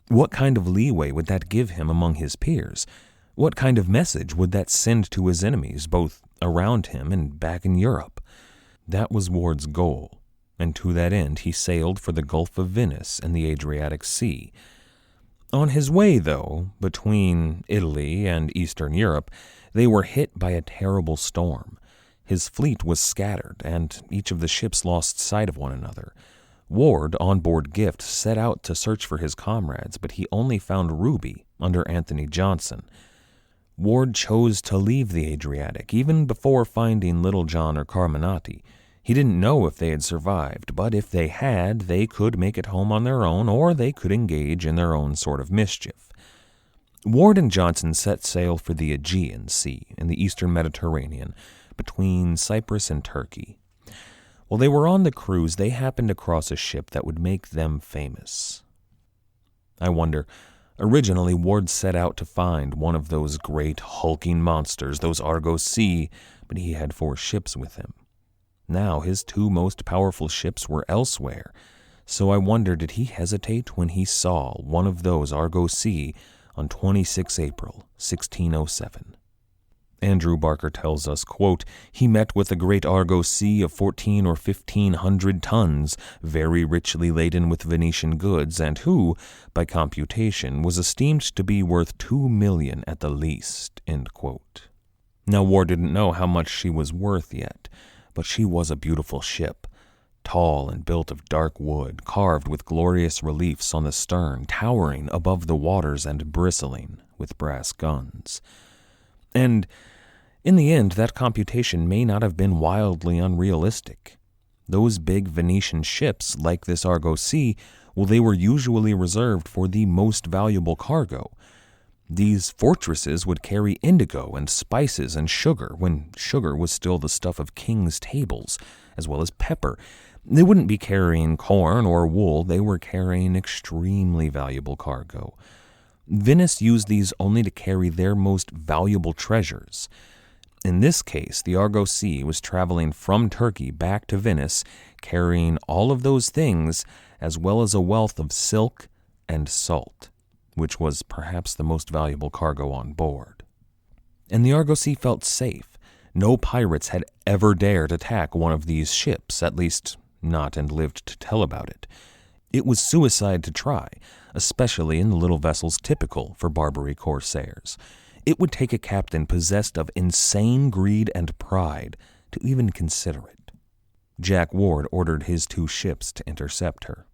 What kind of leeway would that give him among his peers? What kind of message would that send to his enemies, both around him and back in Europe? That was Ward's goal. and to that end he sailed for the Gulf of Venice and the Adriatic Sea. On his way, though, between Italy and Eastern Europe, they were hit by a terrible storm. His fleet was scattered, and each of the ships lost sight of one another. Ward, on board Gift, set out to search for his comrades, but he only found Ruby under Anthony Johnson. Ward chose to leave the Adriatic, even before finding Little John or Carminati. He didn't know if they had survived, but if they had, they could make it home on their own, or they could engage in their own sort of mischief. Ward and Johnson set sail for the Aegean Sea in the eastern Mediterranean, between Cyprus and Turkey. While they were on the cruise, they happened across a ship that would make them famous. I wonder, originally Ward set out to find one of those great hulking monsters, those Argos Sea, but he had 4 ships with him. Now his 2 most powerful ships were elsewhere, so I wonder, did he hesitate when he saw one of those Argos Sea on 26 April, 1607? Andrew Barker tells us, quote, "He met with a great Argos Sea of 14 or 1500 tons, very richly laden with Venetian goods, and who, by computation, was esteemed to be worth 2 million at the least," end quote. Now Ward didn't know how much she was worth yet, but she was a beautiful ship, tall and built of dark wood, carved with glorious reliefs on the stern, towering above the waters and bristling with brass guns. And in the end, that computation may not have been wildly unrealistic. Those big Venetian ships, like this Argos Sea, well, they were usually reserved for the most valuable cargo. These fortresses would carry indigo and spices and sugar, when sugar was still the stuff of kings' tables, as well as pepper. They wouldn't be carrying corn or wool, they were carrying extremely valuable cargo. Venice used these only to carry their most valuable treasures. In this case, the Argos Sea was traveling from Turkey back to Venice, carrying all of those things, as well as a wealth of silk and salt, which was perhaps the most valuable cargo on board. And the Argos Sea felt safe. No pirates had ever dared attack one of these ships, at least not and lived to tell about it. It was suicide to try, especially in the little vessels typical for Barbary corsairs. It would take a captain possessed of insane greed and pride to even consider it. Jack Ward ordered his 2 ships to intercept her.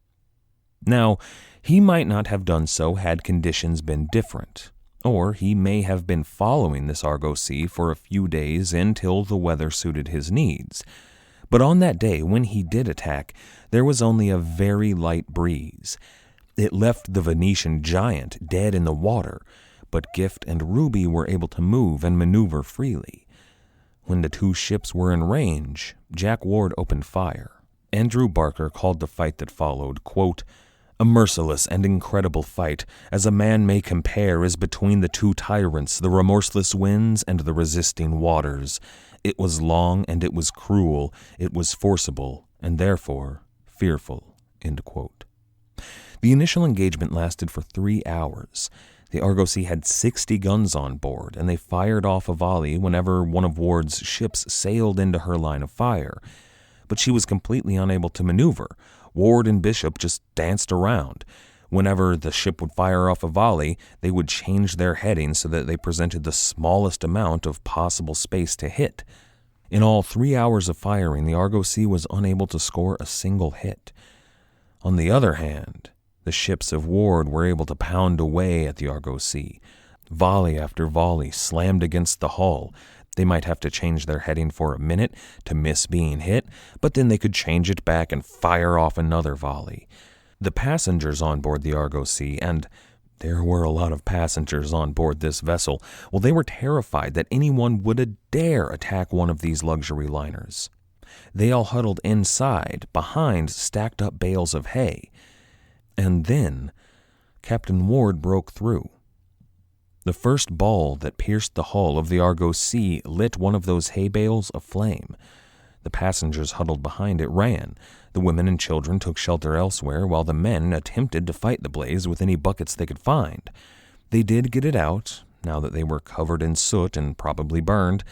Now, he might not have done so had conditions been different, or he may have been following this Argos Sea for a few days until the weather suited his needs. But on that day when he did attack, there was only a very light breeze. It left the Venetian giant dead in the water, but Gift and Ruby were able to move and maneuver freely. When the 2 ships were in range, Jack Ward opened fire. Andrew Barker called the fight that followed, quote, "A merciless and incredible fight, as a man may compare, is between the 2 tyrants, the remorseless winds and the resisting waters. It was long and it was cruel, it was forcible, and therefore fearful," end quote. The initial engagement lasted for 3 hours. The Argos Sea had 60 guns on board, and they fired off a volley whenever one of Ward's ships sailed into her line of fire. But she was completely unable to maneuver. Ward and Bishop just danced around. Whenever the ship would fire off a volley, they would change their heading so that they presented the smallest amount of possible space to hit. In all 3 hours of firing, the Argos Sea was unable to score a single hit. On the other hand, the ships of Ward were able to pound away at the Argos Sea. Volley after volley slammed against the hull. They might have to change their heading for a minute to miss being hit, but then they could change it back and fire off another volley. The passengers on board the Argos Sea, and there were a lot of passengers on board this vessel, well, they were terrified that anyone would dare attack one of these luxury liners. They all huddled inside, behind stacked up bales of hay. And then Captain Ward broke through. The first ball that pierced the hull of the Argos Sea lit one of those hay bales aflame. The passengers huddled behind it ran. The women and children took shelter elsewhere, while the men attempted to fight the blaze with any buckets they could find. They did get it out, now that they were covered in soot and probably burned,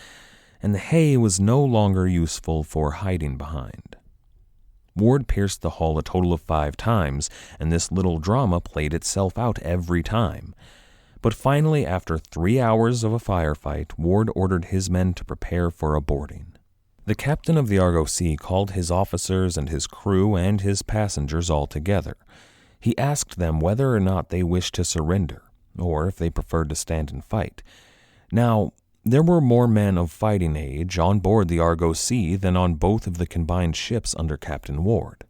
and the hay was no longer useful for hiding behind. Ward pierced the hull a total of 5 times, and this little drama played itself out every time. But finally, after 3 hours of a firefight, Ward ordered his men to prepare for a boarding. The captain of the Argosy called his officers and his crew and his passengers all together. He asked them whether or not they wished to surrender, or if they preferred to stand and fight. Now, there were more men of fighting age on board the Argosy than on both of the combined ships under Captain Ward.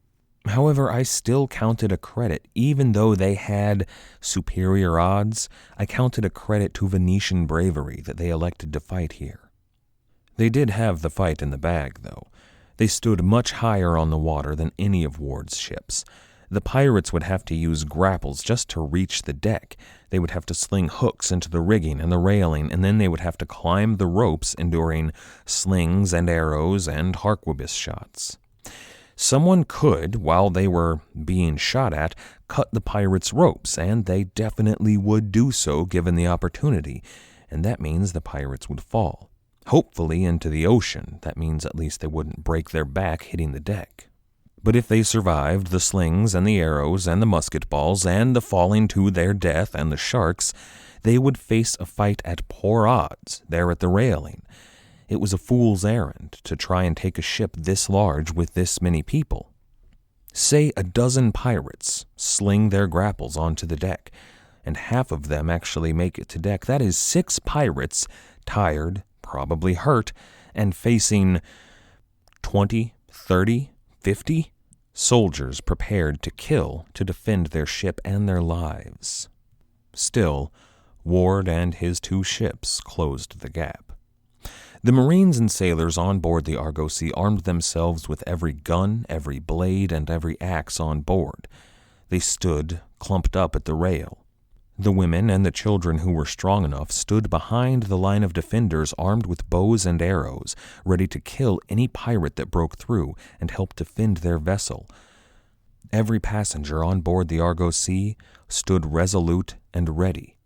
However, I still counted a credit. Even though they had superior odds, I counted a credit to Venetian bravery that they elected to fight here. They did have the fight in the bag, though. They stood much higher on the water than any of Ward's ships. The pirates would have to use grapples just to reach the deck. They would have to sling hooks into the rigging and the railing, and then they would have to climb the ropes, enduring slings and arrows and harquebus shots. Someone could, while they were being shot at, cut the pirates' ropes, and they definitely would do so given the opportunity, and that means the pirates would fall. Hopefully into the ocean. That means at least they wouldn't break their back hitting the deck. But if they survived the slings and the arrows and the musket balls and the falling to their death and the sharks, they would face a fight at poor odds there at the railing. It was a fool's errand to try and take a ship this large with this many people. Say a dozen pirates sling their grapples onto the deck, and half of them actually make it to deck. That is 6 pirates, tired, probably hurt, and facing 20, 30, 50 soldiers prepared to kill to defend their ship and their lives. Still, Ward and his 2 ships closed the gap. The Marines and sailors on board the Argosy armed themselves with every gun, every blade, and every axe on board. They stood, clumped up at the rail. The women and the children who were strong enough stood behind the line of defenders armed with bows and arrows, ready to kill any pirate that broke through and help defend their vessel. Every passenger on board the Argosy stood resolute and ready.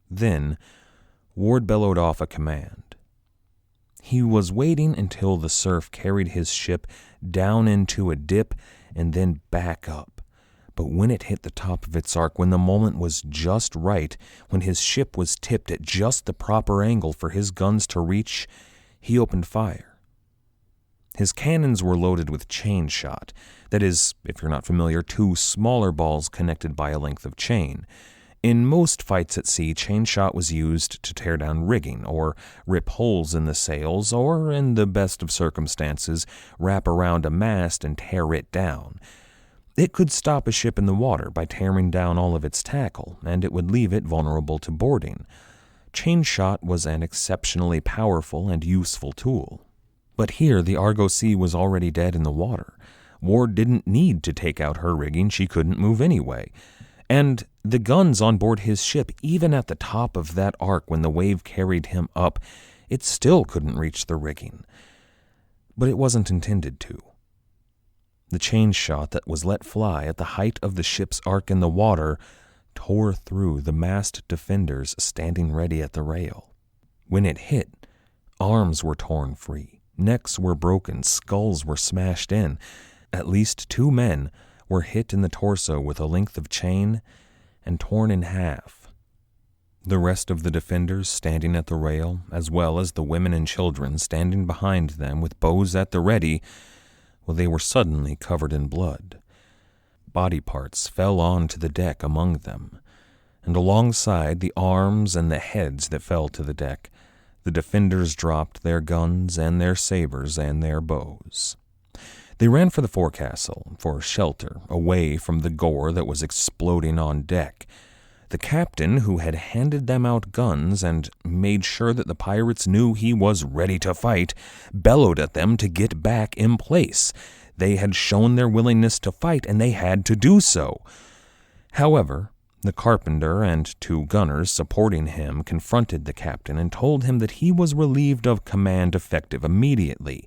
Then, Ward bellowed off a command. He was waiting until the surf carried his ship down into a dip and then back up. But when it hit the top of its arc, when the moment was just right, when his ship was tipped at just the proper angle for his guns to reach, he opened fire. His cannons were loaded with chain shot. That is, if you're not familiar, 2 smaller balls connected by a length of chain. In most fights at sea, chain shot was used to tear down rigging, or rip holes in the sails, or, in the best of circumstances, wrap around a mast and tear it down. It could stop a ship in the water by tearing down all of its tackle, and it would leave it vulnerable to boarding. Chain shot was an exceptionally powerful and useful tool. But here the Argosy was already dead in the water. Ward didn't need to take out her rigging, she couldn't move anyway. And the guns on board his ship, even at the top of that arc when the wave carried him up, it still couldn't reach the rigging. But it wasn't intended to. The chain shot that was let fly at the height of the ship's arc in the water tore through the massed defenders standing ready at the rail. When it hit, arms were torn free, necks were broken, skulls were smashed in. At least 2 men were hit in the torso with a length of chain and torn in half. The rest of the defenders standing at the rail, as well as the women and children standing behind them with bows at the ready, well, they were suddenly covered in blood. Body parts fell onto the deck among them, and alongside the arms and the heads that fell to the deck, the defenders dropped their guns and their sabers and their bows. They ran for the forecastle, for shelter, away from the gore that was exploding on deck. The captain, who had handed them out guns and made sure that the pirates knew he was ready to fight, bellowed at them to get back in place. They had shown their willingness to fight, and they had to do so. However, the carpenter and 2 gunners supporting him confronted the captain and told him that he was relieved of command effective immediately.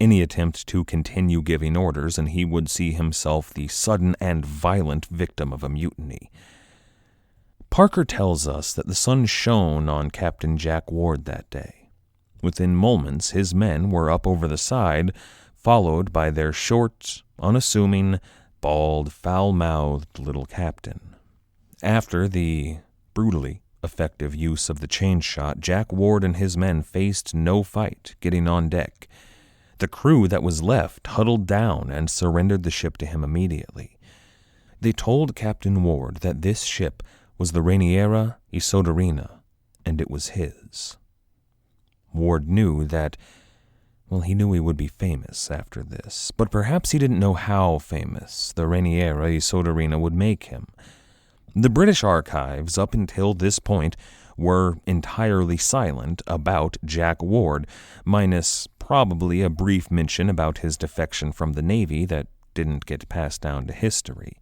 Any attempt to continue giving orders, and he would see himself the sudden and violent victim of a mutiny. Parker tells us that the sun shone on Captain Jack Ward that day. Within moments, his men were up over the side, followed by their short, unassuming, bald, foul-mouthed little captain. After the brutally effective use of the chain shot, Jack Ward and his men faced no fight getting on deck. The crew that was left huddled down and surrendered the ship to him immediately. They told Captain Ward that this ship was the Rainiera Isodorina, and it was his. Ward knew that, well, he knew he would be famous after this, but perhaps he didn't know how famous the Rainiera Isodorina would make him. The British archives, up until this point, were entirely silent about Jack Ward, minus probably a brief mention about his defection from the Navy that didn't get passed down to history.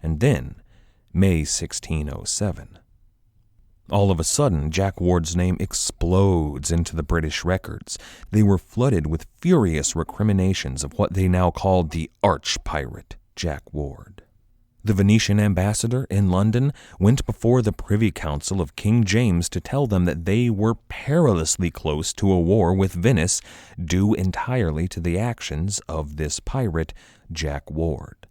And then, May 1607. All of a sudden, Jack Ward's name explodes into the British records. They were flooded with furious recriminations of what they now called the arch-pirate, Jack Ward. The Venetian ambassador in London went before the Privy Council of King James to tell them that they were perilously close to a war with Venice, due entirely to the actions of this pirate, Jack Ward.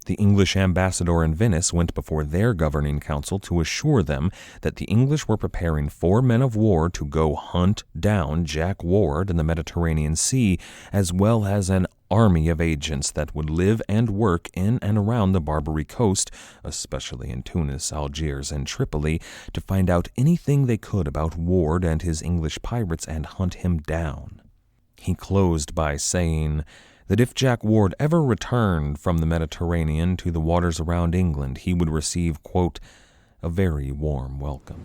The English ambassador in Venice went before their governing council to assure them that the English were preparing 4 men of war to go hunt down Jack Ward in the Mediterranean Sea, as well as an army of agents that would live and work in and around the Barbary Coast, especially in Tunis, Algiers, and Tripoli, to find out anything they could about Ward and his English pirates and hunt him down. He closed by saying that if Jack Ward ever returned from the Mediterranean to the waters around England, he would receive, quote, a very warm welcome.